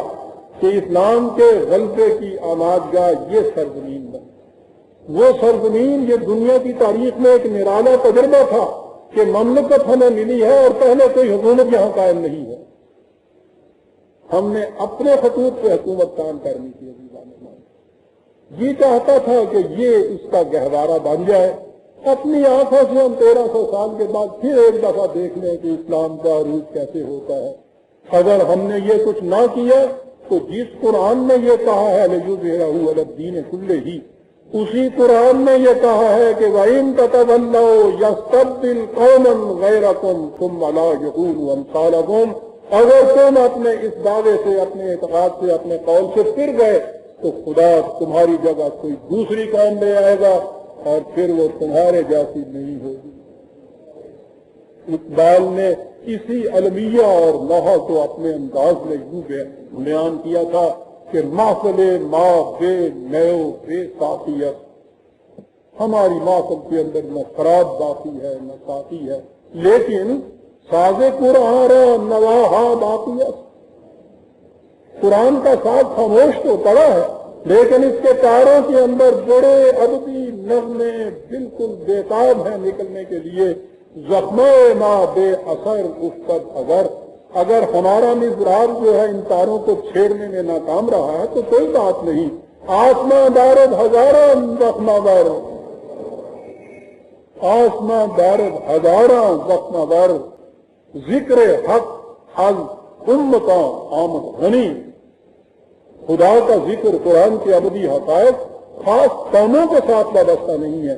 کہ اسلام کے غلبے کی آمادگاہ یہ سرزمین بنے۔ وہ سرزمین یہ دنیا کی تاریخ میں ایک نرالا تجربہ تھا کہ مملکت ہمیں ملی ہے اور پہلے کوئی حکومت یہاں قائم نہیں ہے۔ ہم نے اپنے خطوط پہ حکومت قائم کرنی تھی۔ جی چاہتا تھا کہ یہ اس کا گہوارہ بن جائے، اپنی آنکھوں سے ہم 1300 سال کے بعد پھر ایک دفعہ دیکھ لیں کہ اسلام کا عروج کیسے ہوتا ہے۔ اگر ہم نے یہ کچھ نہ کیا تو جس قرآن نے یہ کہا ہے لِیُظْهِرَهُ عَلَى الدِّینِ كُلِّهِ، اسی قرآن نے یہ کہا ہے کہ وَإِن تَتَوَلَّوْا يَسْتَبْدِلْ قَوْمًا غَيْرَكُمْ ثُمَّ لَا يَكُونُوا أَمْثَالَكُمْ، اگر تم اپنے اس دعوے سے، اپنے اعتقاد سے، اپنے قول سے پھر گئے تو خدا تمہاری جگہ کوئی دوسری قوم لے آئے گا اور پھر وہ تمہارے جیسی نہیں ہوگی۔ اقبال نے اسی المیہ اور نوحہ کو اپنے انداز میں یوں بیان کیا تھا کہ محفل ماں بے نیو بے ساقیت، ہماری محفل کے اندر نہ شراب باقی ہے نہ ساقی ہے، لیکن ساز قرآن نواحا باقیت، قرآن کا ساز خاموش تو پڑا ہے لیکن اس کے تاروں کے اندر بڑے ادبی نغمے بالکل بےتاب ہیں نکلنے کے لیے۔ زخمے ماں بے اثر افتد اگر ہمارا مزرار جو ہے ان تاروں کو چھیڑنے میں ناکام رہا ہے تو کوئی بات نہیں، آسماں دارد ہزاراں زخمہ دار، آسماں دارد ہزاراں زخمہ دار، ذکر حق از امتاں آمد غنی، خدا کا ذکر قرآن کے ابدی حقائق خاص قوموں کے ساتھ وابستہ نہیں ہے،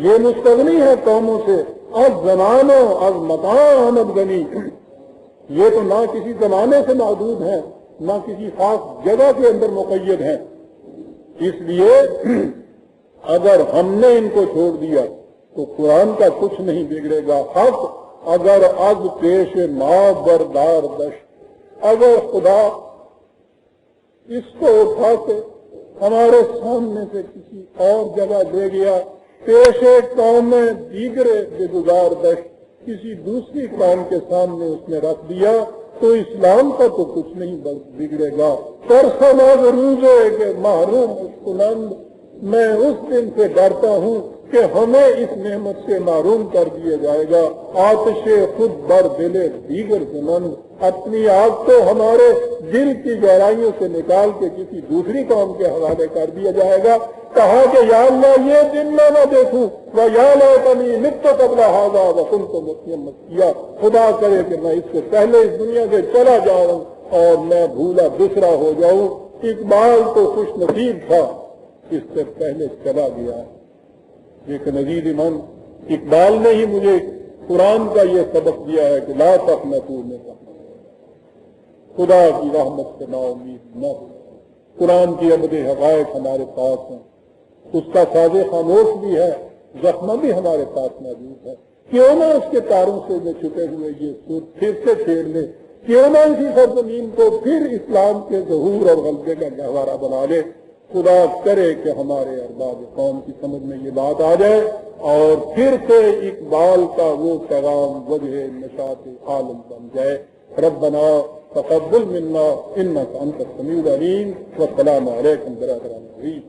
یہ مستغنی ہے قوموں سے۔ از زمانوں از متاع آمد غنی، یہ تو نہ کسی زمانے سے محدود ہیں نہ کسی خاص جگہ کے اندر مقید ہیں۔ اس لیے اگر ہم نے ان کو چھوڑ دیا تو قرآن کا کچھ نہیں بگڑے گا۔ حق اگر از پیش نا بردار دشت، اگر خدا اس کو اٹھا کے ہمارے سامنے سے کسی اور جگہ لے گیا، پیشے قوم دیگر بگزار دشت، کسی دوسری قوم کے سامنے اس نے رکھ دیا تو اسلام کا تو کچھ نہیں بگڑے گا۔ ترسنا ضرور ہے کہ محروم اسکلند، میں اس دن سے ڈرتا ہوں کہ ہمیں اس نعمت سے محروم کر دیا جائے گا۔ آتش خود بر دل دیگر زنند، اپنی آگ کو ہمارے دل کی گہرائیوں سے نکال کے کسی دوسری قوم کے حوالے کر دیا جائے گا۔ کہا کہ یا اللہ یہ دن میں نہ دیکھوں، وَيَا لَيْتَنِي مِتُّ قَبْلَ هَذَا وَكُنتُ مُؤْمِنًا مَّسْكِيًّا، خدا کرے کہ میں اس سے پہلے اس دنیا سے چلا جاؤں اور میں بھولا بسرا ہو جاؤں۔ اقبال تو خوش نصیب تھا، اس سے پہلے چلا گیا۔ لیکن عزیز من، اقبال نے ہی مجھے قرآن کا یہ سبق دیا ہے کہ لا تقنطوا من رحمت، خدا کی رحمت سے نا امید نہ ہو۔ قرآن کی ابد حقائق ہمارے پاس ہیں، اس کا ساز خاموش بھی ہے، زخمہ بھی ہمارے پاس موجود ہے، کیوں نہ اس کے تاروں سے میں چھپے ہوئے یہ سر پھر سے چھیڑ لے، کیوں نہ اسی سرزمین کو پھر اسلام کے ظہور اور غلبے کا گہوارہ بنا لے۔ خدا کرے کہ ہمارے ارباب قوم کی سمجھ میں یہ بات آ جائے اور پھر سے اقبال کا وہ پیغام وجہ نشاط عالم بن جائے۔ ربنا تقبل منا انک انت السمیع العلیم، والسلام علیکم برادران العزیز۔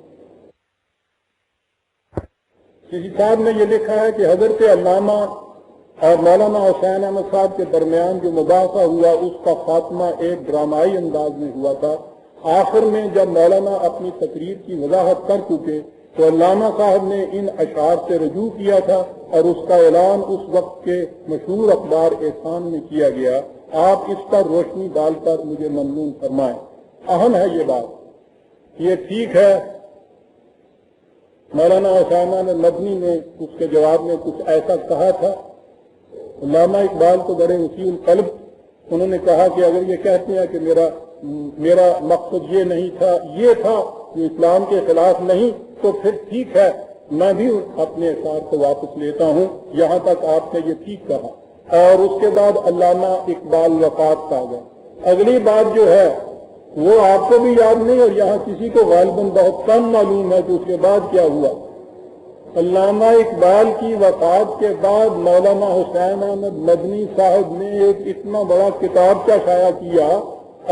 کسی صاحب نے یہ لکھا ہے کہ حضرت علامہ اور مولانا حسین احمد صاحب کے درمیان جو مباحثہ ہوا اس کا خاتمہ ایک ڈرامائی انداز میں ہوا تھا۔ آخر میں جب مولانا اپنی تقریر کی وضاحت کر چکے تو علامہ صاحب نے ان اشعار سے رجوع کیا تھا اور اس کا اعلان اس وقت کے مشہور اخبار احسان میں کیا گیا. آپ اس پر روشنی ڈال کر مجھے ممنون فرمائیں. اہم ہے یہ بات. یہ ٹھیک ہے مولانا حسین احمد مدنی نے اس کے جواب میں کچھ ایسا کہا تھا. علامہ اقبال تو بڑے وسیع القلب، انہوں نے کہا کہ اگر یہ کہتے ہیں کہ میرا مقصد یہ نہیں تھا، یہ تھا کہ اسلام کے خلاف نہیں، تو پھر ٹھیک ہے، میں بھی اپنے اشعار کو واپس لیتا ہوں. یہاں تک آپ نے یہ ٹھیک کہا. اور اس کے بعد علامہ اقبال وفات پا گئے. اگلی بات جو ہے وہ آپ کو بھی یاد نہیں اور یہاں کسی کو غالباً بہت کم معلوم ہے کہ اس کے بعد کیا ہوا. علامہ اقبال کی وفات کے بعد مولانا حسین احمد مدنی صاحب نے ایک اتنا بڑا کتابچہ شائع کیا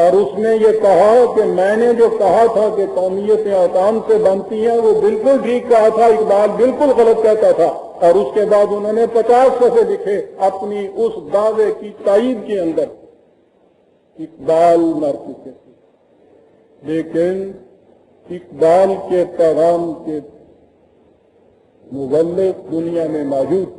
اور اس میں یہ کہا کہ میں نے جو کہا تھا کہ قومیتیں اوطان سے بنتی ہیں وہ بالکل ٹھیک کہا تھا، اقبال بالکل غلط کہتا تھا. اور اس کے بعد انہوں نے 50 صفحے لکھے اپنی اس دعوے کی تائید کے اندر. اقبال مر چکے تھے لیکن اقبال کے پیغام کے مبلغ دنیا میں موجود.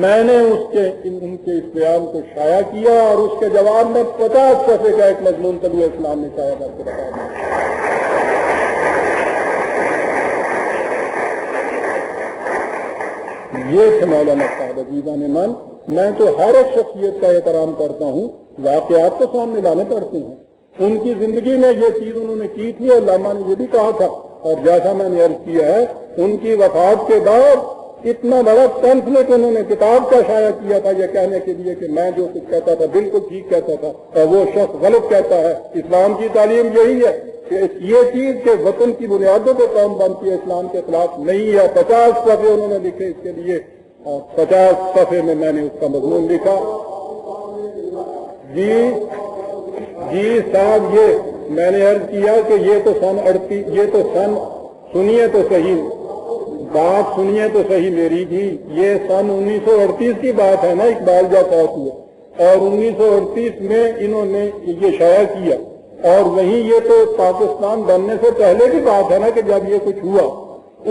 میں نے ان کے اس بیان کو شائع کیا اور اس کے جواب میں 50 صفحے کا ایک مضمون طلوع اسلام نے شائع کر کے بتا دیا. یہ تھے مولانا صاحب عزیزان من. میں تو ہر ایک شخصیت کا احترام کرتا ہوں، واقعات کو سامنے لانے پڑتے ہیں. ان کی زندگی میں یہ چیز انہوں نے کی تھی اور علامہ نے یہ بھی کہا تھا. اور جیسا میں نے عرض کیا ہے ان کی وفات کے بعد اتنا بڑا پمفلٹ انہوں نے کتاب کا شائع کیا تھا یہ کہنے کے لیے کہ میں جو کچھ کہتا تھا بالکل ٹھیک کہتا تھا اور وہ شخص غلط کہتا ہے. اسلام کی تعلیم یہی ہے کہ یہ چیز کہ وطن کی بنیادوں پہ قوم بنتی ہے اسلام کے خلاف نہیں ہے. 50 صفحے انہوں نے لکھے اس کے لیے اور 50 صفحے میں نے اس کا مضمون لکھا. جی صاحب، یہ میں نے عرض کیا کہ یہ تو سن سنیے تو صحیح بات، سنیے تو صحیح میری بھی. یہ سن 1938 کی بات ہے نا اقبال جا پاس ہوا اور 1938 میں انہوں نے یہ شائع کیا. اور وہیں یہ تو پاکستان بننے سے پہلے کی بات ہے نا کہ جب یہ کچھ ہوا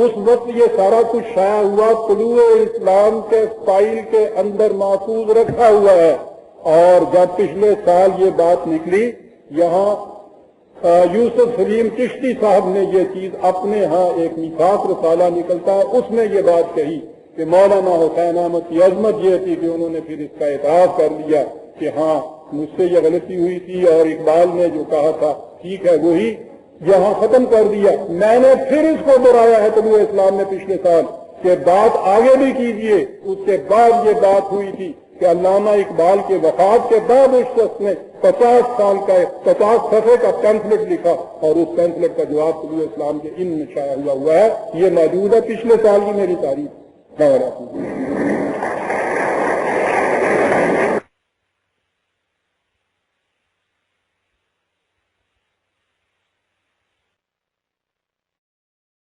اس وقت یہ سارا کچھ شائع ہوا، طلوع اسلام کے فائل کے اندر محفوظ رکھا ہوا ہے. اور جب پچھلے سال یہ بات نکلی یہاں یوسف سلیم چشتی صاحب نے یہ چیز اپنے ہاں ایک میثاق رسالہ نکلتا ہے اس میں یہ بات کہی کہ مولانا حسین احمد کی عظمت یہ تھی کہ انہوں نے پھر اس کا اعتراف کر لیا کہ ہاں مجھ سے یہ غلطی ہوئی تھی اور اقبال نے جو کہا تھا ٹھیک ہے وہی یہاں ختم کر دیا. میں نے پھر اس کو دہرایا ہے طلوع اسلام میں پچھلے سال کہ بات آگے بھی کیجئے. اس کے بعد یہ بات ہوئی تھی کہ علامہ اقبال کے وفات کے بعد اس شخص نے 50 صفحے کا پیمفلٹ لکھا اور اس پیمفلٹ کا جواب طلوع اسلام کے ان میں شائع ہوا ہے. یہ موجود ہے پچھلے سال کی میری تاریخ.